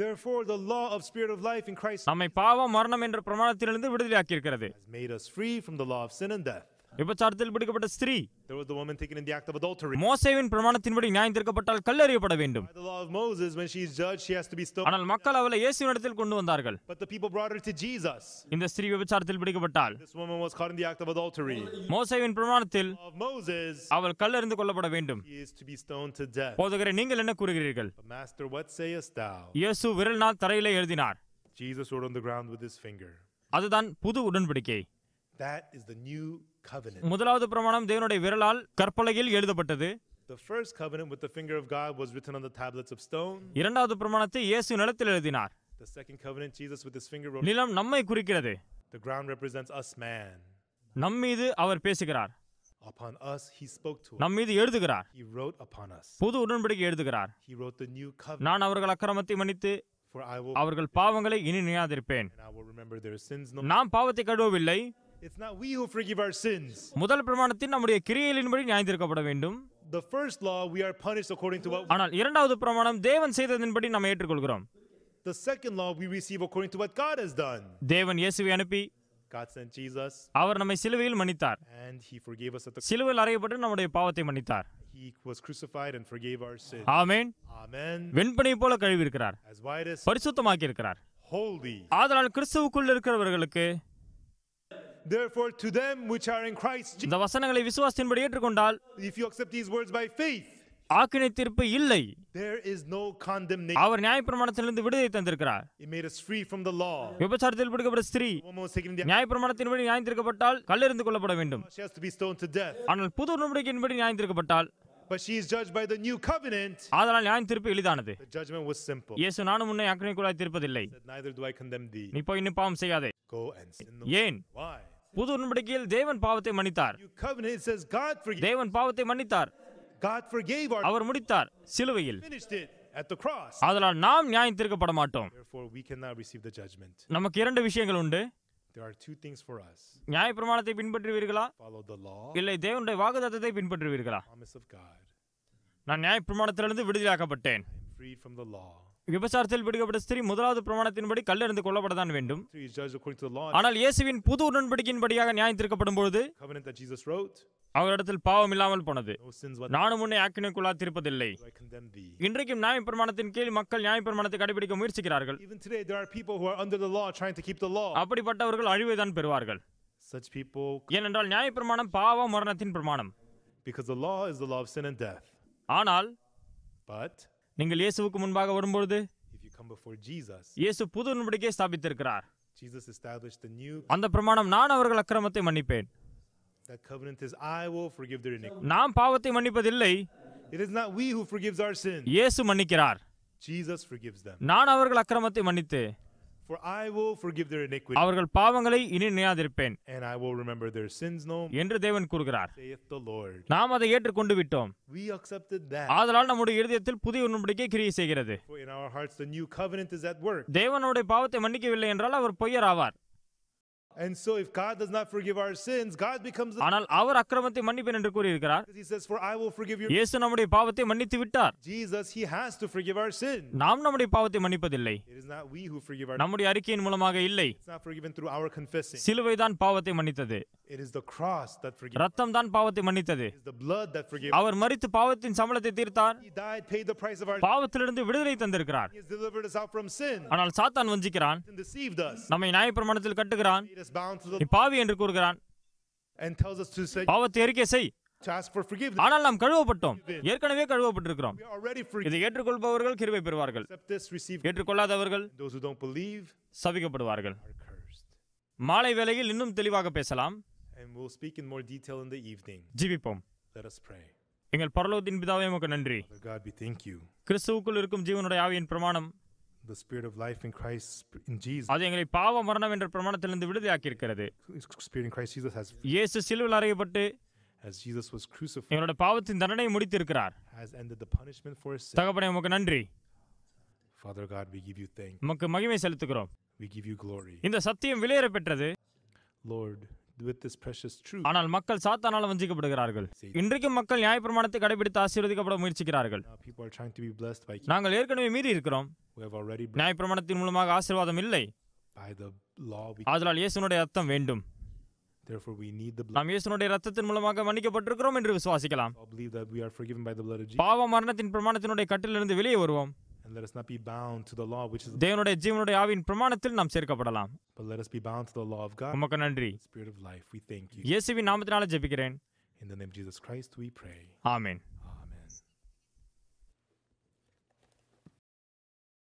Therefore, the law of spirit of life in Christ
நம்மை பாவம் மரணம் என்ற பிரமாணத்திலிருந்து விடுதலையாக்கி இருக்கிறது.
has made us free from the law of sin and death.
விபச்சாரத்தில் பிடிக்கப்பட்ட ஸ்திரீ
There was the woman taken in the act of adultery.
மோசேவின் பிரமாணத்தின்படி நியாயம் தீர்க்கப்பட்டால் கல்லெறியப்பட வேண்டும்.
By the law of Moses, when she is judged, she has to be stoned.
ஆனால் மக்கள் அவளை இயேசுவினிடத்தில் கொண்டு வந்தார்கள்.
But the people brought her to Jesus.
இந்த ஸ்திரீ விபச்சாரத்தில் பிடிக்கப்பட்டால்
This woman was caught in the act of adultery.
மோசேவின் பிரமாணத்தில்
Of Moses,
அவள் கல்லெறிந்து கொல்லப்பட வேண்டும்.
he is to be stoned to death.
போதகரே, நீங்கள் என்ன கூறுகிறீர்கள்?
But Master, what sayest thou?
இயேசு விரல்நாள் தரையிலே எழுதினார்.
Jesus wrote on the ground with his finger.
அதுதான் புது உடன்படிக்கை.
That is the new covenant.
முதலாவது பிரமாணம் தேவனுடைய விரலால் கற்பலகையில் எழுதப்பட்டது.
The first covenant with the finger of God was written on the tablets of stone.
இரண்டாவது பிரமாணத்தை இயேசு நிலத்தில் எழுதினார்.
The second covenant, Jesus with his finger wrote.
நிலம் நம்மை குறிக்கிறது.
The ground represents us, man.
நம் மீது அவர் பேசுகிறார்.
Upon us, he spoke to us.
நம் மீது எழுதுகிறார்.
He wrote upon us.
புது உடன்படிக்கை எழுதுகிறார்.
He wrote the new covenant.
நான் அவர்கள் அக்கிரமத்தை மன்னித்து
For I will,
அவர்கள் பாவங்களை இனி நினையாதிருப்பேன்.
and I will remember their sins no more.
நாம் பாவத்தை கழுவவில்லை,
It's not we who forgive our sins.
முதல் பிரமாணத்தின் நம்முடைய கிரியைகளின்படி நியாயந்தீர்க்கப்பட வேண்டும்.
The first law, we are punished according to what.
ஆனால் இரண்டாவது பிரமாணம் தேவன் செய்ததின்படி நாம் ஏற்றுக்கொள்கிறோம்.
The second law, we receive according to what God has done.
தேவன் இயேசுவை அனுப்பி
God sent Jesus,
அவர் நம்மை சிலுவையில் மன்னித்தார்.
and He forgave us at the.
சிலுவையில் அறையப்பட்டு நம்முடைய பாவத்தை மன்னித்தார்.
He was crucified and forgave our sins.
Amen.
Amen.
வெண்பனை போல கழுவி இருக்கிறார்,
As white as
பரிசுத்தமாக்கி இருக்கிறார்.
holy.
ஆதலால் கிறிஸ்துவுக்குள் இருக்கிறவர்களுக்கு
Therefore, to them which are in Christ Jesus,
இந்த வசனங்களை விசுவாசத்தின்படி ஏற்றுக்கொண்டால்
if you accept these words by faith,
ஆக்கினை தீர்ப்பு இல்லை.
there is no condemnation.
அவர் நியாயப்பிரமாணத்திலிருந்து விடுதலை தந்திருக்கிறார்.
He made us free from the law.
விபச்சாரத்தில் பிடிக்கப்பட்ட ஸ்திரீ
The woman was taken in the.
நியாயப்பிரமாணத்தின்படி நியாயந்தீர்க்கப்பட்டால் கல்லெறிந்து கொல்லப்பட வேண்டும்.
She has to be stoned to death.
ஆனால் புது உடன்படிக்கையின்படி நியாயந்தீர்க்கப்பட்டால்
But she is judged by the new covenant.
ஆதலால் நியாயம் தீர்ப்பு எளிதானது.
The judgment was simple.
இயேசு நானும் உன்னை அக்கினிக்குள்ளாய் தீர்ப்பதில்லை,
Said, neither do I condemn thee.
நீ போய் இன்னும் பாவம் செய்யாதே.
Go and sin no.
ஏன்?
Why?
புது உடன்படிக்கையில் தேவன் பாவத்தை மன்னித்தார்.
New covenant, it says God forgave.
தேவன் பாவத்தை மன்னித்தார்,
God forgave our.
அவர் முடித்தார் சிலுவையில்.
Finished it at the cross.
ஆதலால் நாம் நியாயம் தீர்க்கப்பட மாட்டோம்.
Therefore, we cannot receive the judgment.
நமக்கு இரண்டு விஷயங்கள் உண்டு.
There are two things for us.
நியாயப்பிரமாணத்தை பின்பற்றுவீர்களா,
Follow the law.
இல்லை தேவனுடைய வாக்குத்தத்தத்தை பின்பற்றுவீர்களா?
Promise of God.
நான் நியாயப்பிரமாணத்திலிருந்து விடுதலையாக்கப்பட்டேன்.
I am freed from the law.
விபச்சாரத்தில் பிடிக்கப்பட்ட ஸ்திரீ முதலாவது பிரமாணத்தின்படி கல்லெறிந்து கொல்லப்படத்தான் வேண்டும்.
He is judged according to the law.
ஆனால் இயேசுவின் புது உடன்படிக்கையின்படியாக நியாயம் தீர்க்கப்படும் பொழுது
Covenant that Jesus wrote.
அவரிடத்தில் பாவம் இல்லாமல் போனது.
No sins what
நானும் உன்னை ஆக்கினைக்குள்ளாய் தீர்ப்பதில்லை.
I condemn thee.
இன்றைக்கும் நியாயப்பிரமாணத்தின் கீழ் மக்கள் நியாயப்பிரமாணத்தை கடைபிடிக்க முயற்சிக்கிறார்கள்.
Even today, there are people who are under the law trying to keep the law.
அப்படிப்பட்டவர்கள் அழிவை தான் பெறுவார்கள்.
Such people,
ஏனென்றால் நியாயப்பிரமாணம் பாவ மரணத்தின் பிரமாணம்.
because the law is the law of sin and death.
ஆனால்
But
நீங்கள் இயேசுவுக்கு முன்பாக வரும்பொழுது
if you come before Jesus,
இயேசு புது உடன்படிக்கையை ஸ்தாபித்திருக்கிறார்.
Jesus established the new.
அந்த பிரமாணம் நான் அவர்கள் அக்கிரமத்தை மன்னிப்பேன்.
That covenant is, I will forgive their iniquity.
நாம் பாவத்தை மன்னிப்பதில்லை,
It is not we who forgives our sin.
இயேசு மன்னிக்கிறார்.
Jesus forgives them.
நான் அவர்கள் அக்கிரமத்தை மன்னித்து
For I will forgive their iniquity,
அவர்கள் பாவங்களை இனி நினையாதிருப்பேன்
and I will remember their sins no more,
என்று தேவன் கூறுகிறார்.
saith the Lord.
நாம் அதை ஏற்றுக்கொண்டு விட்டோம்.
We accepted that.
ஆதலால் நம்முடைய இருதயத்தில் புதிய உடன்படிக்கை கிரியை செய்கிறது.
For in our hearts the new covenant is at work.
தேவனுடைய பாவத்தை மன்னிக்கவில்லை என்றால் அவர் பொய்யர் ஆவார்.
And so if God does not forgive our sins, God becomes the.
ஆனால் அவர் அக்கிரமத்தை மன்னிப்பேன் என்று கூறியிருக்கிறார்.
He says, for I will forgive your.
இயேசு நம்முடைய பாவத்தை மன்னித்து விட்டார்.
Jesus, he has to forgive our sin.
நாம் நம்முடைய பாவத்தை மன்னிப்பதில்லை.
It is not we who forgive our.
நம்முடைய அறிக்கையின் மூலமாக இல்லை.
It's not forgiven through our confessing.
சிலுவை தான் பாவத்தை மன்னித்தது.
It is the cross that forgives.
ரத்தம் தான் பாவத்தை மன்னித்தது.
It is the blood that forgives.
அவர் மரித்து பாவத்தின் சம்பளத்தை தீர்த்தார்.
He died, paid the price of our.
பாவத்திலிருந்து விடுதலை தந்திருக்கிறார்.
He has delivered us out from sin
ஆனால் சாத்தான் வஞ்சிக்கிறான்,
and deceived us.
நம்மை நியாயப்பிரமாணத்தில் கட்டுகிறான்,
Made us bound to
நீ
the.
பாவி என்று கூறுகிறான்,
And tells us to say,
பாவத்தை அறிக்கை செய்.
to ask for forgiveness.
ஆனால் நாம் கழுவப்பட்டோம், ஏற்கனவே கழுவப்பட்டிருக்கிறோம்.
We are already forgiven.
இதை ஏற்றுக்கொள்பவர்கள் கிருபை பெறுவார்கள்,
Accept this, receive.
ஏற்றுக்கொள்ளாதவர்கள்
Those who don't believe
சபிக்கப்படுவார்கள்.
are cursed.
மாலை வேளையில் இன்னும் தெளிவாக பேசலாம்.
And we'll speak in more detail in the evening.
ஜெபிப்போம்.
Let us pray.
எங்கள் பரலோகத்தின் பிதாவே உமக்கு நன்றி.
Father God, we thank you.
கிறிஸ்துவுக்குள் இருக்கும் ஜீவனுடைய ஆவியின் பிரமாணம்
The spirit of life in Christ, in Jesus.
அது எங்களை பாவ மரணம் என்ற பிரமாணத்திலிருந்து விடுதலையாக்கி இருக்கிறது.
Spirit in Christ Jesus has,
இயேசு சிலுவையில் அறையப்பட்டு
as Jesus was crucified,
எங்களுடைய பாவத்தின் தண்டனை முடித்திருக்கிறார்.
has ended the punishment for sin.
தகப்பனே உமக்கு நன்றி.
Father God, we give you thanks.
உமக்கு மகிமை செலுத்துகிறோம்.
We give you glory.
இந்த சத்தியம் விலையேற பெற்றது.
Lord, with this precious truth,
ஆனால் மக்கள் சாத்தானால் வஞ்சிக்கப்படுகிறார்கள். இன்றைக்கும் மக்கள் நியாயப்பிரமாணத்தை கடைபிடித்து ஆசீர்வதிக்கப்பட முயற்சிக்கிறார்கள்.
now people are trying to be blessed by
நாங்கள் ஏற்கனவே மீறி இருக்கிறோம்.
who have already blessed
நியாயப்பிரமாணத்தின் மூலமாக ஆசீர்வாதம் இல்லை.
by the law.
ஆதலால் இயேசுனுடைய ரத்தம் வேண்டும்.
Therefore, we need the blood.
நாம் இயேசுனுடைய ரத்தத்தின் மூலமாக மன்னிக்கப்பட்டிருக்கிறோம் என்று விசுவாசிக்கலாம்.
All believe that we are forgiven by the blood of Jesus,
பாவ மரணத்தின் பிரமாணத்தினுடைய கட்டிலிருந்து வெளியே வருவோம்.
and let us not be bound to the law, which is.
தேவனுடைய ஜீவனுடைய ஆவியின் பிரமாணத்தில் நாம் சேர்க்கப்படலாம்.
But let us be bound to the law of God,
உமக்கு நன்றி.
the Spirit of life. We thank you.
இயேசுவின் நாமத்தினால ஜெபிக்கிறேன்.
In the name of Jesus Christ, we pray.
Amen.